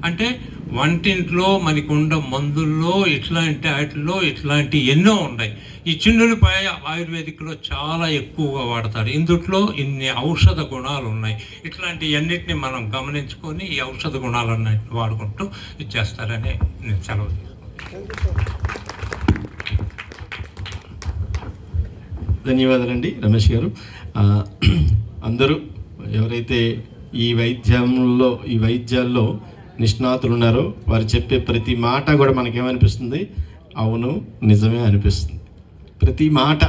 [SPEAKER 9] అంటే వంటింట్లో మనకుండ మందుల్లో ఇట్లాంటి ఎన్నో ఉన్నాయి. ఈ చిన్నులపాయ ఆయుర్వేదిక్లో చాలా ఎక్కువగా వాడతారు. ఇందుట్లో ఇన్ని ఔషధ గుణాలు ఉన్నాయి. ఇట్లాంటి అన్నిటిని మనం గమనించుకొని ఈ ఔషధ గుణాలన్నింటిని వాడుకుంటూ ఇచ్చేస్తారని నేను సెలవు తీసుకుంటాను.
[SPEAKER 7] ధన్యవాదాలండి రమేష్ గారు. అందరూ ఎవరైతే ఈ వైద్యాల్లో నిష్ణాతులు ఉన్నారో వారు చెప్పే ప్రతి మాట కూడా మనకేమనిపిస్తుంది, అవును నిజమే అనిపిస్తుంది. ప్రతి మాట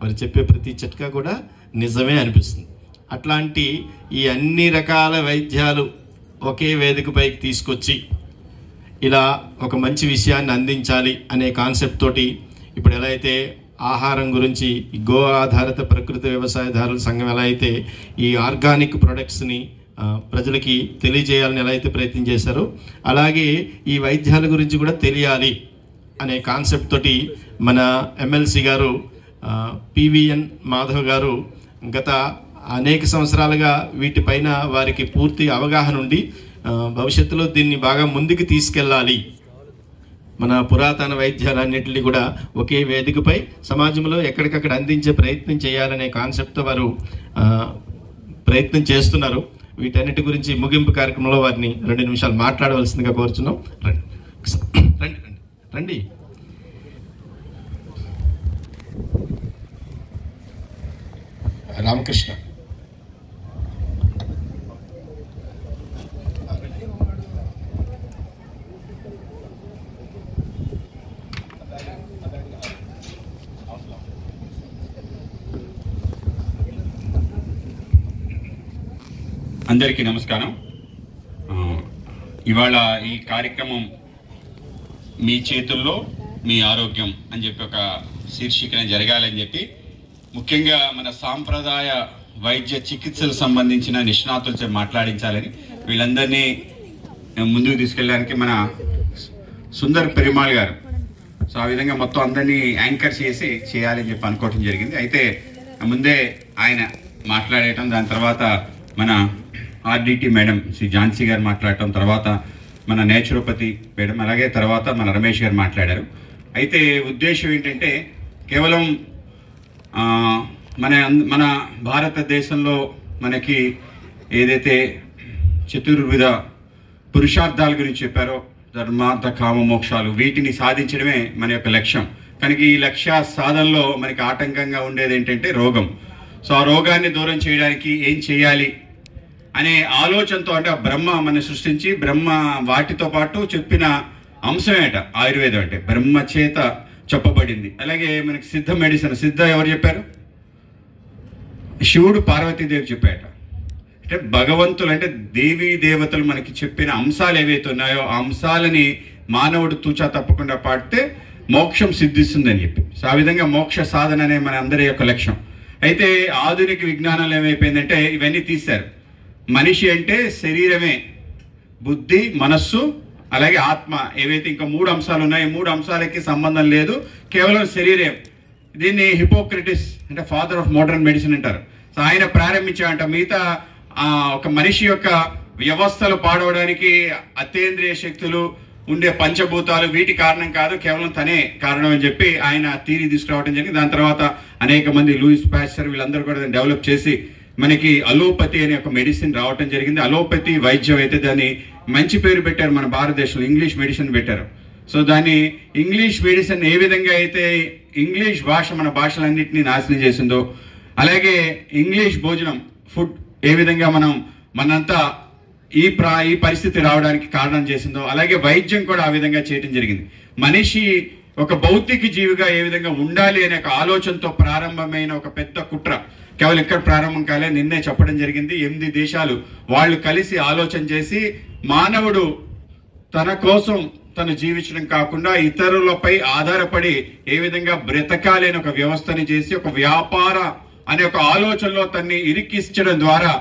[SPEAKER 7] వారు చెప్పే ప్రతి చిట్కా కూడా నిజమే అనిపిస్తుంది. అట్లాంటి ఈ అన్ని రకాల వైద్యాలు ఒకే వేదికపైకి తీసుకొచ్చి ఇలా ఒక మంచి విషయాన్ని అందించాలి అనే కాన్సెప్ట్ తోటి ఇప్పుడు ఎలా అయితే ఆహారం గురించి గో ఆధారిత ప్రకృతి వ్యవసాయదారుల సంఘం ఎలా అయితే ఈ ఆర్గానిక్ ప్రొడక్ట్స్ని ప్రజలకి తెలియజేయాలని ఎలా అయితే ప్రయత్నం చేశారో, అలాగే ఈ వైద్యాల గురించి కూడా తెలియాలి అనే కాన్సెప్ట్ తోటి మన ఎమ్మెల్సీ గారు పివిఎన్ మాధవ్ గారు గత అనేక సంవత్సరాలుగా వీటిపైన వారికి పూర్తి అవగాహన ఉండి భవిష్యత్తులో దీన్ని బాగా ముందుకు తీసుకెళ్ళాలి, మన పురాతన వైద్యాలన్నింటినీ కూడా ఒకే వేదికపై సమాజంలో ఎక్కడికక్కడ అందించే ప్రయత్నం చేయాలనే కాన్సెప్ట్తో వారు ప్రయత్నం చేస్తున్నారు. వీటన్నిటి గురించి ముగింపు కార్యక్రమంలో వారిని 2 నిమిషాలు మాట్లాడవలసిందిగా కోరుచున్నాం. రండి రండి. రామకృష్ణ.
[SPEAKER 10] అందరికీ నమస్కారం. ఇవాళ ఈ కార్యక్రమం మీ చేతుల్లో మీ ఆరోగ్యం అని చెప్పి ఒక శీర్షికన జరగాలని చెప్పి ముఖ్యంగా మన సాంప్రదాయ వైద్య చికిత్సలకు సంబంధించిన నిష్ణాతులతో మాట్లాడించాలని వీళ్ళందరినీ ముందుకు తీసుకెళ్ళడానికి మన సుందర్ పెరుమాళ్ గారు సో ఆ విధంగా మొత్తం అందరినీ యాంకర్ చేసి చేయాలని చెప్పి అనుకోవటం జరిగింది. అయితే ముందే ఆయన మాట్లాడటం, దాని తర్వాత మన ఆర్డిటి మేడం శ్రీ ఝాన్సీ గారు మాట్లాడటం, తర్వాత మన నేచురోపతి మేడం, అలాగే తర్వాత మన రమేష్ గారు మాట్లాడారు. అయితే ఉద్దేశం ఏంటంటే కేవలం మన భారతదేశంలో మనకి ఏదైతే చతుర్విధ పురుషార్థాల గురించి చెప్పారో ధర్మార్థ కామ మోక్షాలు, వీటిని సాధించడమే మన యొక్క లక్ష్యం. కనుక ఈ లక్ష్య సాధనలో మనకి ఆటంకంగా ఉండేది ఏంటంటే రోగం. సో ఆ రోగాన్ని దూరం చేయడానికి ఏం చేయాలి అనే ఆలోచనతో, అంటే బ్రహ్మ మన సృష్టించి బ్రహ్మ వాటితో పాటు చెప్పిన అంశమేట ఆయుర్వేదం అంటే బ్రహ్మ చేత చెప్పబడింది. అలాగే మనకి సిద్ధ మెడిసిన్, సిద్ధ ఎవరు చెప్పారు? శివుడు పార్వతీదేవి చెప్పాట. అంటే భగవంతులు అంటే దేవీ దేవతలు మనకి చెప్పిన అంశాలు ఏవైతే ఉన్నాయో ఆ అంశాలని మానవుడు తూచా తప్పకుండా పాడితే మోక్షం సిద్ధిస్తుందని చెప్పి, సో ఆ విధంగా మోక్ష సాధన అనే మన అందరి యొక్క లక్ష్యం. అయితే ఆధునిక విజ్ఞానంలో ఏమైపోయిందంటే ఇవన్నీ తీశారు. మనిషి అంటే శరీరమే, బుద్ధి, మనస్సు, అలాగే ఆత్మ, ఏవైతే ఇంకా 3 అంశాలు ఉన్నాయి. 3 అంశాలకి సంబంధం లేదు, కేవలం శరీరం. దీన్ని హిపోక్రటిస్ అంటే ఫాదర్ ఆఫ్ మోడర్న్ మెడిసిన్ అంటారు. సో ఆయన ప్రారంభించాడంట మిగతా ఒక మనిషి యొక్క వ్యవస్థలు పాడవడానికి అతేంద్రియ శక్తులు ఉండే పంచభూతాలు వీటి కారణం కాదు, కేవలం తనే కారణం అని చెప్పి ఆయన థియరీ తీసుకురావడం జరిగింది. దాని తర్వాత అనేక మంది లూయిస్ పాస్చర్ వీళ్ళందరూ కూడా డెవలప్ చేసి మనకి అలోపతి అనే ఒక మెడిసిన్ రావటం జరిగింది. అలోపతి వైద్యం అయితే దాన్ని మంచి పేరు పెట్టారు మన భారతదేశంలో, ఇంగ్లీష్ మెడిసిన్ పెట్టారు. సో దాన్ని ఇంగ్లీష్ మెడిసిన్ ఏ విధంగా అయితే ఇంగ్లీష్ భాష మన భాషలన్నింటినీ నాశనం చేసిందో, అలాగే ఇంగ్లీష్ భోజనం ఫుడ్ ఏ విధంగా మనంతా ఈ పరిస్థితి రావడానికి కారణం చేసిందో, అలాగే వైద్యం కూడా ఆ విధంగా చేయడం జరిగింది. మనిషి ఒక భౌతిక జీవిగా ఏ విధంగా ఉండాలి అనే ఒక ఆలోచనతో ప్రారంభమైన ఒక పెద్ద కుట్ర కేవలం ఇక్కడ ప్రారంభం కాలే, నిన్నే చెప్పడం జరిగింది. 8 దేశాలు వాళ్ళు కలిసి ఆలోచన చేసి మానవుడు తన కోసం తను జీవించడం కాకుండా ఇతరులపై ఆధారపడి ఏ విధంగా బ్రతకాలి అనే ఒక వ్యవస్థని చేసి ఒక వ్యాపార అనే ఒక ఆలోచనలో తన్ని ఇరికించడం ద్వారా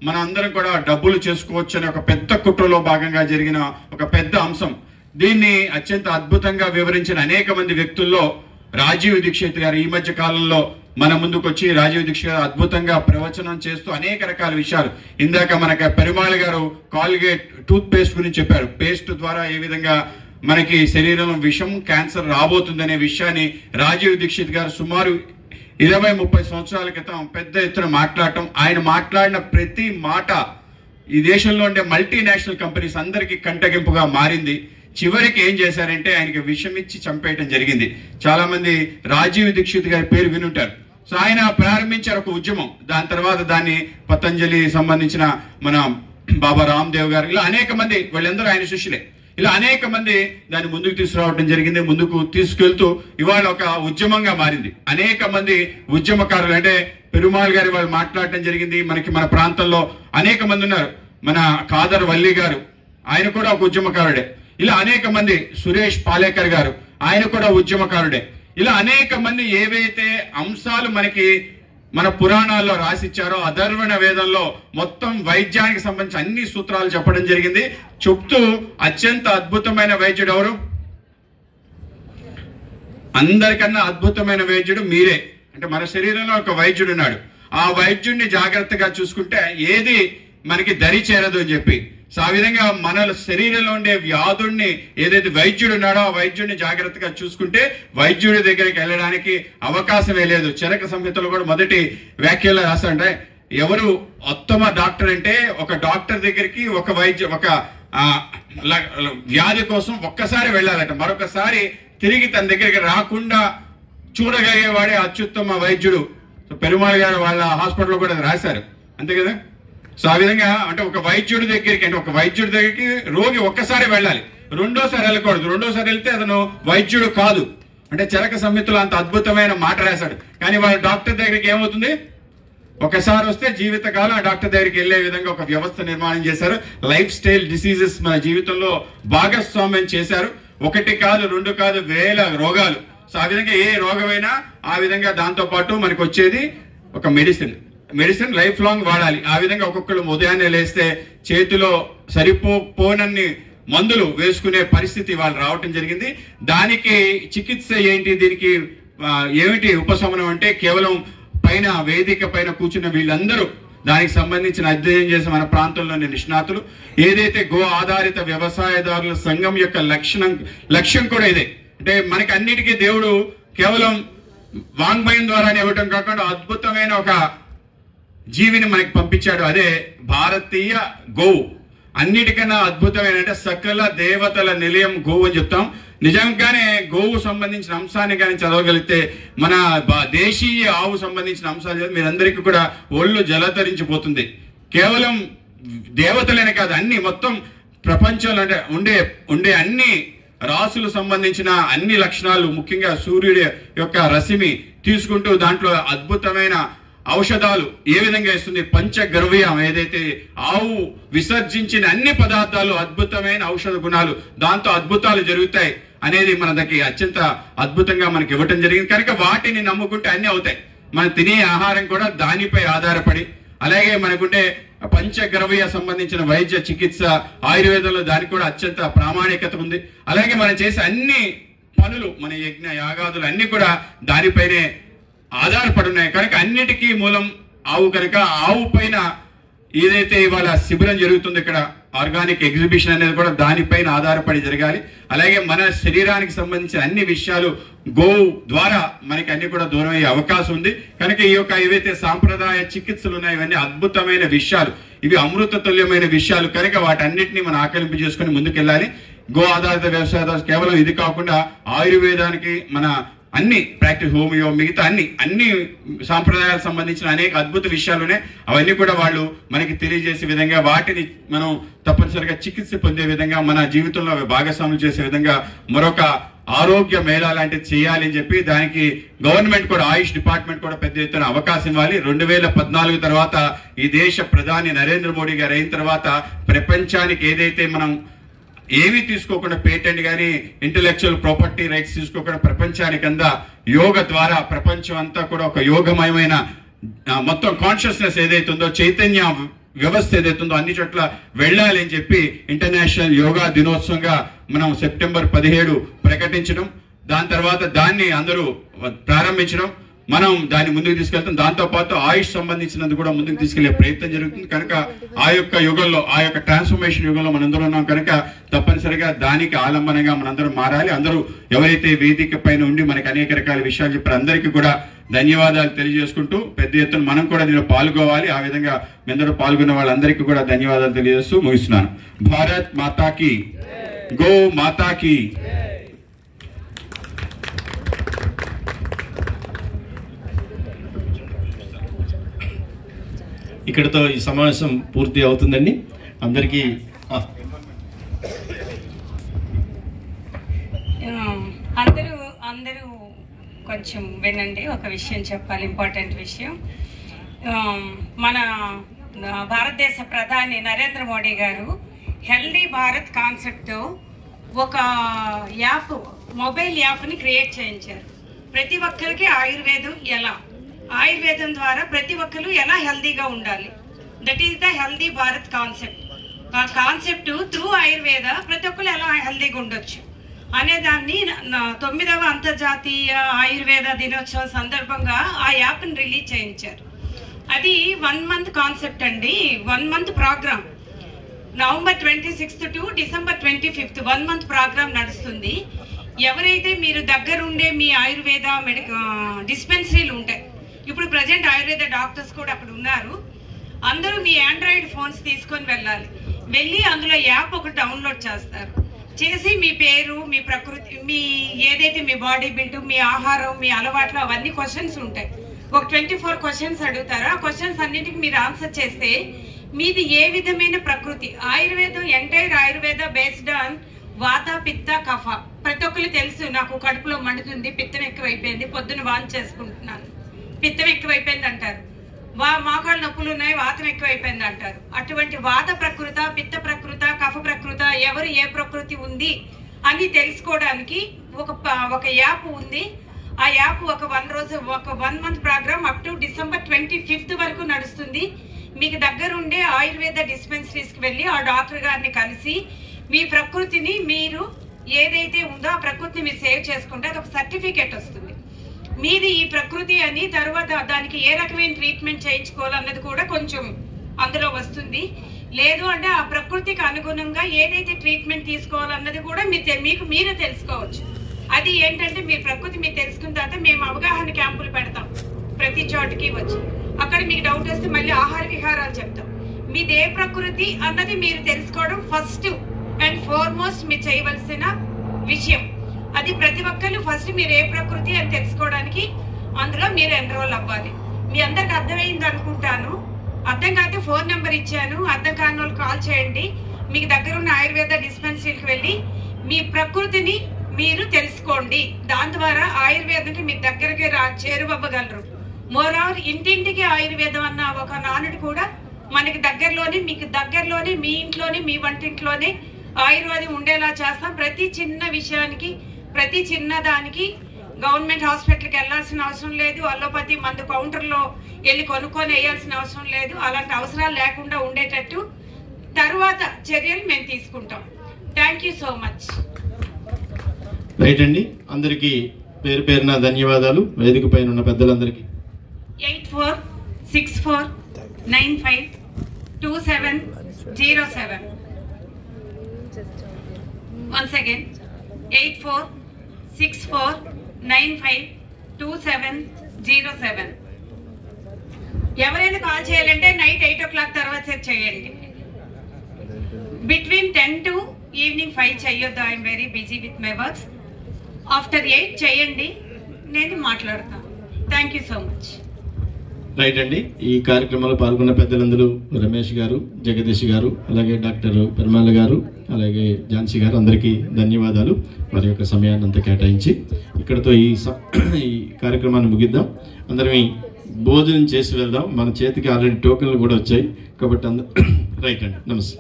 [SPEAKER 10] మన అందరం కూడా డబ్బులు చేసుకోవచ్చు అనే ఒక పెద్ద కుట్రలో భాగంగా జరిగిన ఒక పెద్ద అంశం. దీన్ని అత్యంత అద్భుతంగా వివరించిన అనేక మంది వ్యక్తుల్లో రాజీవ్ దీక్షిత్ గారు ఈ మధ్య కాలంలో మన ముందుకు వచ్చి రాజీవ్ దీక్షిత్ గారు అద్భుతంగా ప్రవచనం చేస్తూ అనేక రకాల విషయాలు, ఇందాక మనకి పెరుమాళ్ గారు కాల్గేట్ టూత్ పేస్ట్ గురించి చెప్పారు. పేస్ట్ ద్వారా ఏ విధంగా మనకి శరీరంలో విషం, క్యాన్సర్ రాబోతుందనే విషయాన్ని రాజీవ్ దీక్షిత్ గారు సుమారు 20-30 సంవత్సరాల క్రితం పెద్ద ఎత్తున మాట్లాడటం, ఆయన మాట్లాడిన ప్రతి మాట ఈ దేశంలో ఉండే మల్టీనేషనల్ కంపెనీస్ అందరికీ కంటగింపుగా మారింది. చివరికి ఏం చేశారంటే ఆయనకి విషం ఇచ్చి చంపేయటం జరిగింది. చాలా మంది రాజీవ్ దీక్షిత్ గారి పేరు వినుంటారు. సో ఆయన ప్రారంభించారు ఒక ఉద్యమం, దాని తర్వాత దాన్ని పతంజలి సంబంధించిన మన బాబా రామ్దేవ్ గారు, ఇలా అనేక మంది, వాళ్ళందరూ ఆయన శిష్యులే, ఇలా అనేక మంది దాన్ని ముందుకు తీసుకురావడం జరిగింది. ముందుకు తీసుకెళ్తూ ఇవాళ ఒక ఉద్యమంగా మారింది. అనేక మంది ఉద్యమకారులు, అంటే పెరుమాళ్ గారి వాళ్ళు మాట్లాడటం జరిగింది. మన ప్రాంతంలో అనేక మంది ఉన్నారు. మన ఖాదర్ వల్లి గారు, ఆయన కూడా ఒక ఉద్యమకారుడే. ఇలా అనేక మంది, సురేష్ పాలేకర్ గారు, ఆయన కూడా ఉద్యమకారుడే. ఇలా అనేక మంది ఏవైతే అంశాలు మనకి మన పురాణాల్లో రాసిచ్చారో, అధర్వణ వేదంలో మొత్తం వైద్యానికి సంబంధించి అన్ని సూత్రాలు చెప్పడం జరిగింది. చెప్తూ అత్యంత అద్భుతమైన వైద్యుడు ఎవరు? అందరికన్నా అద్భుతమైన వైద్యుడు మీరే. అంటే మన శరీరంలో ఒక వైద్యుడు ఉన్నాడు. ఆ వైద్యుడిని జాగ్రత్తగా చూసుకుంటే ఏది మనకి దరి చేరదు అని చెప్పి, సో ఆ విధంగా మన శరీరంలో ఉండే వ్యాధుడిని ఏదైతే వైద్యుడు ఉన్నాడో ఆ వైద్యుడిని జాగ్రత్తగా చూసుకుంటే వైద్యుడి దగ్గరికి వెళ్ళడానికి అవకాశమే లేదు. చరక సంహితలో కూడా మొదటి వ్యాఖ్యలో రాస్తారంటే, ఎవరు ఉత్తమ డాక్టర్ అంటే ఒక డాక్టర్ దగ్గరికి ఒక వ్యాధి కోసం ఒక్కసారి వెళ్ళాలట, మరొకసారి తిరిగి తన దగ్గరికి రాకుండా చూడగలిగేవాడే అత్యుత్తమ వైద్యుడు. సో పెరుమాళ్ గారు వాళ్ళ హాస్పిటల్లో కూడా రాశారు, అంతే కదా. సో ఆ విధంగా అంటే ఒక వైద్యుడి దగ్గరికి రోగి ఒక్కసారి వెళ్ళాలి, రెండోసారి వెళ్ళకూడదు. రెండోసారి వెళ్తే అతను వైద్యుడు కాదు. అంటే చరక సంహితలో అంత అద్భుతమైన మాట రాశాడు. కానీ వాళ్ళ డాక్టర్ దగ్గరికి ఏమవుతుంది, ఒకసారి వస్తే జీవితకాలం ఆ డాక్టర్ దగ్గరికి వెళ్లే విధంగా ఒక వ్యవస్థ నిర్మాణం చేశారు. లైఫ్ స్టైల్ డిసీజెస్ మన జీవితంలో భాగస్వామ్యం చేశారు. 1 కాదు 2 కాదు, వేల రోగాలు. సో ఆ విధంగా ఏ రోగమైనా ఆ విధంగా దాంతో పాటు మనకు వచ్చేది ఒక మెడిసిన్ లైఫ్ లాంగ్ వాడాలి. ఆ విధంగా ఒక్కొక్కరు ఉదయాన్నే లేస్తే చేతిలో సరిపోనన్ని మందులు వేసుకునే పరిస్థితి వాళ్ళు రావటం జరిగింది. దానికి చికిత్స ఏంటి, దీనికి ఏమిటి ఉపశమనం అంటే కేవలం పైన వేదిక పైన కూర్చున్న వీళ్ళందరూ దానికి సంబంధించిన అధ్యయనం చేసే మన ప్రాంతంలోని నిష్ణాతులు, ఏదైతే గో ఆధారిత వ్యవసాయదారుల సంఘం యొక్క లక్ష్యం కూడా ఇదే. అంటే మనకి అన్నిటికీ దేవుడు కేవలం వాంగ్మయం ద్వారానే ఇవ్వటం కాకుండా అద్భుతమైన ఒక జీవిని మనకి పంపించాడు. అదే భారతీయ గోవు. అన్నిటికన్నా అద్భుతమైన అంటే సకల దేవతల నిలయం గోవు అని చెప్తాం. నిజంగానే గోవు సంబంధించిన అంశాన్ని కానీ చదవగలిగితే, మన దేశీయ ఆవు సంబంధించిన అంశాలు మీరందరికీ కూడా ఒళ్ళు జలతరించిపోతుంది. కేవలం దేవతలనే కాదు, అన్ని మొత్తం ప్రపంచంలో అంటే ఉండే అన్ని రాసులు సంబంధించిన అన్ని లక్షణాలు, ముఖ్యంగా సూర్యుడి యొక్క రశ్మి తీసుకుంటూ దాంట్లో అద్భుతమైన ఔషధాలు ఏ విధంగా ఇస్తుంది. పంచగర్వ్యం, ఏదైతే ఆవు విసర్జించిన అన్ని పదార్థాలు అద్భుతమైన ఔషధ గుణాలు, దాంతో అద్భుతాలు జరుగుతాయి అనేది మన దగ్గర అత్యంత అద్భుతంగా మనకి ఇవ్వటం జరిగింది. కనుక వాటిని నమ్ముకుంటే అన్ని అవుతాయి. మనం తినే ఆహారం కూడా దానిపై ఆధారపడి, అలాగే మనకుండే పంచగర్వ్య సంబంధించిన వైద్య చికిత్స ఆయుర్వేదంలో దానికి కూడా అత్యంత ప్రామాణికత ఉంది. అలాగే మనం చేసే అన్ని పనులు, మన యజ్ఞ యాగాదులు అన్ని కూడా దానిపైనే ఆధారపడి ఉన్నాయి. కనుక అన్నిటికీ మూలం ఆవు. కనుక ఆవు పైన ఏదైతే ఇవాళ శిబిరం జరుగుతుంది, ఇక్కడ ఆర్గానిక్ ఎగ్జిబిషన్ అనేది కూడా దానిపైన ఆధారపడి జరగాలి. అలాగే మన శరీరానికి సంబంధించిన అన్ని విషయాలు గోవు ద్వారా మనకి అన్ని కూడా దూరం అయ్యే అవకాశం ఉంది. కనుక ఈ యొక్క ఏవైతే సాంప్రదాయ చికిత్సలు ఉన్నాయో ఇవన్నీ అద్భుతమైన విషయాలు, ఇవి అమృత తుల్యమైన విషయాలు. కనుక వాటన్నిటిని మనం ఆకలింపు చేసుకుని ముందుకెళ్ళాలి. గో ఆధారిత వ్యవసాయ కేవలం ఇది కాకుండా ఆయుర్వేదానికి మన అన్ని ప్రాక్టీస్, హోమియో, మిగతా అన్ని సాంప్రదాయాలకు సంబంధించిన అనేక అద్భుత విషయాలు ఉన్నాయి. అవన్నీ కూడా వాళ్ళు మనకి తెలియజేసే విధంగా, వాటిని మనం తప్పనిసరిగా చికిత్స పొందే విధంగా, మన జీవితంలో అవి భాగస్వామ్యం చేసే విధంగా మరొక ఆరోగ్య మేళా లాంటిది చేయాలి అని చెప్పి దానికి గవర్నమెంట్ కూడా, ఆయుష్ డిపార్ట్మెంట్ కూడా పెద్ద ఎత్తున అవకాశం ఇవ్వాలి. 2014 తర్వాత ఈ దేశ ప్రధాని నరేంద్ర మోడీ గారు అయిన తర్వాత ప్రపంచానికి ఏదైతే మనం ఏమీ తీసుకోకుండా, పేటెంట్ కానీ ఇంటెలెక్చువల్ ప్రాపర్టీ రైట్స్ తీసుకోకుండా ప్రపంచానికంతా యోగ ద్వారా ప్రపంచం అంతా కూడా ఒక యోగమయమైన మొత్తం కాన్షియస్నెస్ ఏదైతే ఉందో, చైతన్య వ్యవస్థ ఏదైతే ఉందో అన్ని చోట్ల వెళ్ళాలి అని చెప్పి ఇంటర్నేషనల్ యోగా దినోత్సవంగా మనం సెప్టెంబర్ 17 ప్రకటించడం. దాని తర్వాత దాన్ని అందరూ ప్రారంభించడం, మనం దాన్ని ముందుకు తీసుకెళ్తాం. దాంతోపాటు ఆయుష్ సంబంధించినది కూడా ముందుకు తీసుకెళ్లే ప్రయత్నం జరుగుతుంది. కనుక ఆ యొక్క యుగంలో, ఆ యొక్క ట్రాన్స్ఫర్మేషన్ యుగంలో మనందరూ ఉన్నాం కనుక తప్పనిసరిగా దానికి ఆలంబనంగా మనందరం మారాలి. అందరూ ఎవరైతే వేదిక పైన ఉండి మనకి అనేక రకాల విషయాలు చెప్పారు అందరికీ కూడా ధన్యవాదాలు తెలియజేసుకుంటూ, పెద్ద ఎత్తున మనం కూడా దీనిలో పాల్గొవాలి. ఆ విధంగా మీ అందరూ పాల్గొన్న వాళ్ళందరికీ కూడా ధన్యవాదాలు తెలియజేస్తూ ముగిస్తున్నాను. భారత్ మాతాకి, గో మాతాకి.
[SPEAKER 7] ఇక్కడితో ఈ సమావేశం పూర్తి అవుతుందండి. అందరికీ
[SPEAKER 6] అందరూ కొంచెం వినండి. ఒక విషయం చెప్పాలి, ఇంపార్టెంట్ విషయం. మన భారతదేశ ప్రధాని నరేంద్ర మోడీ గారు హెల్దీ భారత్ కాన్సెప్ట్తో ఒక యాప్, మొబైల్ యాప్ని క్రియేట్ చేయించారు. ప్రతి ఒక్కరికి ఆయుర్వేదం ద్వారా ప్రతి ఒక్కరు ఎలా హెల్దీగా ఉండాలి, that is the healthy Bharat concept. ఆ కాన్సెప్ట్ త్రూ ఆయుర్వేద ప్రతి ఒక్కరు ఎలా హెల్దీగా ఉండొచ్చు అనేదాన్ని 9వ అంతర్జాతీయ ఆయుర్వేద దినోత్సవం సందర్భంగా ఆ యాప్ని రిలీజ్ చేయించారు. అది 1 month కాన్సెప్ట్ అండి, 1 month program. November 26th to December 25th 1 month program నడుస్తుంది. ఎవరైతే మీరు దగ్గరుండే మీ ఆయుర్వేద డిస్పెన్సరీలు ఉంటాయి, ఇప్పుడు ప్రజెంట్ ఆయుర్వేద డాక్టర్స్ కూడా అక్కడ ఉన్నారు, అందరూ మీ ఆండ్రాయిడ్ ఫోన్స్ తీసుకొని వెళ్ళి అందులో యాప్ ఒకటి డౌన్లోడ్ చేసి మీ పేరు, మీ ప్రకృతి, మీ ఏదైతే మీ బాడీ బిల్డ్, మీ ఆహారం, మీ అలవాట్లు, అవన్నీ క్వశ్చన్స్ ఉంటాయి. ఒక 24 క్వశ్చన్స్ అడుగుతారు. ఆ క్వశ్చన్స్ అన్నింటికి మీరు ఆన్సర్ చేస్తే మీది ఏ విధమైన ప్రకృతి, ఆయుర్వేదం ఎంటైర్ ఆయుర్వేద బేస్డ్ ఆన్ వాత, పిత్త, కఫ. ప్రతి ఒక్కరు తెలుసు, నాకు కడుపులో మండుతుంది, పిత్తం ఎక్కువైపోయింది, పొద్దున వాంతి చేసుకుంటున్నాను, పిత్తం ఎక్కువైపోయింది అంటారు. మోకాళ్ళ నొప్పులు ఉన్నాయి, వాతం ఎక్కువైపోయింది అంటారు. అటువంటి వాత ప్రకృత, పిత్త ప్రకృత, కఫ ప్రకృత, ఎవరు ఏ ప్రకృతి ఉంది అని తెలుసుకోవడానికి ఒక యాప్ ఉంది. ఆ యాప్ ఒక 1 month program up to December 25th వరకు నడుస్తుంది. మీకు దగ్గరుండే ఆయుర్వేద డిస్పెన్సరీస్కి వెళ్ళి ఆ డాక్టర్ గారిని కలిసి మీ ప్రకృతిని, మీరు ఏదైతే ఉందో ఆ ప్రకృతిని మీరు సేవ్ చేసుకుంటే అది ఒక సర్టిఫికేట్ వస్తుంది, మీది ఈ ప్రకృతి అని. తర్వాత దానికి ఏ రకమైన ట్రీట్మెంట్ చేయించుకోవాలన్నది కూడా కొంచెం అందులో వస్తుంది. లేదు అంటే ఆ ప్రకృతికి అనుగుణంగా ఏదైతే ట్రీట్మెంట్ తీసుకోవాలన్నది కూడా మీకు మీరే తెలుసుకోవచ్చు. అది ఏంటంటే మీ ప్రకృతి మీరు తెలుసుకున్న తర్వాత మేము అవగాహన క్యాంపులు పెడతాం ప్రతి చోటుకి వచ్చి. అక్కడ మీకు డౌట్ వస్తే మళ్ళీ ఆహార విహారాలు చెప్తాం. మీది ఏ ప్రకృతి అన్నది మీరు తెలుసుకోవడం ఫస్ట్ అండ్ ఫార్మోస్ట్ మీరు చేయవలసిన విషయం. అది ప్రతి ఒక్కరు ఫస్ట్ మీరు ఏ ప్రకృతి అని తెలుసుకోవడానికి అందులో మీరు ఎన్రోల్ అవ్వాలి. మీ అందరికి అర్థమైంది అనుకుంటాను. అర్థం కాకపోతే ఫోన్ నెంబర్ ఇచ్చాను, అర్థం కాని వాళ్ళు కాల్ చేయండి. మీకు దగ్గర ఉన్న ఆయుర్వేద డిస్పెన్సరీకి వెళ్ళి మీ ప్రకృతిని మీరు తెలుసుకోండి. దాని ద్వారా ఆయుర్వేదంకి మీ దగ్గరికి చేరువవ్వగలరు. మోరోవర్ ఇంటింటికి ఆయుర్వేదం అన్న ఒక నానుడి కూడా మనకి దగ్గరలోనే, మీకు దగ్గరలోనే, మీ ఇంట్లోనే, మీ వంటింట్లోనే ఆయుర్వేదం ఉండేలా చేస్తాం. ప్రతి చిన్న విషయానికి, ప్రతి చిన్నదానికి గవర్నమెంట్ హాస్పిటల్కి వెళ్ళాల్సిన అవసరం లేదు, అలోపతి మందు కౌంటర్లో వెళ్ళి కొనుక్కొని వేయాల్సిన అవసరం లేదు. అలాంటి అవసరాలు లేకుండా ఉండేటట్టు తర్వాత చర్యలు మేము తీసుకుంటాం. Thank you so much.
[SPEAKER 7] Right అండి, అందరికీ పేరు పేరున ధన్యవాదాలు. వేదిక పైన ఉన్న పెద్దలందరికీ
[SPEAKER 6] 8464952707. Once again 8464952707. ఎవరైనా కాల్ చేయాలంటే నైట్ 8 o'clock తర్వాత చేయండి. బిట్వీన్ 10 to ఈవినింగ్ 5 చేయొద్దు. I'm very busy with my works. After 8 చేయండి, నేను మాట్లాడతాను. Thank you so much.
[SPEAKER 7] Right అండి, ఈ కార్యక్రమంలో పాల్గొన్న పెద్దలందరూ రమేష్ గారు, జగదీష్ గారు, అలాగే డాక్టర్ పెరుమాల గారు, అలాగే ఝాన్సీ గారు, అందరికీ ధన్యవాదాలు. వారి యొక్క సమయాన్ని అంతా కేటాయించి ఇక్కడతో ఈ కార్యక్రమాన్ని ముగిద్దాం. అందరం భోజనం చేసి వెళ్దాం. మన చేతికి ఆల్రెడీ టోకెన్లు కూడా వచ్చాయి కాబట్టి రైట్ అండి, నమస్తే.